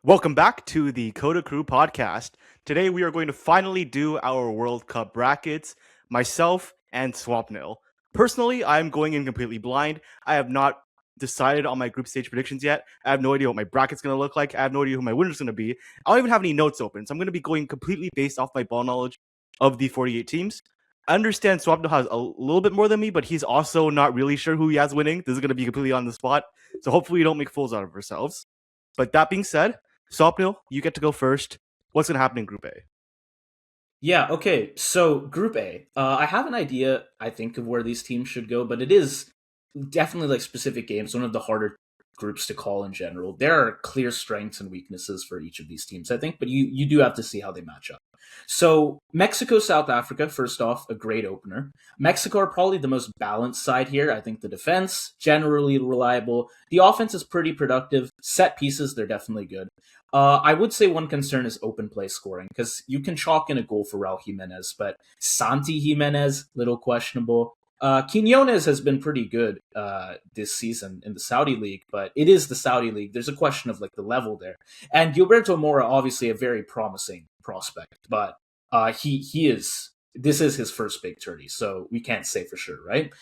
Welcome back to the CoDaKrew podcast. Today we are going to finally do our World Cup brackets, myself and Swampnil. Personally, I'm going in completely blind. I have not decided on my group stage predictions yet. I have no idea what my bracket's going to look like. I have no idea who my winner's going to be. I don't even have any notes open, so I'm going to be going completely based off my ball knowledge of the 48 teams. I understand Swampnil has a little bit more than me, but he's also not really sure who he has winning. This is going to be completely on the spot, so hopefully we don't make fools out of ourselves. But that being said, Swapnil, you get to go first. What's going to happen in Group A? Yeah, okay. So Group A, I have an idea, I think, of where these teams should go, but it is definitely like specific games, one of the harder groups to call in general. There are clear strengths and weaknesses for each of these teams, I think, but you do have to see how they match up. So Mexico, South Africa, first off, a great opener. Mexico are probably the most balanced side here. I think the defense, generally reliable. The offense is pretty productive. Set pieces, they're definitely good. I would say one concern is open play scoring because you can chalk in a goal for Raul Jimenez, but Santi Jimenez, little questionable. Quinones has been pretty good this season in the Saudi League, but it is the Saudi League. There's a question of like the level there. And Gilberto Mora, obviously a very promising prospect, but he is this is his first big tourney, so we can't say for sure, right?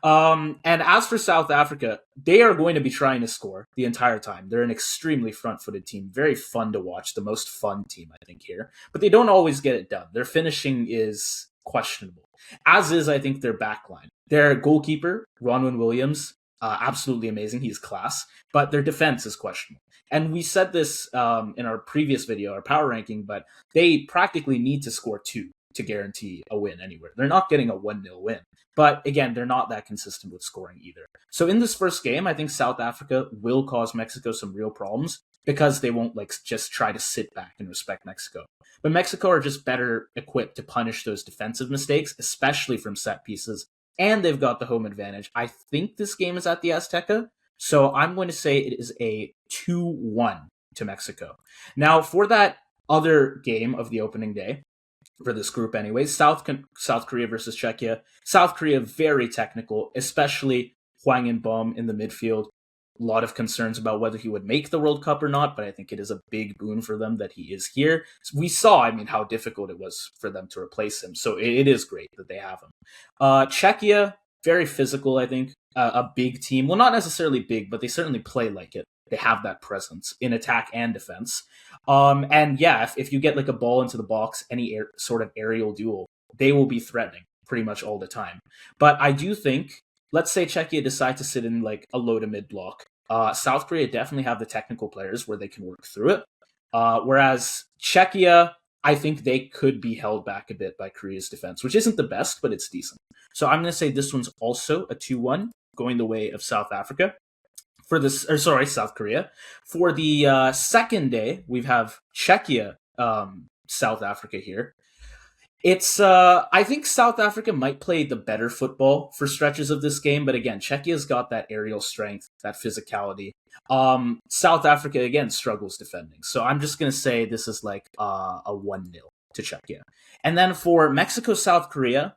And as for South Africa, they are going to be trying to score the entire time. They're an extremely front-footed team, very fun to watch, the most fun team I think here. But they don't always get it done. Their finishing is questionable, as is I think their backline. Their goalkeeper, Ronwin Williams, absolutely amazing. He's class, but their defense is questionable. And we said this in our previous video, our power ranking, but they practically need to score two to guarantee a win anywhere. They're not getting a 1-0 win. But again, they're not that consistent with scoring either. So in this first game, I think South Africa will cause Mexico some real problems because they won't like just try to sit back and respect Mexico. But Mexico are just better equipped to punish those defensive mistakes, especially from set pieces, and they've got the home advantage. I think this game is at the Azteca, so I'm going to say it is a 2-1 to Mexico. Now, for that other game of the opening day, for this group anyways. South Korea versus Czechia. South Korea very technical, especially Hwang In-beom in the midfield. A lot of concerns about whether he would make the World Cup or not, but I think it is a big boon for them that he is here. We saw, how difficult it was for them to replace him, so it is great that they have him. Czechia, very physical, I think. A big team. Well, not necessarily big, but they certainly play like it. They have that presence in attack and defense. And yeah, if you get like a ball into the box, any sort of aerial duel, they will be threatening pretty much all the time. But I do think, let's say Czechia decide to sit in like a low to mid block. South Korea definitely have the technical players where they can work through it. Whereas Czechia, I think they could be held back a bit by Korea's defense, which isn't the best, but it's decent. So I'm going to say this one's also a 2-1 going the way of South Africa for this, or sorry, South Korea. For the second day, we have Czechia, South Africa here. It's I think South Africa might play the better football for stretches of this game, but again, Czechia's got that aerial strength, that physicality. South Africa again struggles defending, so I'm just gonna say this is like a 1-0 to Czechia. And then for Mexico, South Korea,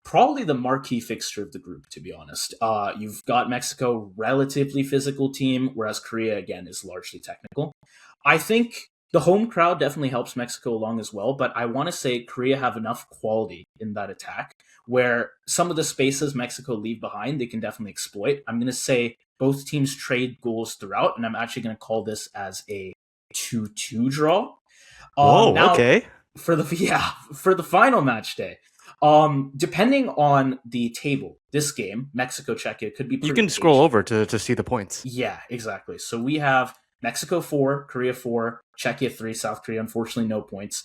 probably the marquee fixture of the group, to be honest. You've got Mexico, relatively physical team, whereas Korea, again, is largely technical. I think the home crowd definitely helps Mexico along as well, but I want to say Korea have enough quality in that attack where some of the spaces Mexico leave behind, they can definitely exploit. I'm going to say both teams trade goals throughout, and I'm actually going to call this as a 2-2 draw. Whoa, Now, okay. for the final match day, depending on the table, this game, Mexico Czechia, could be You pretty can scroll cagey. over to see the points. Yeah, exactly. So we have Mexico 4, Korea 4, Czechia 3, South Korea, unfortunately, no points.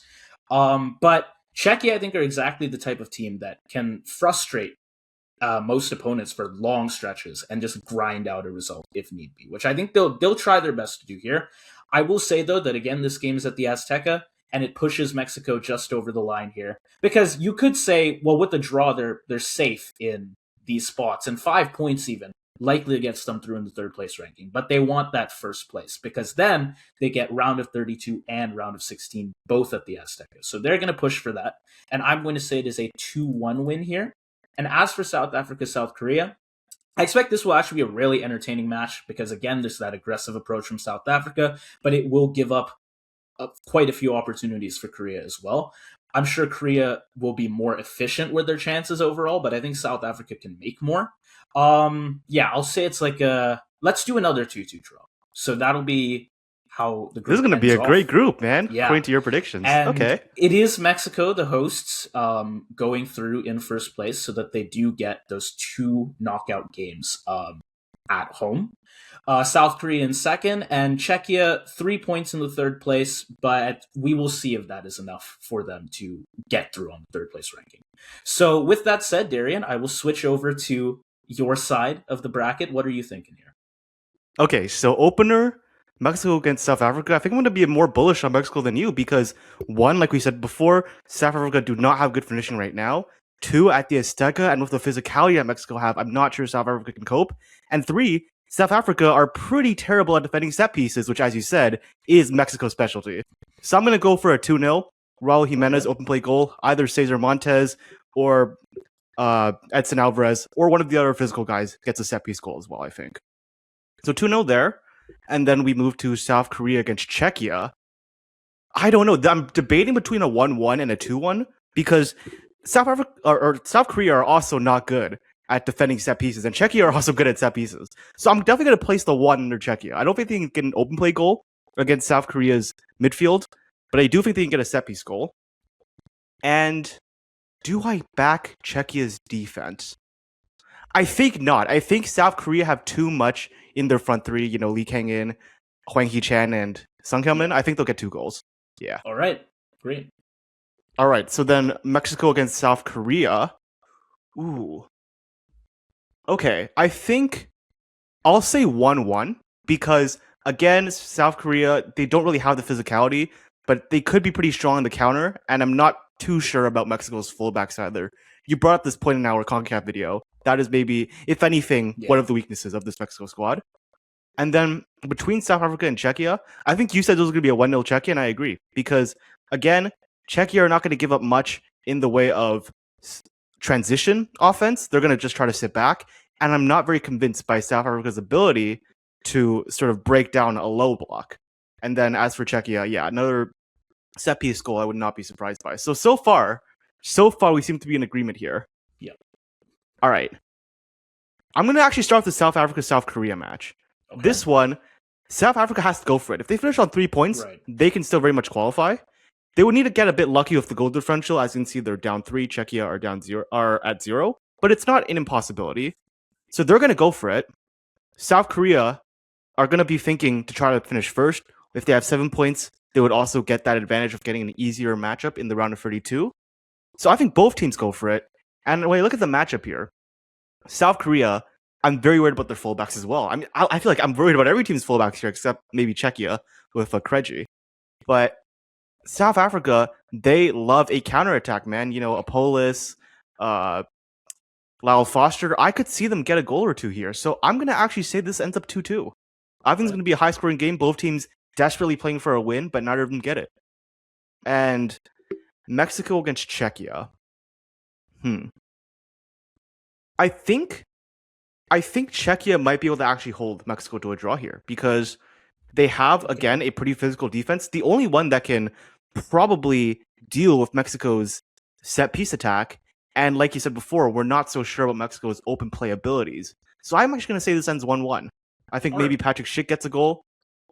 But Czechia, I think, are exactly the type of team that can frustrate most opponents for long stretches and just grind out a result if need be, which I think they'll try their best to do here. I will say though that again, this game is at the Azteca and it pushes Mexico just over the line here because you could say, well, with the draw, they're safe in these spots and 5 points even likely gets them through in the third place ranking, but they want that first place because then they get round of 32 and round of 16 both at the Azteca. So they're going to push for that. And I'm going to say it is a 2-1 win here. And as for South Africa, South Korea, I expect this will actually be a really entertaining match because, again, there's that aggressive approach from South Africa, but it will give up quite a few opportunities for Korea as well. I'm sure Korea will be more efficient with their chances overall, but I think South Africa can make more. Yeah, I'll say it's like let's do another 2-2 draw. So that'll be how the This is group going to be ends a great off. group, man, Yeah. according to your predictions. And Okay. it is Mexico, the hosts, going through in first place so that they do get those 2 knockout games at home. South Korea in second, and Czechia 3 points in the third place, but we will see if that is enough for them to get through on the third place ranking. So, with that said, Darian, I will switch over to your side of the bracket. What are you thinking here? Okay, so opener, Mexico against South Africa. I think I'm going to be more bullish on Mexico than you because, one, like we said before, South Africa do not have good finishing right now. Two, at the Azteca and with the physicality that Mexico have, I'm not sure South Africa can cope. And three, South Africa are pretty terrible at defending set pieces, which, as you said, is Mexico's specialty. So I'm going to go for a 2-0. Raul Jimenez Okay. open play goal, either Cesar Montes or Edson Alvarez, or one of the other physical guys gets a set piece goal as well, I think. So 2-0 there. And then we move to South Korea against Czechia. I don't know. I'm debating between a 1-1 and a 2-1 because South Africa or South Korea are also not good at defending set pieces, and Czechia are also good at set pieces. So I'm definitely going to place the 1 under Czechia. I don't think they can get an open play goal against South Korea's midfield, but I do think they can get a set piece goal. And do I back Czechia's defense? I think not. I think South Korea have too much in their front three. You know, Lee Kang-in, Hwang Hee-chan, and Sung Hyun-min. Yeah. I think they'll get 2 goals. Yeah. All right. Great. All right. So then Mexico against South Korea. Ooh. Okay. I think I'll say 1-1 because, again, South Korea, they don't really have the physicality, but they could be pretty strong in the counter, and I'm not too sure about Mexico's fullbacks either. You brought up this point in our CONCACAF video. That is maybe, if anything, one of the weaknesses of this Mexico squad. And then between South Africa and Czechia, I think you said this was going to be a 1-0 Czechia, and I agree. Because, again, Czechia are not going to give up much in the way of transition offense. They're going to just try to sit back. And I'm not very convinced by South Africa's ability to sort of break down a low block. And then as for Czechia, yeah, another set piece goal I would not be surprised by. So far we seem to be in agreement here. Yeah. All right. I'm going to actually start with the South Africa-South Korea match. Okay. This one, South Africa has to go for it. If they finish on 3 points, they can still very much qualify. They would need to get a bit lucky with the goal differential. As you can see, they're down 3. Czechia are at 0. But it's not an impossibility. So they're going to go for it. South Korea are going to be thinking to try to finish first. If they have 7 points, they would also get that advantage of getting an easier matchup in the round of 32. So I think both teams go for it. And when you look at the matchup here, South Korea, I'm very worried about their fullbacks as well. I mean, I feel like I'm worried about every team's fullbacks here except maybe Czechia with Kreji. But South Africa, they love a counterattack, man. You know, Apolis, Lyle Foster. I could see them get a goal or two here. So I'm going to actually say this ends up 2-2. I think it's going to be a high-scoring game. Both teams desperately playing for a win, but neither of them get it. And Mexico against Czechia. I think Czechia might be able to actually hold Mexico to a draw here because they have, again, a pretty physical defense. The only one that can probably deal with Mexico's set-piece attack. And like you said before, we're not so sure about Mexico's open play abilities. So I'm actually going to say this ends 1-1. I think maybe Patrick Schick gets a goal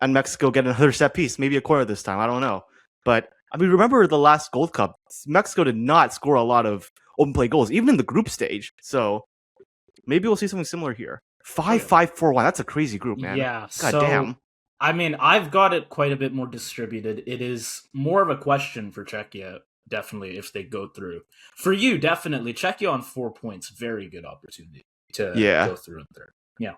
and Mexico get another set piece, maybe a corner this time. I don't know. But, I mean, remember the last Gold Cup, Mexico did not score a lot of open play goals, even in the group stage. So maybe we'll see something similar here. 5-5-4-1. That's a crazy group, man. Yeah. God damn. I mean, I've got it quite a bit more distributed. It is more of a question for Czechia, definitely, if they go through. For you, definitely, Czechia on 4 points. Very good opportunity to go through in third. Yeah.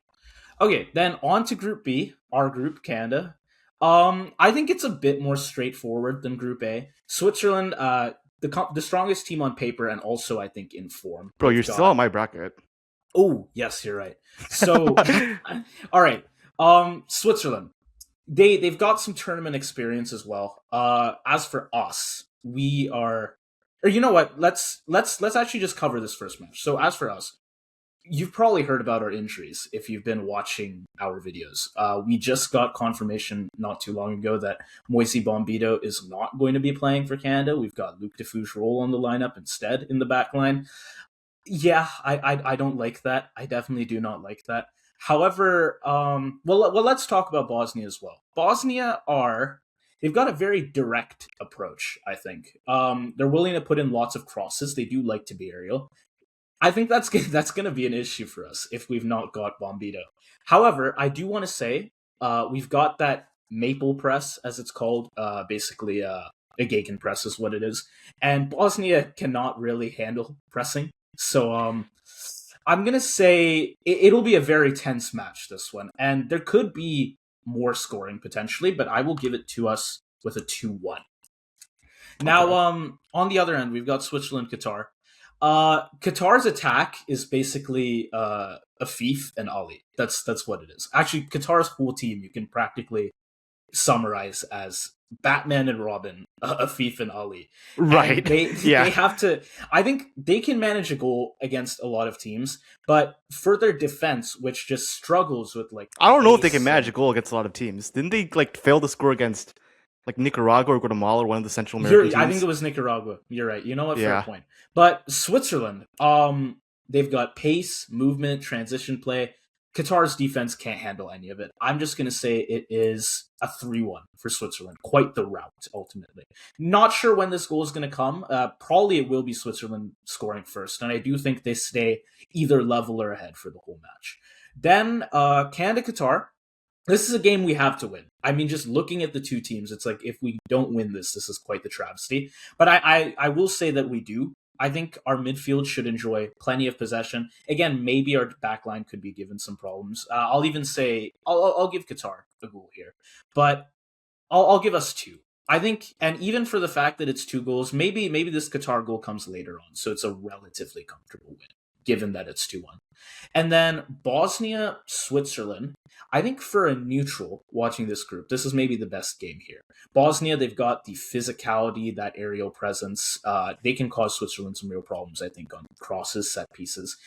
Okay, then on to Group B, our group, Canada. I think it's a bit more straightforward than Group A. Switzerland, the strongest team on paper, and also I think in form. Bro, you're still on my bracket. Oh, yes, you're right. So, all right. Switzerland, they've got some tournament experience as well. As for us, we are, or you know what? Let's actually just cover this first match. So as for us, you've probably heard about our injuries if you've been watching our videos. We just got confirmation not too long ago that Moise Bombito is not going to be playing for Canada. We've got Luc Defougerol on the lineup instead in the back line. Yeah, I don't like that. I definitely do not like that. However, well, let's talk about Bosnia as well. Bosnia are they've got a very direct approach. I think they're willing to put in lots of crosses. They do like to be aerial. I think that's going to be an issue for us if we've not got Bombito. However, I do want to say we've got that maple press, as it's called, basically a Gagan press is what it is, and Bosnia cannot really handle pressing. So I'm gonna say it'll be a very tense match this one, and there could be more scoring potentially, but I will give it to us with a 2-1. Now, Okay. on the other end, we've got Switzerland, Qatar. Qatar's attack is basically Afif and Ali. That's what it is. Actually, Qatar's whole team you can practically summarize as Batman and Robin, Afif and Ali, and Right. they Yeah. have to. I think they can manage a goal against a lot of teams, but for their defense, which just struggles with like I don't know if they can pace manage and a goal against a lot of teams. Didn't they like fail to score against like Nicaragua or Guatemala or one of the Central American I think teams? it was Nicaragua. You're right. You know what? Fair Yeah. point. But Switzerland, they've got pace, movement, transition play. Qatar's defense can't handle any of it. I'm just going to say it is a 3-1 for Switzerland. Quite the rout, ultimately. Not sure when this goal is going to come. Probably it will be Switzerland scoring first. And I do think they stay either level or ahead for the whole match. Then Canada, Qatar. This is a game we have to win. I mean, just looking at the two teams, it's like if we don't win this, this is quite the travesty. But I will say that we do. I think our midfield should enjoy plenty of possession. Again, maybe our backline could be given some problems. I'll even say I'll give Qatar a goal here, but I'll give us two. I think, and even for the fact that it's 2 goals, maybe this Qatar goal comes later on, so it's a relatively comfortable win, given that it's 2-1. And then Bosnia, Switzerland. I think for a neutral watching this group, this is maybe the best game here. Bosnia, they've got the physicality, that aerial presence. They can cause Switzerland some real problems, I think, on crosses, set pieces.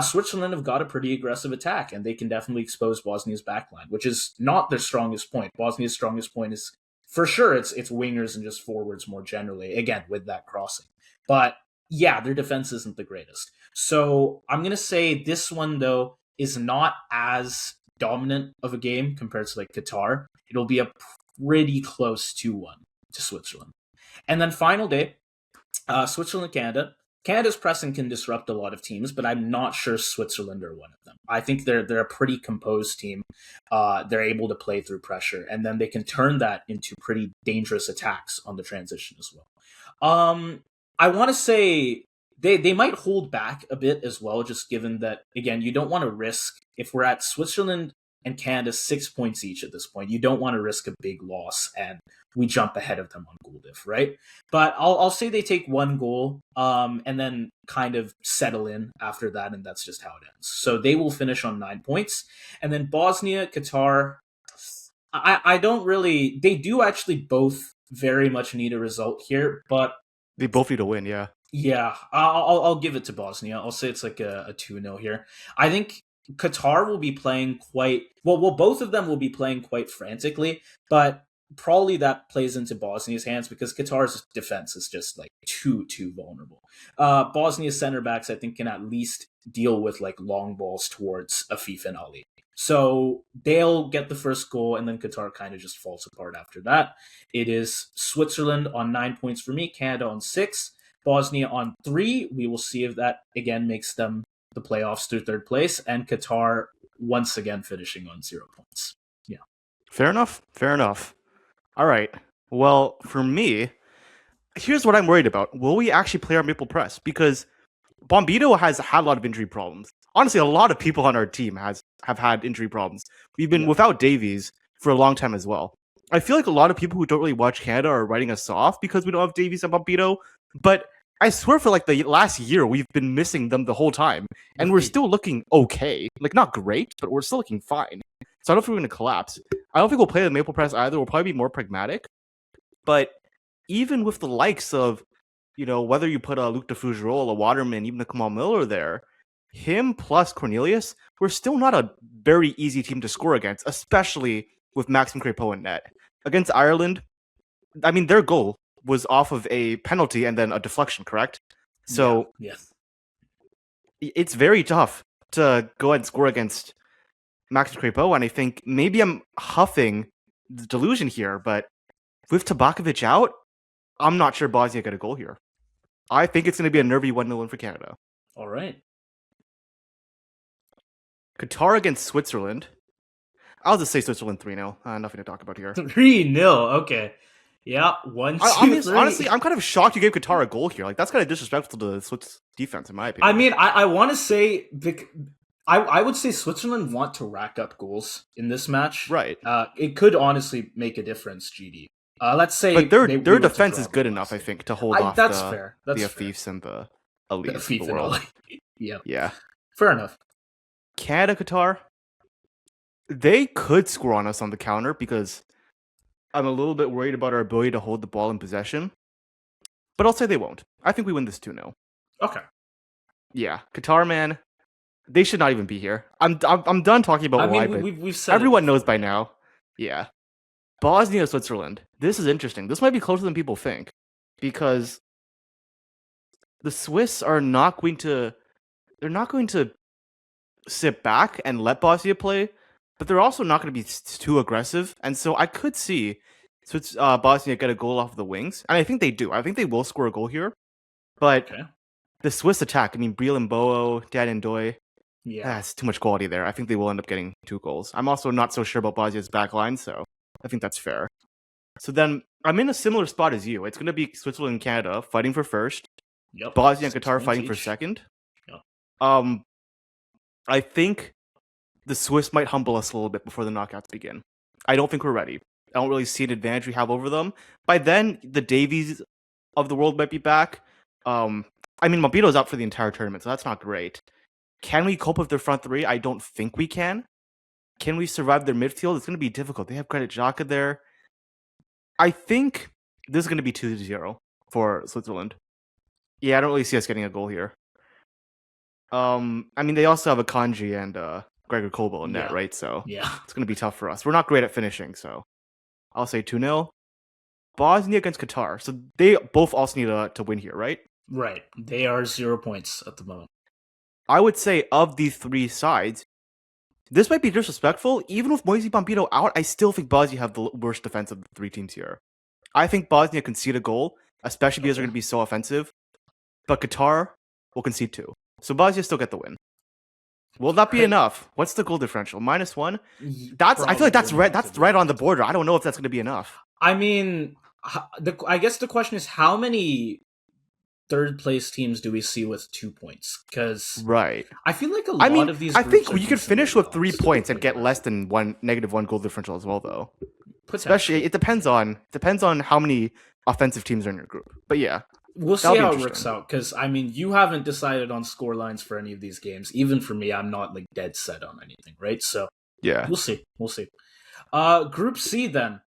Switzerland have got a pretty aggressive attack, and they can definitely expose Bosnia's backline, which is not their strongest point. Bosnia's strongest point is, for sure, it's wingers and just forwards more generally, again, with that crossing. But yeah, their defense isn't the greatest. So I'm going to say this one, though, is not as dominant of a game compared to like Qatar. It'll be a pretty close 2-1 to Switzerland. And then final day, Switzerland, Canada. Canada's pressing can disrupt a lot of teams, but I'm not sure Switzerland are one of them. I think they're a pretty composed team. They're able to play through pressure, and then they can turn that into pretty dangerous attacks on the transition as well. I want to say they might hold back a bit as well, just given that again you don't want to risk if we're at Switzerland and Canada 6 points each at this point. You don't want to risk a big loss, and we jump ahead of them on goal diff, right? But I'll say they take 1 goal, and then kind of settle in after that, and that's just how it ends. So they will finish on 9 points, and then Bosnia, Qatar. I don't really. They do actually both very much need a result here, but They both need to win, yeah. yeah, I'll give it to Bosnia. I'll say it's like a 2-0 here. I think Qatar will be playing quite well. Both of them will be playing quite frantically, but probably that plays into Bosnia's hands because Qatar's defense is just like too vulnerable. Bosnia's center backs, I think, can at least deal with like long balls towards Afif and Ali. So they'll get the first goal, and then Qatar kind of just falls apart after that. It is Switzerland on 9 points for me, Canada on 6, Bosnia on 3. We will see if that again makes them the playoffs through third place, and Qatar once again finishing on 0 points. Yeah. Fair enough. Fair enough. All right. Well, for me, here's what I'm worried about. Will we actually play our maple press? Because Bombito has had a lot of injury problems. Honestly, a lot of people on our team have had injury problems. We've been Yeah. without Davies for a long time as well. I feel like a lot of people who don't really watch Canada are writing us off because we don't have Davies and Bombito. But I swear for like the last year, we've been missing them the whole time. And we're Right. still looking okay. Like, not great, but we're still looking fine. So I don't think we're going to collapse. I don't think we'll play the maple press either. We'll probably be more pragmatic. But even with the likes of, whether you put a Luc de Fougerolles, a Waterman, even a Kamal Miller there, him plus Cornelius, we're still not a very easy team to score against, especially with Maxim Crepeau in net. Against Ireland, I mean, their goal was off of a penalty and then a deflection, correct? Yeah. So Yes. it's very tough to go ahead and score against Maxim Crepeau, and I think maybe I'm huffing the delusion here, but with Tabakovic out, I'm not sure Bosnia got a goal here. I think it's going to be a nervy 1-0 win for Canada. All right. Qatar against Switzerland. I'll just say Switzerland 3-0. Nothing to talk about here. 3-0. Okay. Yeah. One, two, three. Honestly, I'm kind of shocked you gave Qatar a goal here. Like, that's kind of disrespectful to the Swiss defense, in my opinion. I mean, I want to say I would say Switzerland want to rack up goals in this match. Right. It could honestly make a difference, GD. Let's say, but their defense is good enough, I think, to hold off that's fair. That's the fair. Afifs and the Elite The Afif of the world. Yeah. Fair enough. Canada, Qatar, they could score on us on the counter because I'm a little bit worried about our ability to hold the ball in possession. But I'll say they won't. I think we win this 2-0. Okay. Yeah, Qatar, man, they should not even be here. I'm done talking about why, but we've said everyone knows by now. Yeah. Bosnia, Switzerland. This is interesting. This might be closer than people think because the Swiss are not going to sit back and let Bosnia play, but they're also not going to be too aggressive. And so I could see Bosnia get a goal off the wings, and I think they do. I think they will score a goal here. But the Swiss attack, I mean, Briel and Bo'o, Dan and Doy, that's too much quality there. I think they will end up getting 2 goals. I'm also not so sure about Bosnia's back line, so I think that's fair. So then I'm in a similar spot as you. It's going to be Switzerland and Canada fighting for first. Yep. Bosnia and Qatar fighting for second. Yep. I think the Swiss might humble us a little bit before the knockouts begin. I don't think we're ready. I don't really see an advantage we have over them. By then, the Davies of the world might be back. I mean, Mobito's out for the entire tournament, so that's not great. Can we cope with their front three? I don't think we can. Can we survive their midfield? It's going to be difficult. They have Credit Xhaka there. I think this is going to be 2-0 for Switzerland. Yeah, I don't really see us getting a goal here. I mean, they also have Akanji and Gregor Kobel in net, right? So it's going to be tough for us. We're not great at finishing, so I'll say 2-0. Bosnia against Qatar. So they both also need to win here, right? Right. They are 0 points at the moment. I would say of the 3 sides, this might be disrespectful. Even with Moise Pompito out, I still think Bosnia have the worst defense of the 3 teams here. I think Bosnia concede a goal, especially because they're going to be so offensive. But Qatar will concede 2. So Bosnia still get the win. Will that be enough? What's the goal differential? -1? I feel like that's right on the border. I don't know if that's going to be enough. I mean, I guess the question is how many third place teams do we see with 2 points? Because I feel like a lot of these. I think you could finish with 3 points and get less than -1 goal differential as well, though. Especially, it depends on how many offensive teams are in your group. But yeah, we'll see how it works out. Because I mean, you haven't decided on score lines for any of these games. Even for me, I'm not like dead set on anything, right? So yeah, we'll see. Group C then.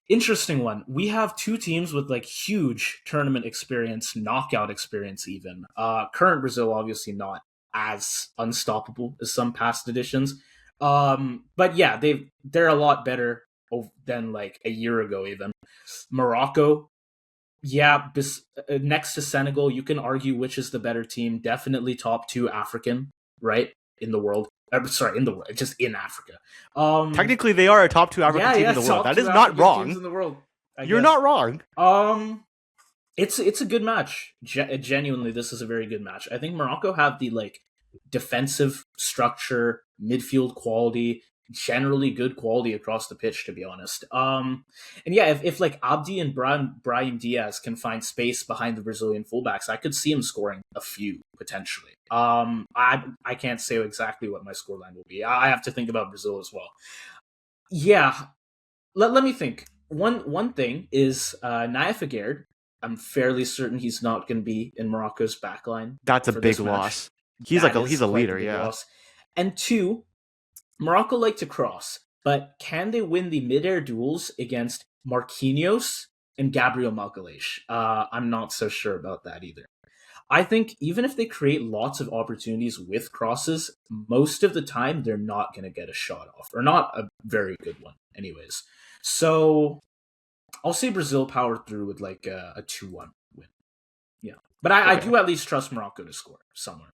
Interesting one. We have 2 teams with like huge tournament experience, knockout experience even. Current Brazil obviously not as unstoppable as some past editions. But yeah, they're a lot better than like a year ago even. Morocco, next to Senegal, you can argue which is the better team. Definitely top 2 African, right? In the world. In the world, just in Africa. Technically, they are a top 2 African team in the world. That is not wrong. In the world, You're not wrong. It's a good match. Genuinely, this is a very good match. I think Morocco have the like defensive structure, midfield quality, generally good quality across the pitch, to be honest. And yeah, if like Abdi and Brahim Diaz can find space behind the Brazilian fullbacks, I could see him scoring a few potentially. I can't say exactly what my scoreline will be. I have to think about Brazil as well. Yeah, let me think. One thing is Naya Figuered. I'm fairly certain he's not going to be in Morocco's backline. That's a big loss. He's a leader, yeah. Loss. And 2, Morocco like to cross, but can they win the mid-air duels against Marquinhos and Gabriel Magalhaes? I'm not so sure about that either. I think even if they create lots of opportunities with crosses, most of the time they're not going to get a shot off, or not a very good one, anyways. So I'll say Brazil power through with like a 2-1 win. Yeah. But I Okay. do at least trust Morocco to score somewhere.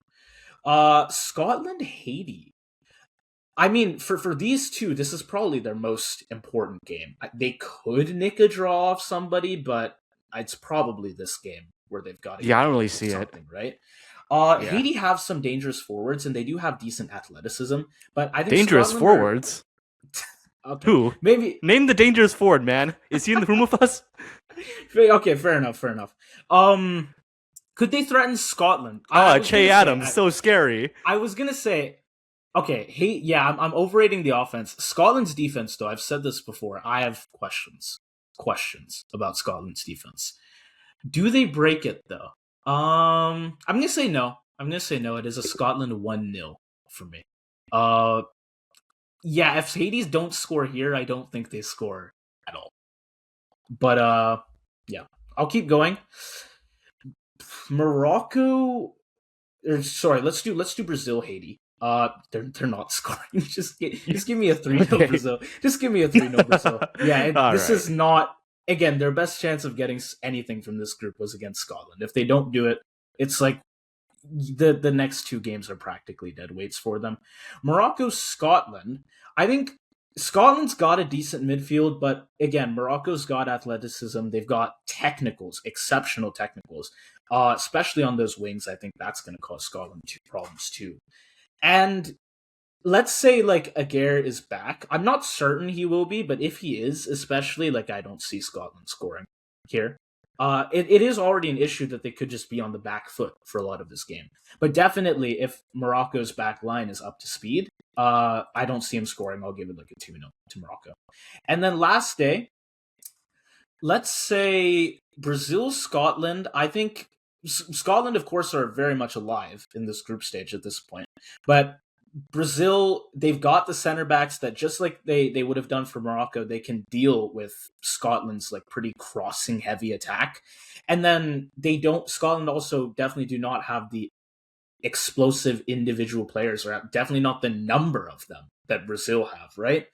Scotland, Haiti. I mean, for these two, this is probably their most important game. They could nick a draw off somebody, but it's probably this game where they've got to Yeah, get I don't really see it. something, right? Yeah. Haiti have some dangerous forwards, and they do have decent athleticism, but I think Dangerous Scotland are forwards. okay. Who? Maybe Name the dangerous forward, man. Is he in the room with us? okay. Fair enough. Fair enough. Could they threaten Scotland? I Oh, was Che gonna say. Adams, so scary. I was gonna say. Okay, hey, yeah, I'm overrating the offense. Scotland's defense, though, I've said this before. I have questions about Scotland's defense. Do they break it though? I'm gonna say no. I'm gonna say no. It is a Scotland 1-0 for me. Uh, yeah, if Hades don't score here, I don't think they score at all. But yeah, I'll keep going. Morocco, or sorry, let's do Brazil, Haiti. They're not scoring. Just give me a 3-0 Okay. Brazil. Just give me a 3-0 Brazil. Yeah, All this right. is not again their best chance of getting anything from this group was against Scotland. If they don't do it, it's like the next two games are practically dead weights for them. Morocco, Scotland. I think Scotland's got a decent midfield, but again, Morocco's got athleticism. They've got technicals, exceptional technicals, especially on those wings. I think that's going to cause Scotland problems too. And let's say like Aguirre is back. I'm not certain he will be, but if he is, especially like I don't see Scotland scoring here. It is already an issue that they could just be on the back foot for a lot of this game. But definitely, if Morocco's back line is up to speed, I don't see him scoring. I'll give it like a 2-0 to Morocco. And then last day, let's say Brazil, Scotland. I think Scotland, of course, are very much alive in this group stage at this point. But Brazil, they've got the center backs that just like they would have done for Morocco, they can deal with Scotland's like pretty crossing heavy attack. And then they don't Scotland also definitely do not have the explosive individual players, or definitely not the number of them that Brazil have, right?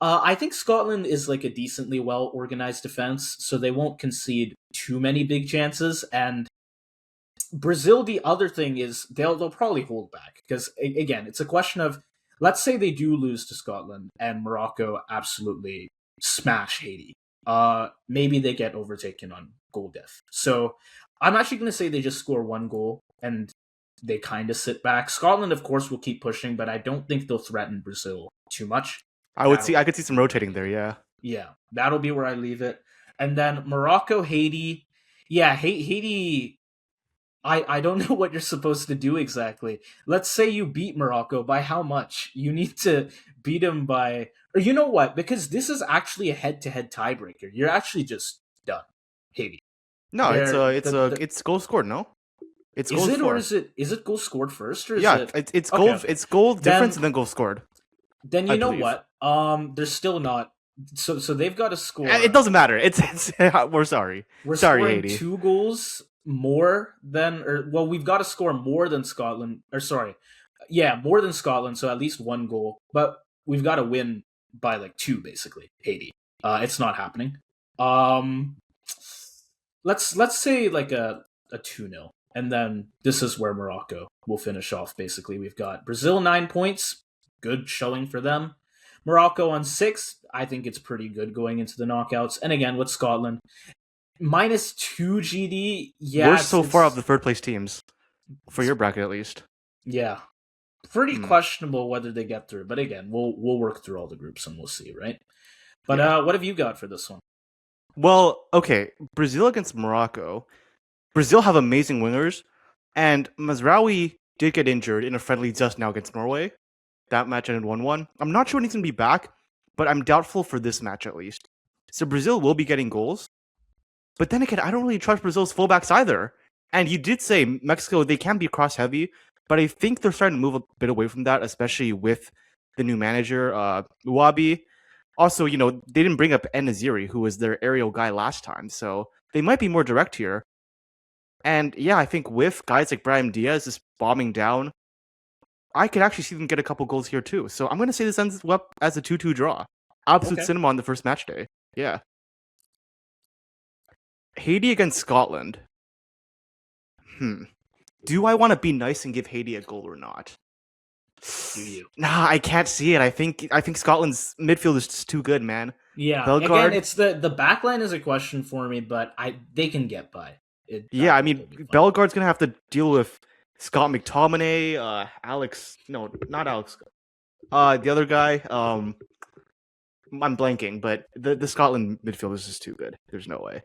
I think Scotland is like a decently well organized defense, so they won't concede too many big chances. And Brazil, the other thing is they'll probably hold back because again, it's a question of let's say they do lose to Scotland and Morocco absolutely smash Haiti. Maybe they get overtaken on goal diff. So I'm actually going to say they just score one goal and they kind of sit back. Scotland, of course, will keep pushing, but I don't think they'll threaten Brazil too much. I That'll could see some rotating there, yeah. yeah, that'll be where I leave it. And then Morocco, Haiti. Yeah, Haiti I don't know what you're supposed to do exactly. Let's say you beat Morocco by how much? You need to beat them by, or you know what? Because this is actually a head-to-head tiebreaker. You're actually just done, Haiti. No, They're the it's goal scored, no? It's is goals it or for. is it goal scored first or is Yeah, it okay? Okay, it's goal difference then and then goal scored, then I you know believe. what? They're still not. So they've got to It score. doesn't matter. It's we're sorry. We're Sorry, scoring Haiti. 2 goals more than, or well, we've got to score more than Scotland. Or sorry, yeah, more than Scotland. So at least 1 goal, but we've got to win by like two, basically. Haiti. It's not happening. Um, let's say like a 2-0, and then this is where Morocco will finish off. Basically, we've got Brazil 9 points, good showing for them. Morocco on 6. I think it's pretty good going into the knockouts. And again, with Scotland, -2 GD. We're Yeah, so far off the third place teams for it's your bracket at least. yeah, pretty Hmm. questionable whether they get through. But again, we'll work through all the groups and we'll see, right? But Yeah. what have you got for this one? Well, okay. Brazil against Morocco. Brazil have amazing wingers, and Mazraoui did get injured in a friendly just now against Norway. That match ended 1-1. I'm not sure when he's going to be back, but I'm doubtful for this match at least. So Brazil will be getting goals. But then again, I don't really trust Brazil's fullbacks either. And you did say Mexico, they can be cross heavy, but I think they're starting to move a bit away from that, especially with the new manager, Uwabi. Also, they didn't bring up Enaziri, who was their aerial guy last time, so they might be more direct here. And yeah, I think with guys like Brahim Diaz just bombing down, I could actually see them get a couple goals here too. So I'm going to say this ends up as a 2-2 draw. Absolute Okay. cinema on the first match day. Yeah. Haiti against Scotland. Hmm. Do I want to be nice and give Haiti a goal or not? Do you? Nah, I can't see it. I think Scotland's midfield is just too good, man. Yeah. Again, Bellegarde, it's the back line is a question for me, but they can get by. yeah, I They'll mean be fine. Bellegarde's gonna have to deal with Scott McTominay, Alex, no, not Alex, the other guy, I'm blanking, but the Scotland midfield is just too good. There's no way.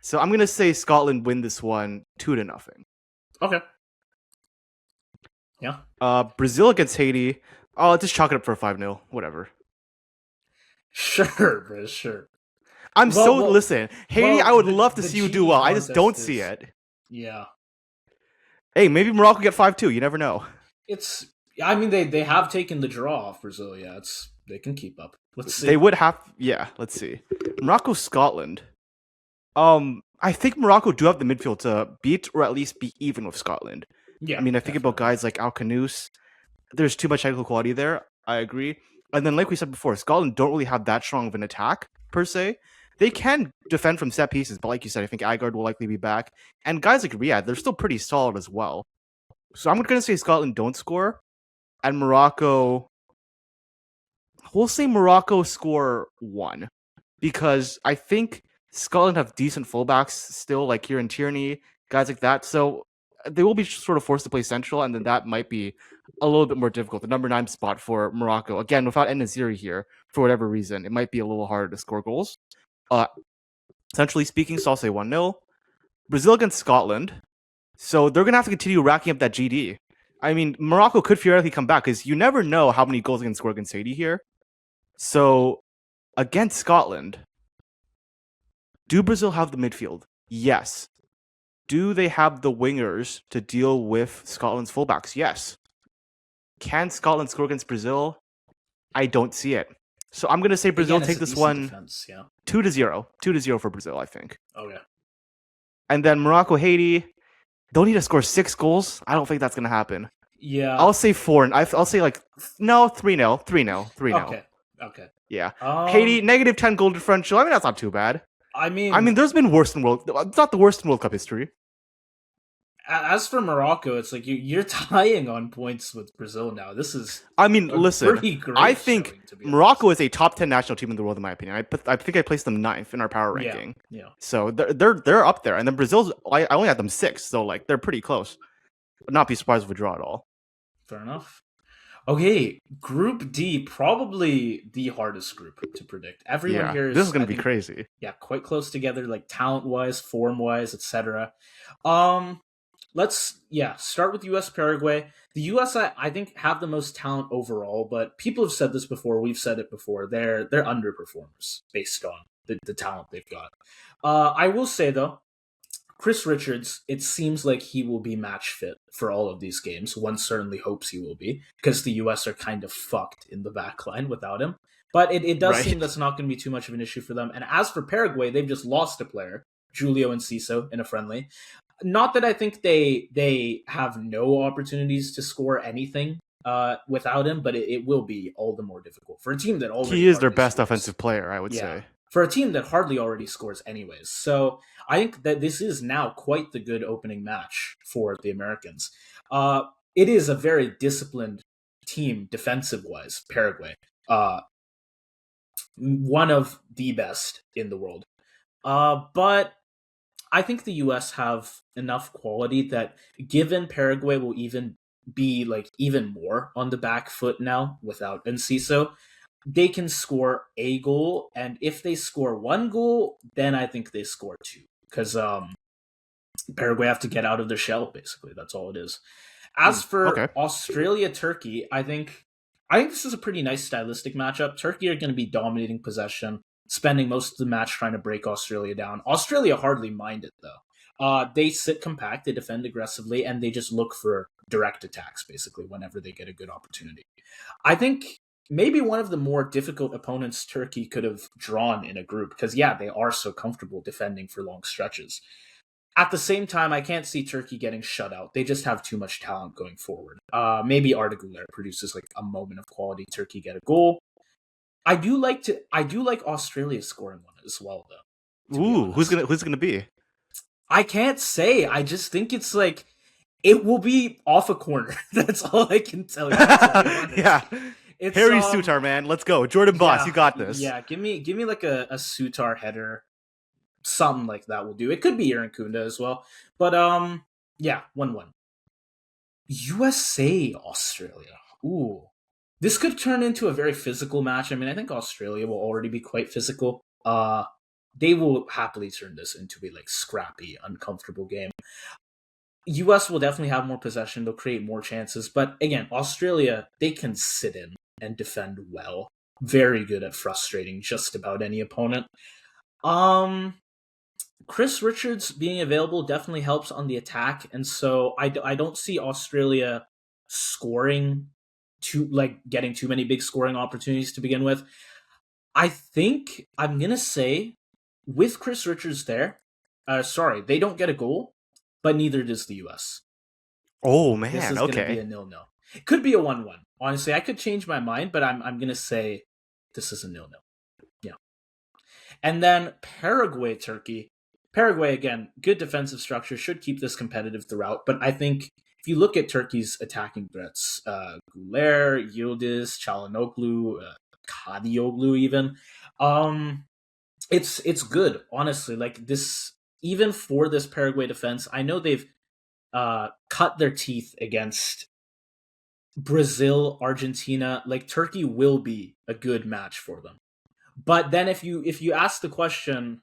So I'm gonna say Scotland win this one 2-0. Okay. Yeah. Brazil against Haiti. Oh, just chalk it up for a 5-0. Whatever. Sure, bro. Sure. Well, Listen, Haiti, I would love to the see you do cheating well. I just don't contest see is, it. yeah. Hey, maybe Morocco get 5-2. You never know. It's. I mean, they have taken the draw off Brazil. Yeah, they can keep up. Let's They see. would have. Yeah, let's see. Morocco, Scotland. I think Morocco do have the midfield to beat or at least be even with Scotland. I Yeah, mean, I think about definitely. guys like Al Khanous. There's too much technical quality there. I agree. And then, like we said before, Scotland don't really have that strong of an attack per se. They can defend from set pieces, but like you said, I think Agard will likely be back. And guys like Riyad, they're still pretty solid as well. So I'm going to say Scotland don't score, and Morocco. We'll say Morocco score one, because I think Scotland have decent fullbacks still, like Kieran Tierney, guys like that. So they will be sort of forced to play central, and then that might be a little bit more difficult. The number 9 spot for Morocco, again, without En-Nesyri here, for whatever reason, it might be a little harder to score goals. Uh, Centrally speaking, so I'll say 1-0. Brazil against Scotland. So they're going to have to continue racking up that GD. I mean, Morocco could theoretically come back because you never know how many goals they can score against Haiti here. So against Scotland, do Brazil have the midfield? Yes. Do they have the wingers to deal with Scotland's fullbacks? Yes. Can Scotland score against Brazil? I don't see it. So I'm going to say Brazil Again, it's take a this decent one defense. Yeah. 2-0. 2-0 for Brazil, I think. Okay. And then Morocco, Haiti, they'll need to score 6 goals. I don't think that's going to happen. Yeah. I'll say 4. I'll say no, 3-0. 3-0. 3-0. Okay. Okay. Yeah. Haiti, negative 10 goal differential. I mean, that's not too bad. I I mean, mean, there's been worse in World. It's not the worst in World Cup history. as for Morocco, it's like you're tying on points with Brazil now. This is I mean, a listen. pretty I great think showing, to be honest. Morocco is a top 10 national team in the world, in my opinion. I think I placed them 9th in our power Yeah. ranking. Yeah. So they're up there. And then Brazil's, I only had them 6th, so like they're pretty close. But not be surprised if we draw at all. Fair enough. Okay, Group D, probably the hardest group to predict. Everyone Yeah, here this is is, gonna I be think, crazy. yeah, quite close together, like talent wise, form wise, etc. Let's start with U.S. Paraguay. The U.S. I think have the most talent overall, but people have said this before. We've said it before. They're underperformers based on the talent they've got. I will say though, Chris Richards, it seems like he will be match fit for all of these games. One certainly hopes he will be, because the US are kind of fucked in the back line without him. But it does seem Right. that's not going to be too much of an issue for them. And as for Paraguay, they've just lost a player, Julio Enciso, in a friendly. Not that I think they have no opportunities to score anything without him, but it will be all the more difficult for a team that already He is their hardly best scores. offensive player, I would Yeah. say. For a team that hardly already scores anyways. So I think that this is now quite the good opening match for the Americans. It is a very disciplined team defensive wise, Paraguay. One of the best in the world. But I think the US have enough quality that given Paraguay will even be like even more on the back foot now without Enciso, they can score a goal, and if they score one goal, then I think they score two, because Paraguay have to get out of their shell. Basically, that's all it is. As for Okay. Australia Turkey, I think this is a pretty nice stylistic matchup. Turkey are going to be dominating possession, spending most of the match trying to break Australia down. Australia hardly mind it though. They sit compact, they defend aggressively, and they just look for direct attacks basically whenever they get a good opportunity. I think maybe one of the more difficult opponents Turkey could have drawn in a group, because yeah, they are so comfortable defending for long stretches. At the same time, I can't see Turkey getting shut out. They just have too much talent going forward. Maybe Arda Güler produces like a moment of quality. Turkey get a goal. I do like Australia scoring one as well, though. To be Ooh, honest, who's gonna be? I can't say. I just think it's like it will be off a corner. That's all I can tell you. To be honest, Yeah, it's Harry Sutar, man, let's go. Jordan Boss, you yeah, got this. yeah. Give me like a Sutar header, something like that will do. It could be Aaron Kunda as well, but yeah, 1-1. USA Australia. Ooh, this could turn into a very physical match. I mean, I think Australia will already be quite physical. They will happily turn this into a like scrappy, uncomfortable game. US will definitely have more possession. They'll create more chances. But again, Australia, they can sit in and defend well. Very good at frustrating just about any opponent. Um, Chris Richards being available definitely helps on the attack. And so I don't see Australia scoring too, like getting too many big scoring opportunities to begin with. I think I'm going to say with Chris Richards there, sorry, they don't get a goal, but neither does the US. Oh This man, is going to be okay. a nil-nil. It could be a 1-1. Honestly, I could change my mind, but I'm going to say this is a nil-nil. Yeah. And then Paraguay, Turkey. Paraguay, again, good defensive structure, should keep this competitive throughout. But I think if you look at Turkey's attacking threats, Guler, Yildiz, Çalhanoğlu, Kadioglu, even, um, it's good, honestly. Like this, even for this Paraguay defense, I know they've cut their teeth against Brazil, Argentina. Like Turkey will be a good match for them. But then if you ask the question,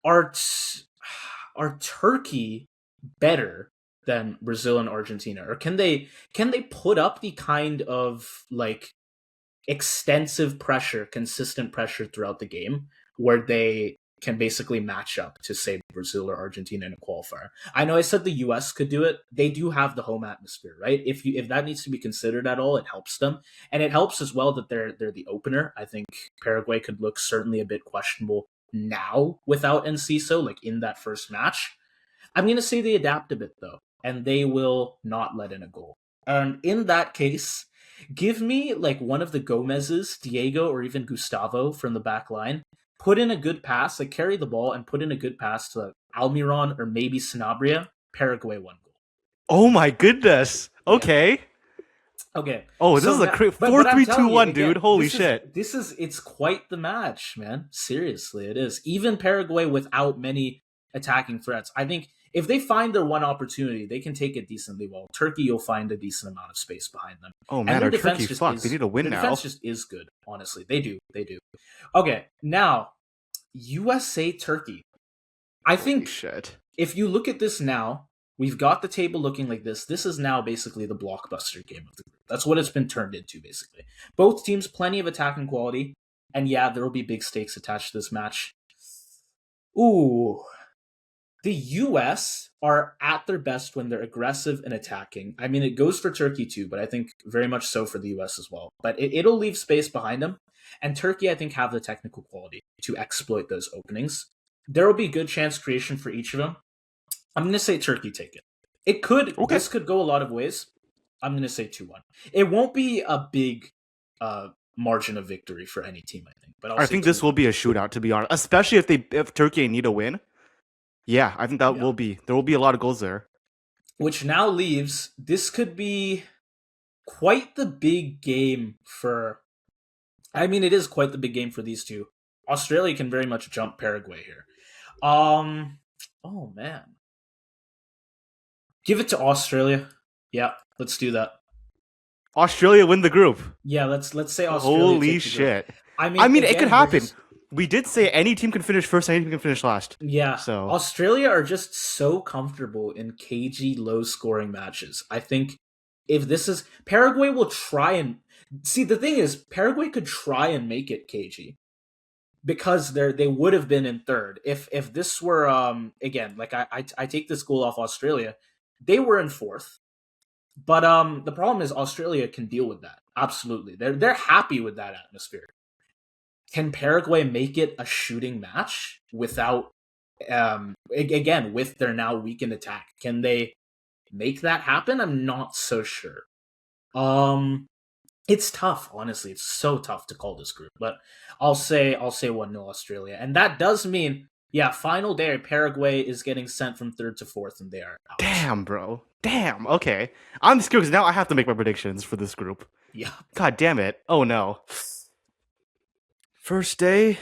are are Turkey better than Brazil and Argentina, or can they put up the kind of like extensive pressure, consistent pressure throughout the game where they can basically match up to say Brazil or Argentina in a qualifier. I know I said the US could do it. They do have the home atmosphere, right? If that needs to be considered at all, it helps them. And it helps as well that they're the opener. I think Paraguay could look certainly a bit questionable now without Enciso, like in that first match. I'm going to say they adapt a bit though, and they will not let in a goal. And in that case, give me like one of the Gomez's, Diego, or even Gustavo from the back line. Put in a good pass, like carry the ball and put in a good pass to Almiron or maybe Sanabria. Paraguay 1 goal. Oh my goodness. Yeah. Okay. Okay. Oh, this So is a now, four but I'm three two telling you one, dude. again, Holy shit. it's quite the match, man. Seriously, it is. Even Paraguay without many attacking threats. I think if they find their one opportunity, they can take it decently well. Turkey, you'll find a decent amount of space behind them, Oh and man, our Turkey fuck. They need a win their defense now. just is good. Honestly, they do. Okay, now USA Turkey. I Holy think shit. if you look at this now, we've got the table looking like this. This is now basically the blockbuster game of the group. That's what it's been turned into, basically. Both teams, plenty of attacking quality. And yeah, there will be big stakes attached to this match. Ooh. The US are at their best when they're aggressive and attacking. I mean, it goes for Turkey too, but I think very much so for the US as well. But it'll leave space behind them. And Turkey, I think, have the technical quality to exploit those openings. There will be good chance creation for each of them. I'm going to say Turkey take it. Okay. This could go a lot of ways. I'm going to say 2-1. It won't be a big uh, margin of victory for any team, I think, but I'll I say think this will 2-1. be a shootout, to be honest. Especially if Turkey need a win. Yeah, I think that Yeah. will be there will be a lot of goals there. Which now leaves this could be quite the big game for. I mean, it is quite the big game for these two. Australia can very much jump Paraguay here. Um. Oh man, give it to Australia. Yeah, let's do that. Australia win the group. Yeah, let's say Australia Holy take the group. shit. I I mean, mean, it could again, they're happen. just We did say any team can finish first, any team can finish last. yeah. So Australia are just so comfortable in cagey, low scoring matches. I think if this is Paraguay will try and see the thing is Paraguay could try and make it cagey because they would have been in third if this were again like I take this goal off Australia, they were in fourth. But the problem is Australia can deal with that. Absolutely. They're happy with that atmosphere. Can Paraguay make it a shooting match without Again, with their now weakened attack, can they make that happen? I'm not so sure. It's tough, honestly. It's so tough to call this group, but I'll say 1-0 Australia, and that does mean final day. Paraguay is getting sent from third to fourth, and they are out. Damn, bro. Damn. Okay. I'm scared because now I have to make my predictions for this group. Yeah. God damn it. Oh no. First day.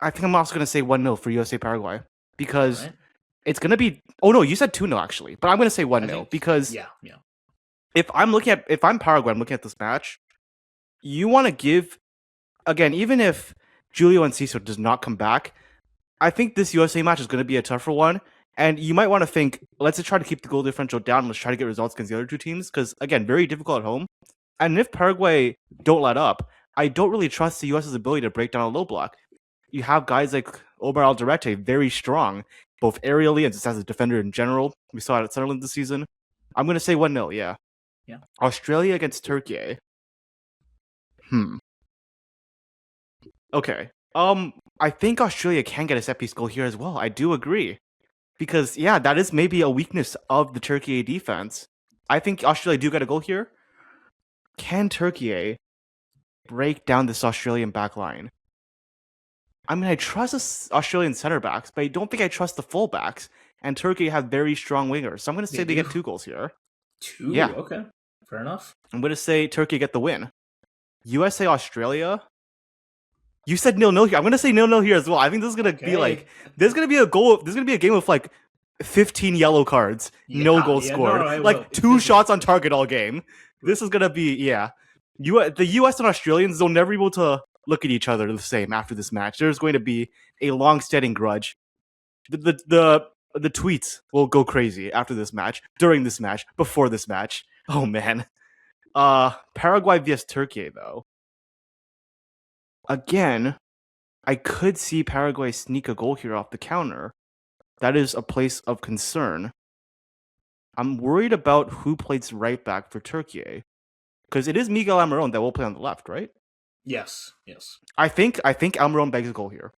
I think I'm also gonna say 1-0 for USA Paraguay because Right. it's gonna be. Oh no, you said 2-0 actually, but I'm gonna say 1-0 because Yeah. if I'm Paraguay, I'm looking at this match. You want to give again, even if Julio Enciso does not come back, I think this USA match is going to be a tougher one. And you might want to think, let's just try to keep the goal differential down. Let's try to get results against the other two teams because, again, very difficult at home. And if Paraguay don't let up, I don't really trust the US's ability to break down a low block. You have guys like Omar Alderete, very strong, both aerially and just as a defender in general. We saw it at Sunderland this season. I'm going to say 1-0, yeah. Yeah. Australia against Turkey. Okay. I think Australia can get a set piece goal here as well. I do agree. Because, yeah, that is maybe a weakness of the Turkey defense. I think Australia do get a goal here. Can Turkey break down this Australian back line? I mean, I trust the Australian center backs, but I don't think I trust the fullbacks. And Turkey have very strong wingers. So I'm going to say they get 2 goals here. Two? Yeah. Okay. Fair enough. I'm going to say Turkey get the win. USA, Australia. You said 0-0 here. I'm going to say 0-0 here as well. I think this is going to be like, there's going to be a goal. There's going to be a game of like 15 yellow cards, no goals scored. No, like 2 shots on target all game. This is going to be, the US and Australians, they'll never be able to look at each other the same after this match. There's going to be a long-standing grudge. The tweets will go crazy after this match, during this match, before this match. Oh, man. Paraguay vs. Turkey, though. Again, I could see Paraguay sneak a goal here off the counter. That is a place of concern. I'm worried about who plays right back for Turkey. Because it is Miguel Almiron that will play on the left, right? Yes. I think Almiron bags a goal here.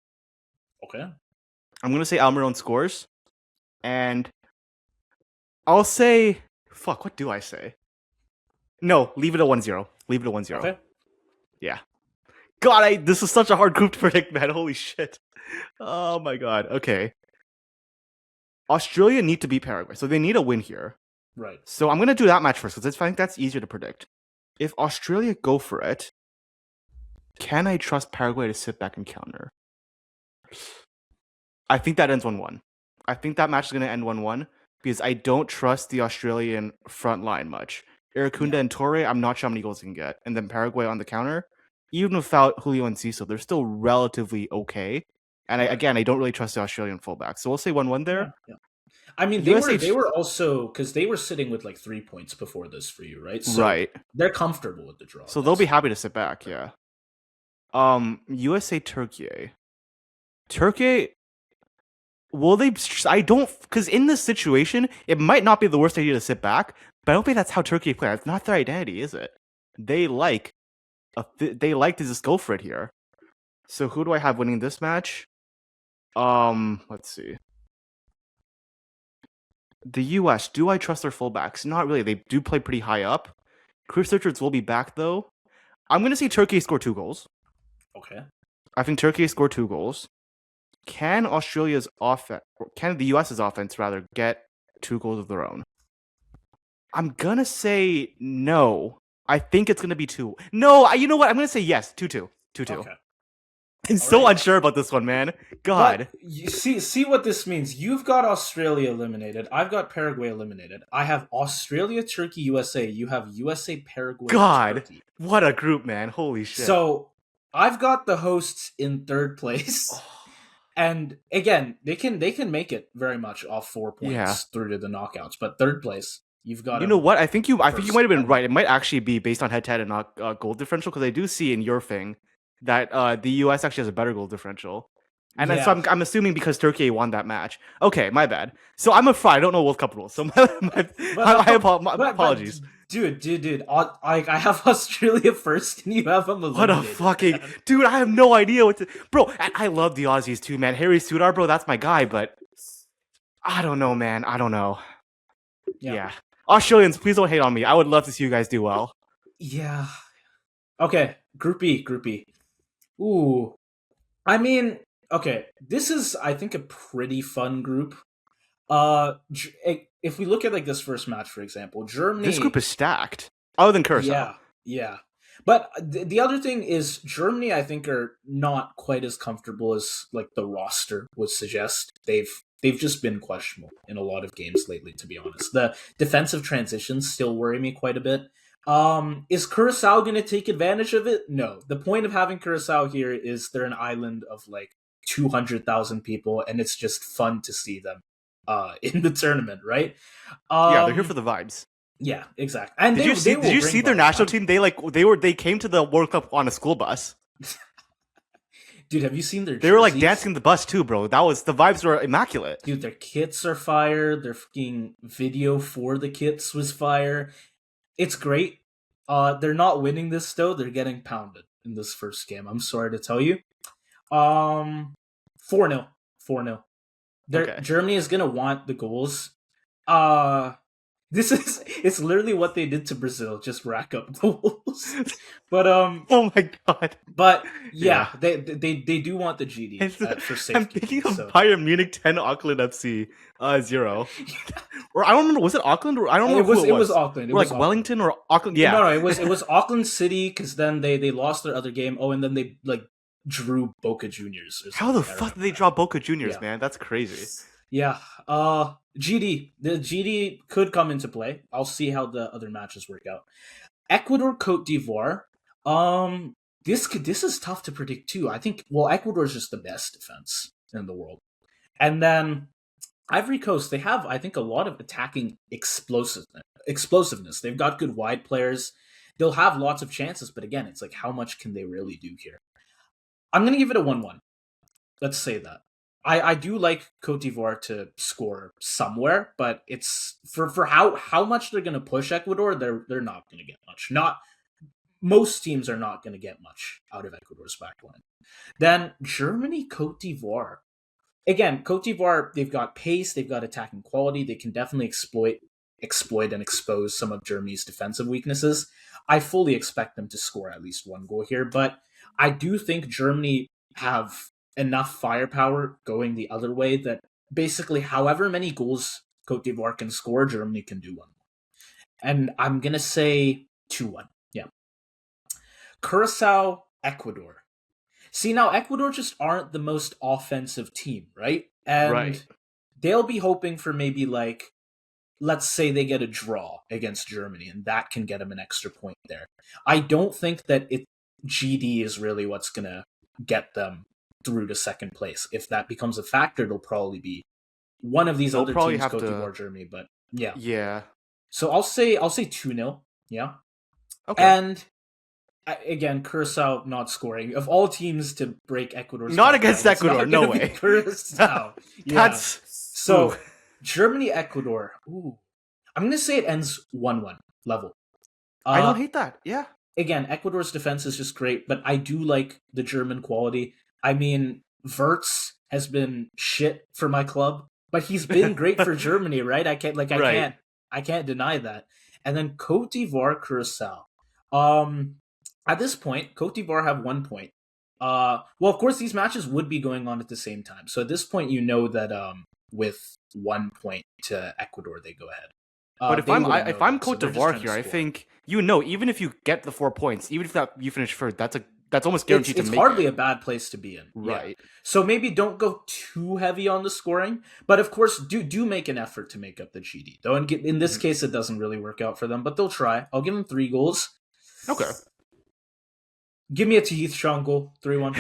Okay. I'm going to say Almiron scores. And I'll say... Fuck, what do I say? No, leave it at 1-0. Leave it at 1-0. Okay. Yeah. God, this is such a hard group to predict, man. Holy shit. Oh my god. Okay. Australia need to beat Paraguay, so they need a win here. Right. So I'm going to do that match first, because I think that's easier to predict. If Australia go for it, can I trust Paraguay to sit back and counter? I think that ends 1-1. I think that match is going to end 1-1, because I don't trust the Australian front line much. Iracunda and Torre, I'm not sure how many goals they can get. And then Paraguay on the counter, even without Julio Enciso, they're still relatively okay. And I don't really trust the Australian fullback. So we'll say 1-1 there. Yeah. I mean, they were also, because they were sitting with like 3 points before this for you, right? So right. They're comfortable with the draw. So they'll be happy to sit back, yeah. USA, Turkey. Turkey, will they... I don't... Because in this situation, it might not be the worst idea to sit back, but I don't think that's how Turkey play. It's not their identity, is it? They like to just go for it here. So who do I have winning this match? Let's see. The US, do I trust their fullbacks? Not really. They do play pretty high up. Chris Richards will be back, though. I'm going to see Turkey score 2 goals. Okay. I think Turkey score 2 goals. Can the US's offense, rather, get 2 goals of their own? I'm going to say no. I think it's going to be 2. No, you know what? I'm going to say yes. 2-2. 2-2. Okay. I'm so unsure about this one, man. God. But you see what this means. You've got Australia eliminated. I've got Paraguay eliminated. I have Australia, Turkey, USA. You have USA, Paraguay, Turkey. What a group, man. Holy shit. So I've got the hosts in 3rd place. And again, they can make it very much off 4 points through to the knockouts. But 3rd place, you've got... You know what? I think you might have been right. It might actually be based on head-to-head and not goal differential, because I do see in your thing that the US actually has a better goal differential. And so I'm assuming because Turkey won that match. Okay, my bad. So I'm a fraud. I don't know World Cup rules. So my apologies. dude. I have Australia first, and you have them What a eliminated, fucking man. dude! I have no idea what to, bro. I love the Aussies too, man. Harry Sudar, bro, that's my guy. But I don't know, man. I don't know. Yeah, Yeah, Australians, please don't hate on me. I would love to see you guys do well. yeah. Okay, Group E, Group E. Ooh, I mean, okay, this is I think a pretty fun group. If we look at like this first match, for example, This group Germany. is stacked. Other than Curacao. Yeah, yeah. But the other thing is Germany, I think, are not quite as comfortable as like the roster would suggest. They've just been questionable in a lot of games lately, to be honest. The defensive transitions still worry me quite a bit. Is Curacao going to take advantage of it? No. The point of having Curacao here is they're an island of like 200,000 people, and it's just fun to see them in the tournament, right? Yeah, they're here for Um, the vibes. yeah, exactly. And Did you see? they Did will you bring see their vibes, national man. team? They came to the World Cup on a school bus. Dude, have you seen their They were like jerseys? dancing the bus too, bro. That was the vibes were immaculate. Dude, their kits are fire. Their fucking video for the kits was fire. It's great. They're not winning this though. They're getting pounded in this first game. I'm sorry to tell you. 4-0. 4-0. Okay. Germany is gonna want the goals. Uh this is it's literally what they did to Brazil, just rack up goals. but Oh my god. yeah, Yeah. they do want the GD for I'm safekeeping. thinking of So Bayern Munich 10, Auckland FC 0. Or I don't remember. Was it Auckland? Or I don't remember who it it was was. Auckland. It Or was like Auckland. Wellington or Auckland. No, Yeah. no, it was Auckland City because then they lost their other game. Oh, and then they like drew Boca Juniors or How the something. I fuck did remember they that. draw Boca Juniors, Yeah, man? That's crazy. yeah. GD. The GD could come into play. I'll see how the other matches work out. Ecuador, Cote d'Ivoire. Um, this is tough to predict too. I think Ecuador is just the best defense in the world, and then Ivory Coast. They have I think a lot of attacking explosiveness. They've got good wide players. They'll have lots of chances, but again, it's like how much can they really do here? I'm gonna give it a 1-1. Let's say that. I do like Cote d'Ivoire to score somewhere, but it's for how much they're gonna push Ecuador, they're not gonna get much. Not most teams are not gonna get much out of Ecuador's backline. Then Germany, Cote d'Ivoire. Again, Cote d'Ivoire, they've got pace, they've got attacking quality, they can definitely exploit and expose some of Germany's defensive weaknesses. I fully expect them to score at least one goal here, but I do think Germany have enough firepower going the other way that basically however many goals Cote d'Ivoire can score, Germany can do one. And I'm going to say 2-1. Yeah. Curacao, Ecuador. See, now Ecuador just aren't the most offensive team, right? Right. And they'll be hoping for maybe like let's say they get a draw against Germany and that can get them an extra point there. I don't think that GD is really what's going to get them through to second place. If that becomes a factor, it'll probably be one of these They'll other probably teams, have Cote to. d'Ivoire, Germany, but yeah. Yeah. So I'll say 2-0. Yeah. Okay. And again, Curacao not scoring. Of all teams to break Ecuador's Not back against line, it's Ecuador. not No going to be way. Curacao. Yeah. That's. Ooh. So Germany, Ecuador. Ooh. I'm going to say it ends 1-1 level. I don't Uh, hate that. Yeah. again, Ecuador's defense is just great, but I do like the German quality. I mean, Wirtz has been shit for my club, but he's been great for Germany, right? Right. I can't deny that. And then Cote d'Ivoire, Curacao. Um, at this point, Cote d'Ivoire have 1 point. Of course, these matches would be going on at the same time. So at this point, you know that with 1 point to Ecuador, they go ahead. But if They wouldn't if know I'm that, so Cote they're just d'Ivoire trying to here, I score. think even if you get the 4 points, even if that you finish first, that's almost It's guaranteed to it's make hardly it. a bad place to be in. Yeah. Right. So maybe don't go too heavy on the scoring, but of course do make an effort to make up the GD. Though in this Mhm. case it doesn't really work out for them, but they'll try. I'll give them 3 goals. Okay. Give me a Tahith Chong goal, 3-1.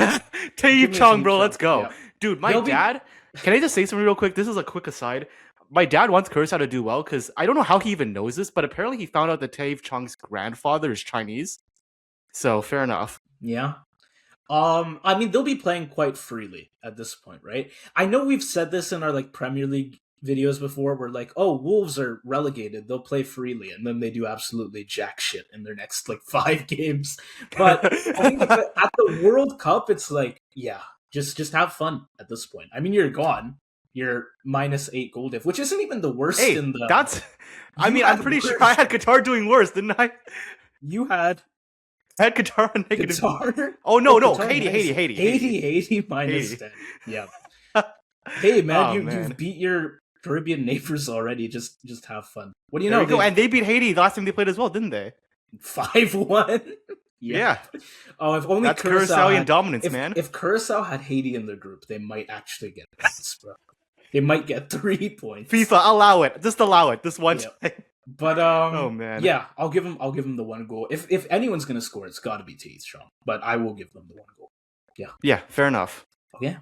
Tae Give me a Chong, Tahith bro, let's Chong. go. Yeah. Dude, my They'll be dad. Can I just say something real quick? This is a quick aside. My dad wants Curacao to do well because I don't know how he even knows this, but apparently he found out that Tae Chong's grandfather is Chinese. So fair enough. yeah. I mean they'll be playing quite freely at this point, right? I know we've said this in our like Premier League videos before where like, oh, Wolves are relegated, they'll play freely, and then they do absolutely jack shit in their next like 5 games. But I think at the World Cup, it's like, yeah, just have fun at this point. I mean, you're gone. You're -8 goal diff, which isn't even the worst Hey, in the. that's. I You mean, I'm had pretty sure I worse. had Qatar doing worse, didn't I? You had I had Qatar on negative. Qatar. Oh Oh, no, Qatar Haiti, minus Haiti, Haiti, Haiti, Haiti Haiti. -10. Yeah. Hey man, Oh you've man, beat your Caribbean neighbors already. Just have fun. What do you there know? we go. They And they beat Haiti the last time they played as well, didn't they? 5-1. Yep. Yeah, Oh, if only that's Curacao Curaçaoan had. dominance, If man. if Curacao had Haiti in their group, they might actually get points, bro. They might get 3 points. FIFA, allow it. Just allow it. This one Yeah. time. But Oh man. yeah, I'll give him the one goal. If anyone's gonna score, it's got to be Teeth, Sean. But I will give them the one goal. Yeah, fair enough. Oh yeah.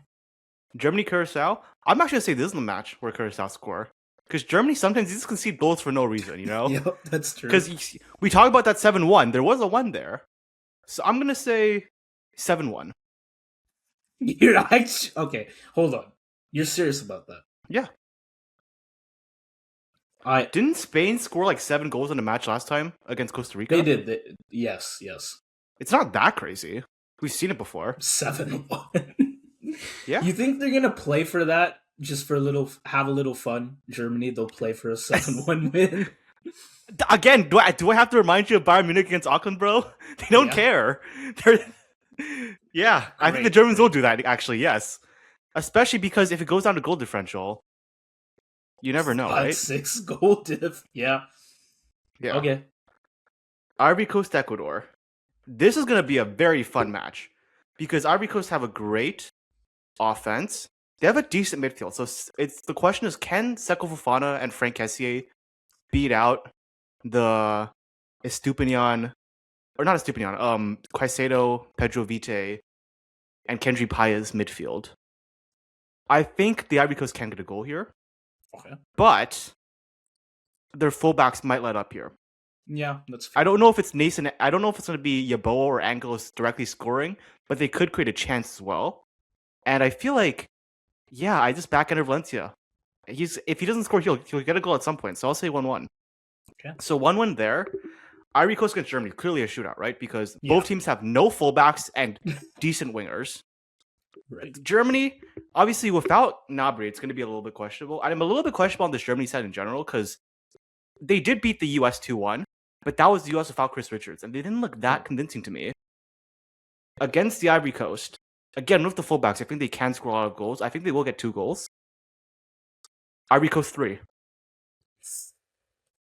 Germany, Curacao. I'm actually gonna say this is the match where Curacao score. Because Germany sometimes you just concede goals for no reason, you know? Yep, that's true. Because we talked about that 7-1. There was a 1 there. So I'm gonna say 7-1. You're actually okay. Hold on. You're serious about that? Yeah. I Didn't Spain score like 7 goals in a match last time against Costa Rica? They did. Yes. It's not that crazy. We've seen it before. 7-1. Yeah. You think they're gonna play for that just for have a little fun? Germany, they'll play for a 7-1 win. Again, do I have to remind you of Bayern Munich against Auckland, bro? They don't Yeah. care. Yeah, I think the Germans will do that, actually, yes. Especially because if it goes down to goal differential, you never know, right? 6 goal diff. Yeah. Yeah. Okay. Ivory Coast, Ecuador. This is going to be a very fun match because Ivory Coast have a great offense. They have a decent midfield. So it's the question is, can Seko Fofana and Frank Kessié beat out the Estupinian, or not Estupinian, Caicedo, Pedro Vite, and Kendry Paez midfield? I think the Ivory Coast can get a goal here. Okay. But their fullbacks might let up here. Yeah, that's fair. I don't know if it's Nason. I don't know if it's going to be Yeboah or Angelos directly scoring, but they could create a chance as well. And I feel like, yeah, I just back ender Valencia. If he doesn't score, he'll get a goal at some point. So I'll say 1-1. Okay. So 1-1 there. Ivory Coast against Germany, clearly a shootout, right? Because Yeah. both teams have no fullbacks and decent wingers. Right. Germany, obviously, without Gnabry, it's going to be a little bit questionable. I'm a little bit questionable on this Germany side in general because they did beat the US 2-1, but that was the US without Chris Richards, and they didn't look that convincing to me. Against the Ivory Coast, again, with the fullbacks, I think they can score a lot of goals. I think they will get 2 goals. Ivory Coast 3.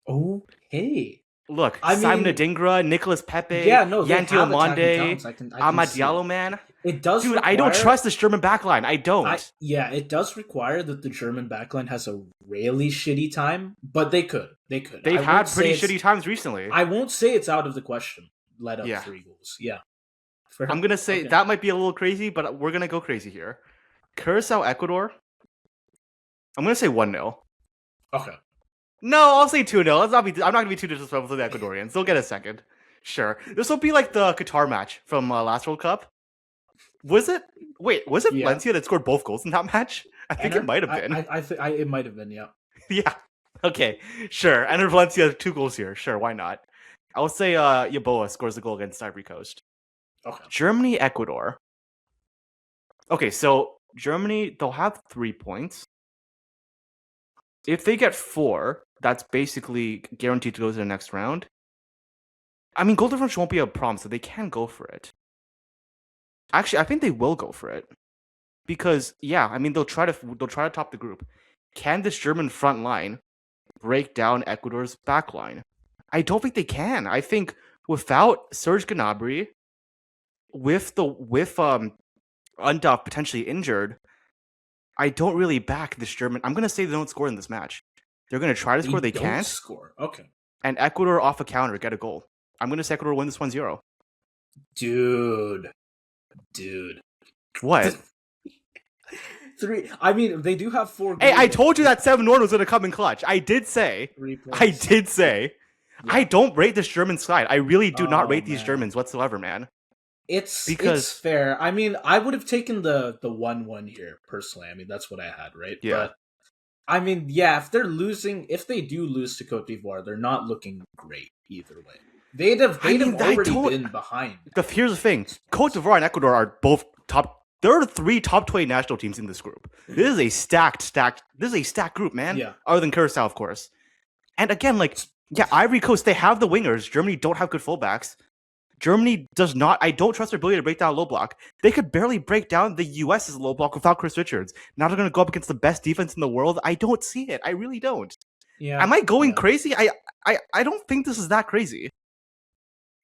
Okay. Look, I Simon mean- Adingra, Nicolas Pepe, Yeah, no, they Yanti have attacking Omande, talents. I can Amad see Diallo, it. man. It does, Dude, I don't require- trust this German backline. I don't. Yeah, it does require that the German backline has a really shitty time, but they could. They've I had won't say pretty it's- shitty times recently. I won't say it's out of the question. Let up Yeah. 3 goals. Yeah. Fair. I'm going to say Okay. that might be a little crazy, but we're going to go crazy here. Curacao, Ecuador. I'm going to say 1-0. Okay. No, I'll say 2-0. I'm not going to be too disrespectful to the Ecuadorians. They'll get a second. Sure. This will be like the Qatar match from last World Cup. Was it? Wait, was it Yeah. Valencia that scored both goals in that match? I think it might have been. It might have been, yeah. Yeah. Okay. Sure. And Valencia 2 goals here. Sure. Why not? I'll say Yeboah scores the goal against Ivory Coast. Okay. Germany, Ecuador. Okay, so Germany, they'll have 3 points. If they get 4, that's basically guaranteed to go to the next round. I mean, goal differential won't be a problem, so they can go for it. Actually, I think they will go for it because, yeah, I mean, they'll try to top the group. Can this German front line break down Ecuador's back line? I don't think they can. I think without Serge Gnabry, with Undaf potentially injured, I don't really back this German. I'm gonna say they don't score in this match. They're gonna try to score. They don't can't. score. Okay. And Ecuador off a counter get a goal. I'm gonna say Ecuador win this 1-0. Dude. What? 3. I mean, they do have 4 goals. Hey, I told you that 7-1 was gonna come in clutch. I did say. 3 points. I did say. Yeah. I don't rate this German side. I really do not Oh, rate these man. Germans whatsoever, man. It's Because- fair. I mean, I would have taken the 1-1 here personally. I mean, that's what I had, right? Yeah. I mean, yeah, if they do lose to Cote d'Ivoire, they're not looking great either way. I They'd have mean, I already don't. been behind Here's the thing: Cote spots. d'Ivoire and Ecuador are both top. There are three top 20 national teams in this group. This is a stacked. This is a stacked group, man. Yeah. Other than Curacao, of course. And again, like, yeah, Ivory Coast, they have the wingers. Germany don't have good fullbacks. Germany does not. I don't trust their ability to break down low block. They could barely break down the U.S.'s low block without Chris Richards. Now they're going to go up against the best defense in the world. I don't see it. I really don't. Yeah. Am I going Yeah. crazy? I don't think this is that crazy.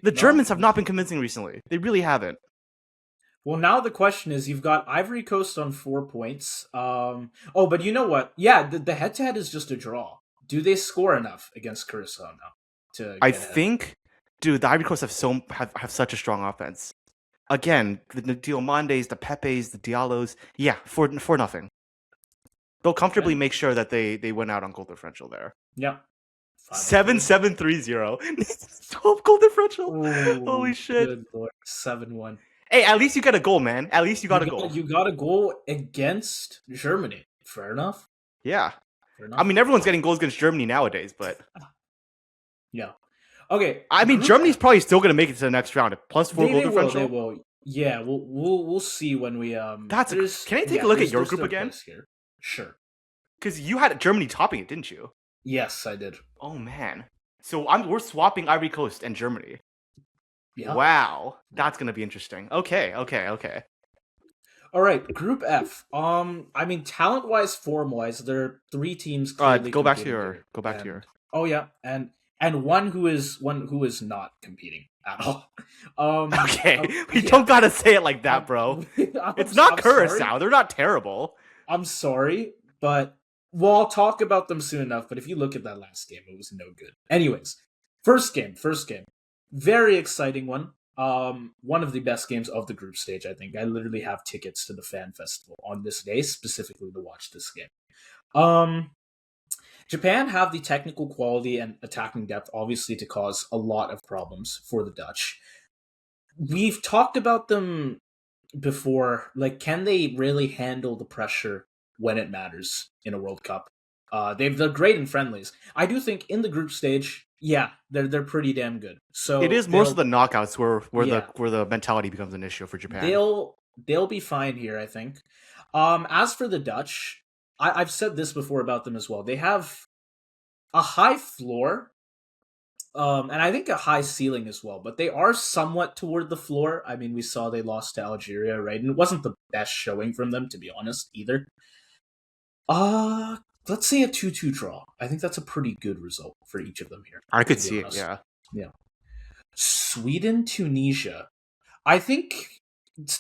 The No. Germans have not been convincing recently. They really haven't. Well, now the question is, you've got Ivory Coast on 4 points. Oh, but you know what? Yeah, the head-to-head is just a draw. Do they score enough against Curacao now to I get ahead? think, dude, the Ivory Coast have such a strong offense. Again, the Diomandes, the Pepes, the Diallos. Yeah, for nothing. They'll comfortably Okay. make sure that they win out on goal differential there. Yep. 7 5-3. 7 3-0. 12 goal differential. Oh, Holy shit. good lord. 7-1. Hey, at least you got a goal, man. At least you got a goal. You got a goal against Germany. Fair enough. Yeah. Fair I enough. mean, everyone's getting goals against Germany nowadays, but Yeah. Okay. I mean, Group Germany's F. probably still going to make it to the next round. Plus 4 goal They will. They differential. will. Yeah. We'll see when we That's There's Can I take a look at your there's group third again? place here. Sure. Because you had Germany topping it, didn't you? Yes, I did. Oh man. So we're swapping Ivory Coast and Germany. Yeah. Wow, that's gonna be interesting. Okay. All right, Group F. I mean, talent-wise, form-wise, there are three teams clearly Go back to competing your here, go back to your. and oh yeah, and one who is not competing at all. Okay, we Yeah, don't gotta say it like that, I'm, bro. I'm, It's not I'm sorry. Curacao. They're not terrible. I'm sorry, but well, I'll talk about them soon enough. But if you look at that last game, it was no good. Anyways, first game, very exciting one. One of the best games of the group stage, I think. I literally have tickets to the fan festival on this day specifically to watch this game. Um, Japan have the technical quality and attacking depth, obviously, to cause a lot of problems for the Dutch. We've talked about them before. Like, can they really handle the pressure when it matters in a World Cup? They're great in friendlies. I do think in the group stage, yeah, they're pretty damn good. It So is most of the knockouts yeah, where the mentality becomes an issue for Japan. they'll be fine here, I think. As for the Dutch, I've said this before about them as well. They have a high floor, and I think a high ceiling as well, but they are somewhat toward the floor. I mean, we saw they lost to Algeria, right? And it wasn't the best showing from them, to be honest, either. Uh let's say a 2-2 draw. I think that's a pretty good result for each of them here, I to could be see it. honest. Yeah, Yeah. Sweden, Tunisia. I think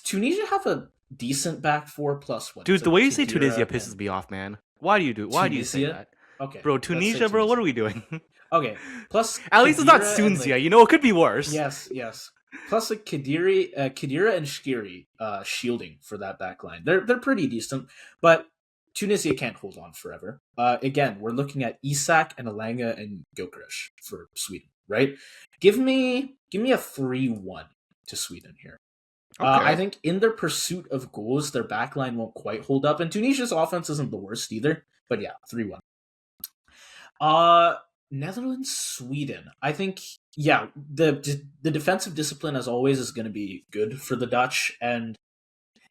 Tunisia have a decent back four plus one. dude, It's the a way you say Tunisia Khedira pisses and me off, man. Why do you say Tunisia. that, Okay, bro? let's say Tunisia, bro. What Tunisia. are we doing? Okay, plus At least it's not Khedira and Sunzia. like You know, it could be worse. yes. Plus like Khedira and Shkiri shielding for that back line. They're pretty decent, but Tunisia can't hold on forever. Again, we're looking at Isak and Alanga and Gyökeres for Sweden, right? Give me a 3-1 to Sweden here. I Okay. think in their pursuit of goals, their backline won't quite hold up, and Tunisia's offense isn't the worst either. But yeah, 3-1. Uh, Netherlands, Sweden. I think yeah, the defensive discipline as always is going to be good for the Dutch, and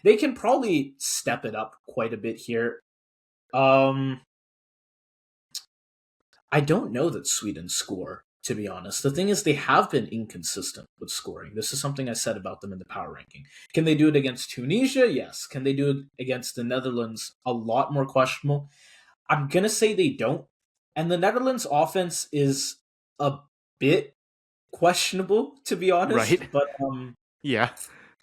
they can probably step it up quite a bit here. Um, I don't know that Sweden score, to be honest. The thing is, they have been inconsistent with scoring. This is something I said about them in the power ranking. Can they do it against Tunisia? Yes. Can they do it against the Netherlands? A lot more questionable. I'm going to say they don't. And the Netherlands offense is a bit questionable, to be honest. Right. But Yeah.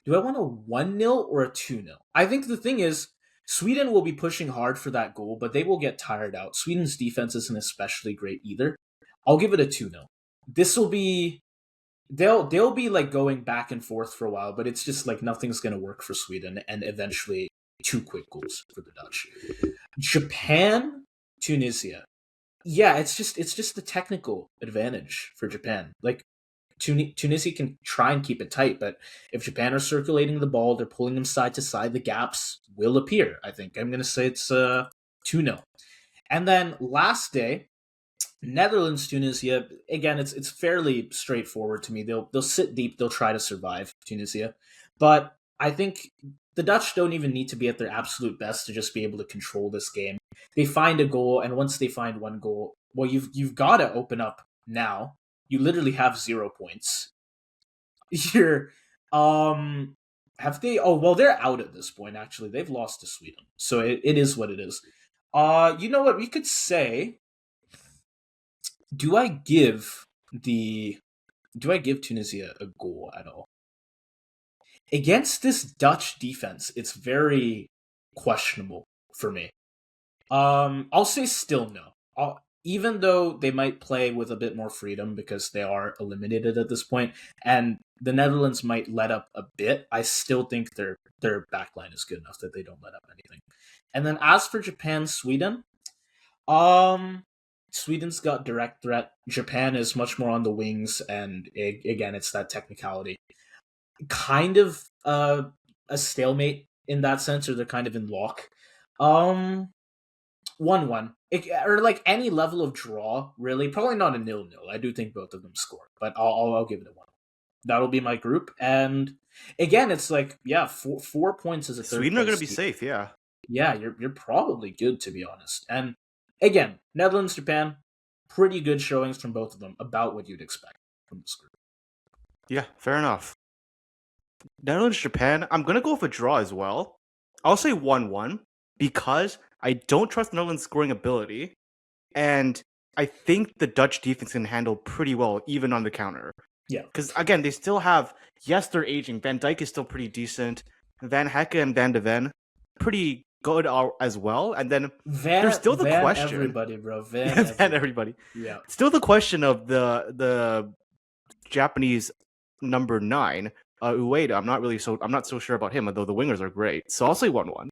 do I want a 1-0 or a 2-0? I think the thing is, Sweden will be pushing hard for that goal, but they will get tired out. Sweden's defense isn't especially great either. I'll give it a 2-0. This will be they'll be like going back and forth for a while, but it's just like nothing's going to work for Sweden and eventually two quick goals for the Dutch. Japan, Tunisia. Yeah, it's just the technical advantage for Japan. Like Tunisia can try and keep it tight, but if Japan are circulating the ball, they're pulling them side to side, the gaps will appear. I think I'm going to say it's 2-0. And then last day, Netherlands, Tunisia. Again, it's fairly straightforward to me. They'll sit deep. They'll try to survive Tunisia, but I think the Dutch don't even need to be at their absolute best to just be able to control this game. They find a goal, and once they find one goal, well, you've got to open up now. You literally have 0 points. You're have they? Oh well, they're out at this point. Actually, they've lost to Sweden, so it is what it is. You know what we could say? Do I give the do I give Tunisia a goal at all? Against this Dutch defense, it's very questionable for me. I'll say still no. Even though they might play with a bit more freedom because they are eliminated at this point, and the Netherlands might let up a bit, I still think their backline is good enough that they don't let up anything. And then as for Japan, Sweden, um, Sweden's got direct threat. Japan is much more on the wings, and again, it's that technicality. Kind of a stalemate in that sense, or they're kind of in lock. Um, 1-1. Or like any level of draw, really. Probably not a 0-0. I do think both of them score, but I'll give it a 1. That'll be my group, and again, it's like yeah, 4 points as a third Sweden are going place to be team. safe, yeah. Yeah, you're probably good to be honest. And again, Netherlands, Japan, pretty good showings from both of them, about what you'd expect from this group. Yeah, fair enough. Netherlands, Japan, I'm going to go with a draw as well. I'll say 1-1 because I don't trust the Netherlands' scoring ability. And I think the Dutch defense can handle pretty well, even on the counter. Yeah. Because, again, they still have, yes, they're aging. Van Dijk is still pretty decent. Van Hekke and Van de Ven, pretty good as well. And then there's still the Van question. everybody, bro. Van everybody. Yeah. Still the question of the Japanese number 9, Ueda. I'm not so sure about him, although the wingers are great. So I'll say 1-1.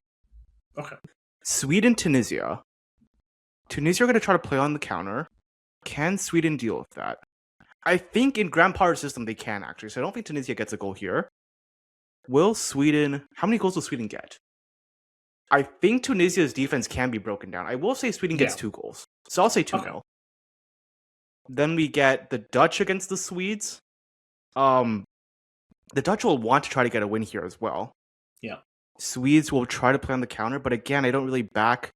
Okay. Sweden, Tunisia. Tunisia are going to try to play on the counter. Can Sweden deal with that? I think in Grand Power system they can actually. So I don't think Tunisia gets a goal here. Will Sweden? How many goals will Sweden get? I think Tunisia's defense can be broken down. I will say Sweden gets 2 goals. So I'll say 2-0. Okay. Then we get the Dutch against the Swedes. The Dutch will want to try to get a win here as well. Yeah. Swedes will try to play on the counter, but again, I don't really back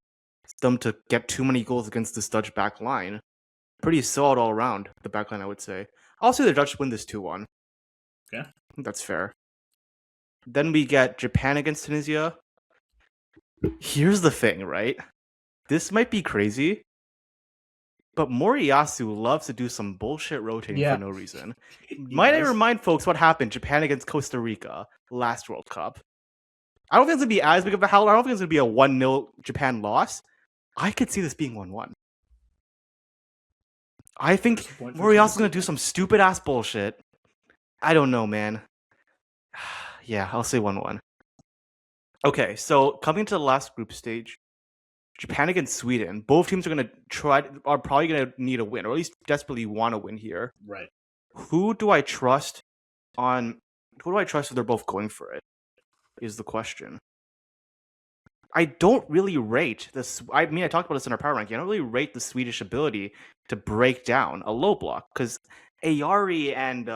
them to get too many goals against this Dutch back line. Pretty solid all around, the back line, I would say. I'll say the Dutch win this 2-1. Okay. I think that's fair. Then we get Japan against Tunisia. Here's the thing, right? This might be crazy, but Moriyasu loves to do some bullshit rotating for no reason. Might I remind folks what happened Japan against Costa Rica last World Cup? I don't think it's going to be as big of a howler. I don't think it's going to be a 1-0 Japan loss. I could see this being 1-1. I think Moriyasu's going to do some stupid-ass bullshit. I don't know, man. Yeah, I'll say 1-1. Okay, so coming to the last group stage, Japan against Sweden. Both teams are probably going to need a win, or at least desperately want to win here. Right. Who do I trust if they're both going for it? Is the question. I don't really rate this. I mean, I talked about this in our power ranking. I don't really rate the Swedish ability to break down a low block because Ayari and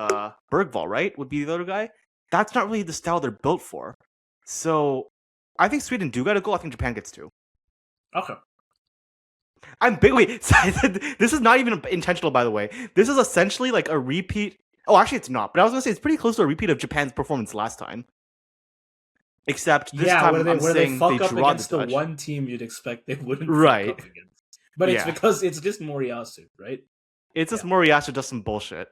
Bergvall, right, would be the other guy. That's not really the style they're built for. So I think Sweden do get a goal. I think Japan gets 2. Okay. I'm big. Wait, this is not even intentional, by the way. This is essentially like a repeat. Oh, actually, it's not. But I was gonna say it's pretty close to a repeat of Japan's performance last time. Except this time, I'm saying they fuck they up draw against the the Dutch. one team you'd expect they wouldn't Right. fuck up against. But it's because it's just Moriyasu, right? It's just Moriyasu does some bullshit.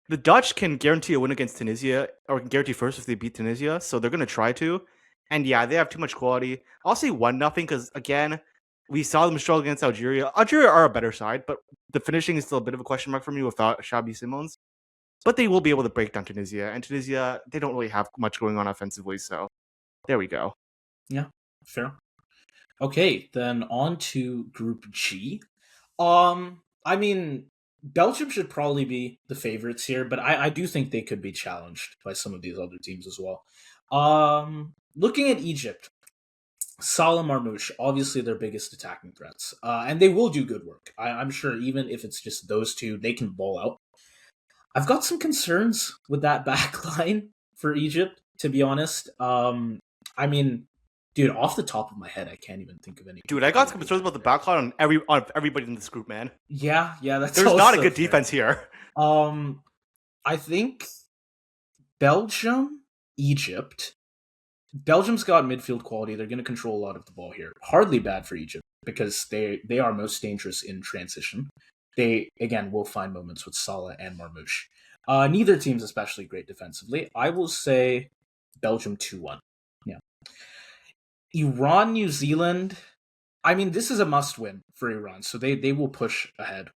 The Dutch can guarantee a win against Tunisia, or can guarantee first if they beat Tunisia, so they're going to try to. And yeah, they have too much quality. I'll say 1-0 because, again, we saw them struggle against Algeria. Algeria are a better side, but the finishing is still a bit of a question mark for me without Xabi Simons. But they will be able to break down Tunisia. And Tunisia, they don't really have much going on offensively, so there we go. Yeah, fair. Okay, then on to Group G. I mean, Belgium should probably be the favorites here, but I do think they could be challenged by some of these other teams as well. Looking at Egypt, Salah Marmoush, obviously their biggest attacking threats, and they will do good work. I'm sure even if it's just those two, they can ball out. I've got some concerns with that back line for Egypt, to be honest. I mean, dude, off the top of my head, I can't even think of any Dude, I people who got would some be concerns back about the there. backline on everybody in this group, man. Yeah, that's There's not a also good fair. defense here. Um, I think Belgium, Egypt. Belgium's got midfield quality. They're going to control a lot of the ball here. Hardly bad for Egypt because they are most dangerous in transition. They again will find moments with Salah and Marmoush. Neither team's especially great defensively. I will say Belgium 2-1. Yeah. Iran, New Zealand. I mean, this is a must win for Iran, so they will push ahead.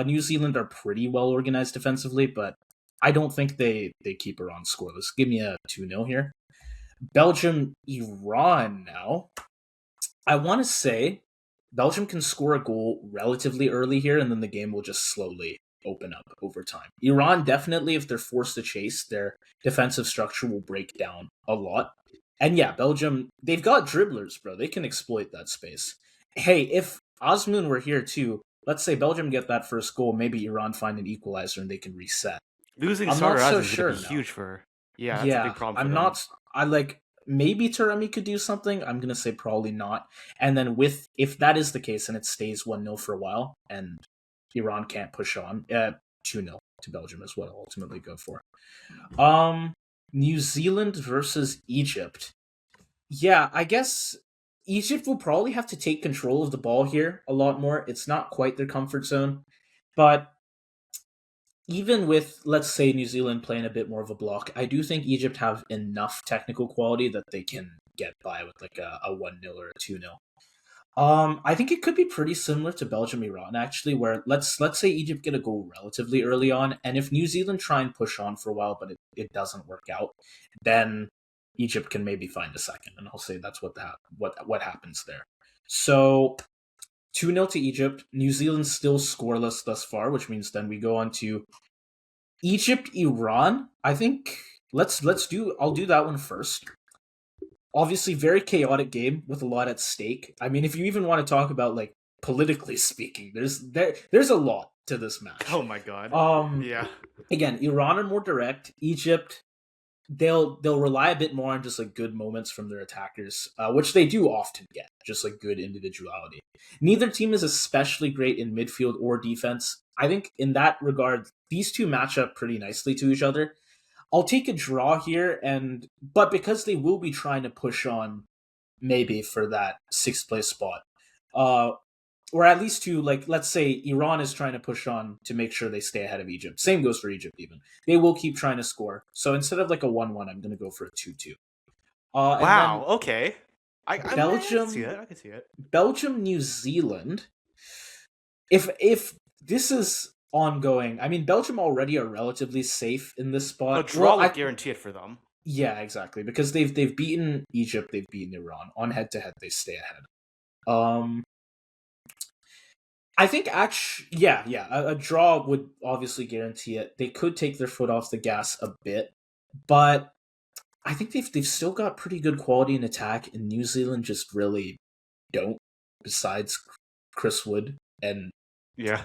New Zealand are pretty well organized defensively, but I don't think they keep Iran scoreless. Give me a 2-0 here. Belgium, Iran now. I want to say Belgium can score a goal relatively early here, and then the game will just slowly open up over time. Iran definitely, if they're forced to chase, their defensive structure will break down a lot. And yeah, Belgium, they've got dribblers, bro. They can exploit that space. Hey, if Osmoon were here too, let's say Belgium get that first goal, maybe Iran find an equalizer and they can reset. Losing I'm not starter so as is going to be sure now. huge for. Yeah, that's a big Yeah, problem for I'm them. not. I like maybe Taremi could do something. I'm gonna say probably not. And then with if that is the case and it stays 1-0 for a while and Iran can't push on, 2-0 to Belgium is what I'll ultimately go for. Um, New Zealand versus Egypt. Yeah, I guess Egypt will probably have to take control of the ball here a lot more. It's not quite their comfort zone, but even with, let's say, New Zealand playing a bit more of a block, I do think Egypt have enough technical quality that they can get by with like a 1-0 or a 2-0. I think it could be pretty similar to Belgium Iran actually, where let's say Egypt get a goal relatively early on, and if New Zealand try and push on for a while, but it doesn't work out, then Egypt can maybe find a second, and I'll say that's what happens there. So 2-0 to Egypt. New Zealand's still scoreless thus far, which means then we go on to Egypt, Iran. I think let's do I'll do that one first. Obviously very chaotic game with a lot at stake. I mean, if you even want to talk about like politically speaking, there's a lot to this match. Oh my god. Um Yeah. Again, Iran are more direct. Egypt, they'll rely a bit more on just like good moments from their attackers, which they do often get, just like good individuality. Neither team is especially great in midfield or defense. I think in that regard, these two match up pretty nicely to each other. I'll take a draw here, and but because they will be trying to push on maybe for that sixth place spot, uh, or at least to like let's say Iran is trying to push on to make sure they stay ahead of Egypt. Same goes for Egypt even. They will keep trying to score. So instead of like a 1-1, I'm going to go for a 2-2. And then Wow. Okay. I can see Belgium it. I can see it. Belgium New Zealand. If this is ongoing, I mean Belgium already are relatively safe in this A spot. draw Well, would I guarantee it for them. yeah, exactly, because they've beaten Egypt, they've beaten Iran. On head to head they stay ahead. Um I think actually, yeah, a draw would obviously guarantee it. They could take their foot off the gas a bit, but I think they've still got pretty good quality in attack, and New Zealand just really don't. Besides Chris Wood, and Yeah.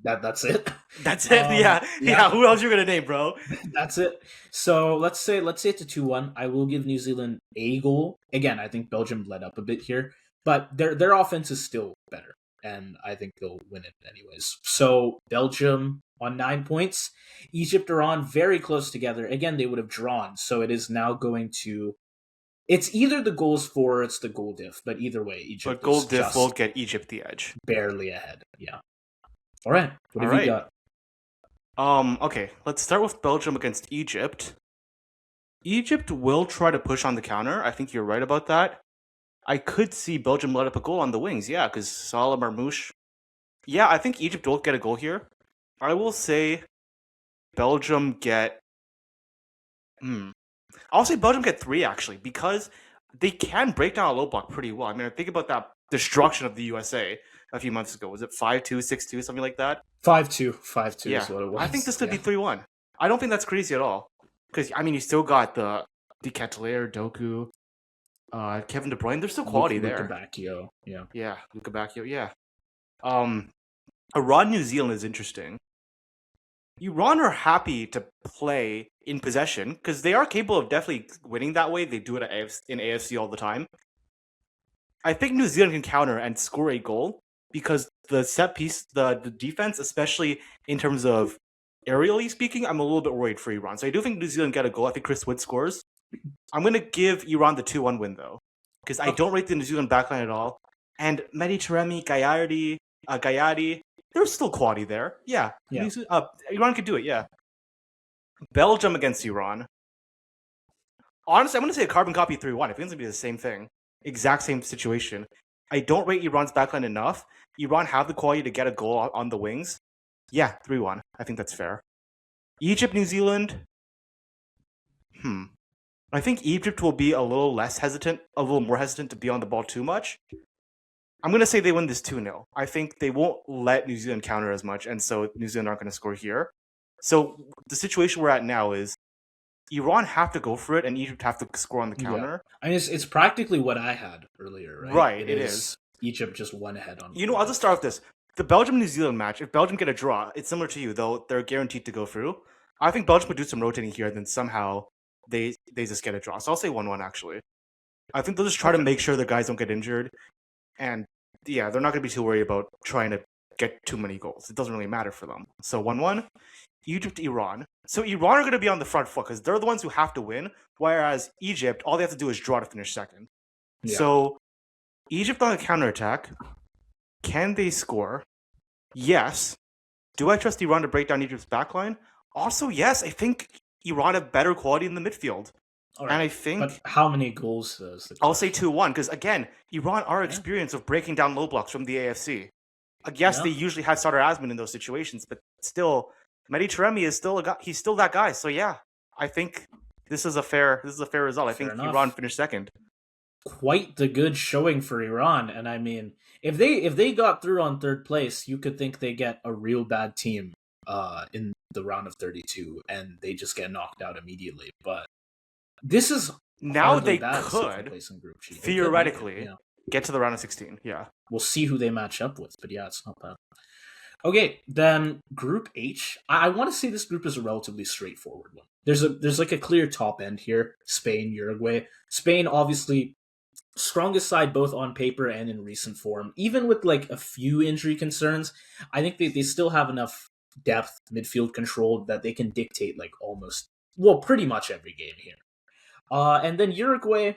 that's it. That's it. Yeah. Yeah. Yeah, Who else you gonna name, bro? that's it. So let's say it's a 2-1. I will give New Zealand a goal. Again, I think Belgium led up a bit here, but their offense is still better, and I think they'll win it anyways. So Belgium on 9 points. Egypt are on very close together. Again, they would have drawn, so it is now going to. It's either the goals for or it's the goal diff, but either way, But Egypt is gold diff will just get Egypt the edge. barely ahead. Yeah. All right. What All have you right. got? Okay. Let's start with Belgium against Egypt. Egypt will try to push on the counter. I think you're right about that. I could see Belgium let up a goal on the wings. Yeah, because Salah Marmoush. Yeah, I think Egypt will get a goal here. I will say Belgium get. I'll say Belgium get three actually because they can break down a low block pretty well. I mean, I think about that destruction of the USA a few months ago. Was it 5-2, 6-2, something like that? 5-2. 5-2 Yeah, is what it I think was. this could be Yeah. 3-1. I don't think that's crazy at all because I mean you still got the Ketelaere, Doku. Kevin De Bruyne. There's still quality Luka there. Bacchio. Yeah. Yeah, Luka Bacchio. Yeah. Um, Iran New Zealand is interesting. Iran are happy to play in possession because they are capable of definitely winning that way. They do it in AFC all the time. I think New Zealand can counter and score a goal because the set piece, the defense, especially in terms of aerially speaking, I'm a little bit worried for Iran. So I do think New Zealand get a goal. I think Chris Wood scores. I'm going to give Iran the 2-1 win, though, because I Okay. don't rate the New Zealand backline at all. And Mehdi Taremi, Gayadi, there's still quality there. Yeah. Yeah. Iran could do it, yeah. Belgium against Iran. Honestly, I'm going to say a carbon copy 3-1. I think it's going to be the same thing. Exact same situation. I don't rate Iran's backline enough. Iran have the quality to get a goal on the wings. Yeah, 3-1. I think that's fair. Egypt, New Zealand. I think Egypt will be a little more hesitant to be on the ball too much. I'm going to say they win this 2-0. I think they won't let New Zealand counter as much, and so New Zealand aren't going to score here. So the situation we're at now is Iran have to go for it, and Egypt have to score on the counter. Yeah. I mean, it's practically what I had earlier, right? Right, it is. Egypt just won ahead on. I'll just start with this. The Belgium-New Zealand match, if Belgium get a draw, it's similar to you, though they're guaranteed to go through. I think Belgium would do some rotating here, and then somehow they just get a draw. So I'll say 1-1, actually. I think they'll just try to make sure the guys don't get injured. And yeah, they're not going to be too worried about trying to get too many goals. It doesn't really matter for them. So 1-1, Egypt, Iran. So Iran are going to be on the front foot because they're the ones who have to win, whereas Egypt, all they have to do is draw to finish second. Yeah. So Egypt on the counterattack. Can they score? Yes. Do I trust Iran to break down Egypt's backline? Also, yes. I think Iran have better quality in the midfield. Right. And I think... But how many goals does I'll say 2-1, because again, Iran are experienced of breaking down low blocks from the AFC. Yes, they usually have Sadr Azmin in those situations, but still, Mehdi Taremi is still a guy. He's still that guy. So yeah, I think this is a fair result. I think Iran finished second. Quite the good showing for Iran, and I mean, if they got through on third place, you could think they get a real bad team in the round of 32, and they just get knocked out immediately. But this is now they could theoretically get to the round of 16. Yeah, we'll see who they match up with, but yeah, it's not bad. Okay, then Group H. I want to say this group is a relatively straightforward one. There's like a clear top end here: Spain, Uruguay. Spain, obviously, strongest side both on paper and in recent form. Even with like a few injury concerns, I think they still have enough depth, midfield control that they can dictate like pretty much every game here. And then Uruguay,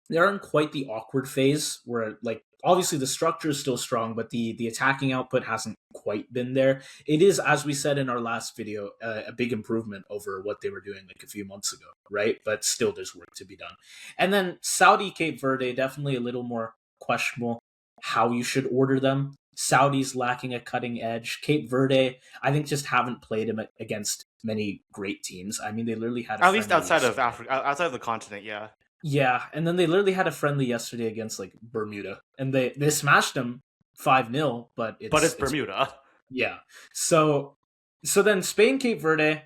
they're in quite the awkward phase where like obviously the structure is still strong, but the attacking output hasn't quite been there. It is, as we said in our last video, a big improvement over what they were doing like a few months ago, right? But still there's work to be done. And then Saudi, Cape Verde, definitely a little more questionable how you should order them. Saudi's lacking a cutting edge. Cape Verde, I think, just haven't played him against many great teams. I mean, they literally had at least outside of Africa, outside of the continent, yeah. Yeah, and then they literally had a friendly yesterday against like Bermuda, and they smashed them 5-0. But it's Bermuda. Yeah, so then Spain, Cape Verde,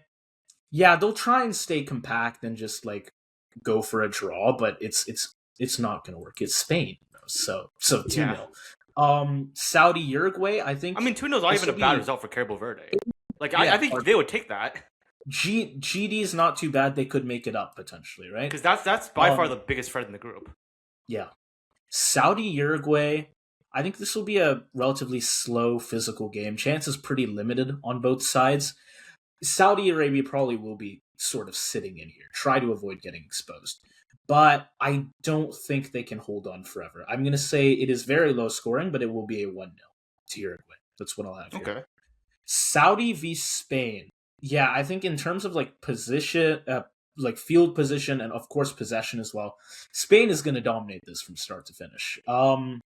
yeah, they'll try and stay compact and just like go for a draw, but it's not gonna work. It's Spain, so 2-0. Saudi, Uruguay, I think. I mean, 2-0 is not even a bad result for Cabo Verde. Like I think they would take that. GD is not too bad. They could make it up potentially, right? Because that's by far the biggest threat in the group. Yeah. Saudi, Uruguay, I think this will be a relatively slow physical game. Chances pretty limited on both sides. Saudi Arabia probably will be sort of sitting in here. Try to avoid getting exposed. But I don't think they can hold on forever. I'm going to say it is very low scoring, but it will be a 1-0 to Uruguay. That's what I'll have here. Okay. Saudi v Spain. Yeah, I think in terms of like position, like field position, and of course possession as well, Spain is going to dominate this from start to finish. And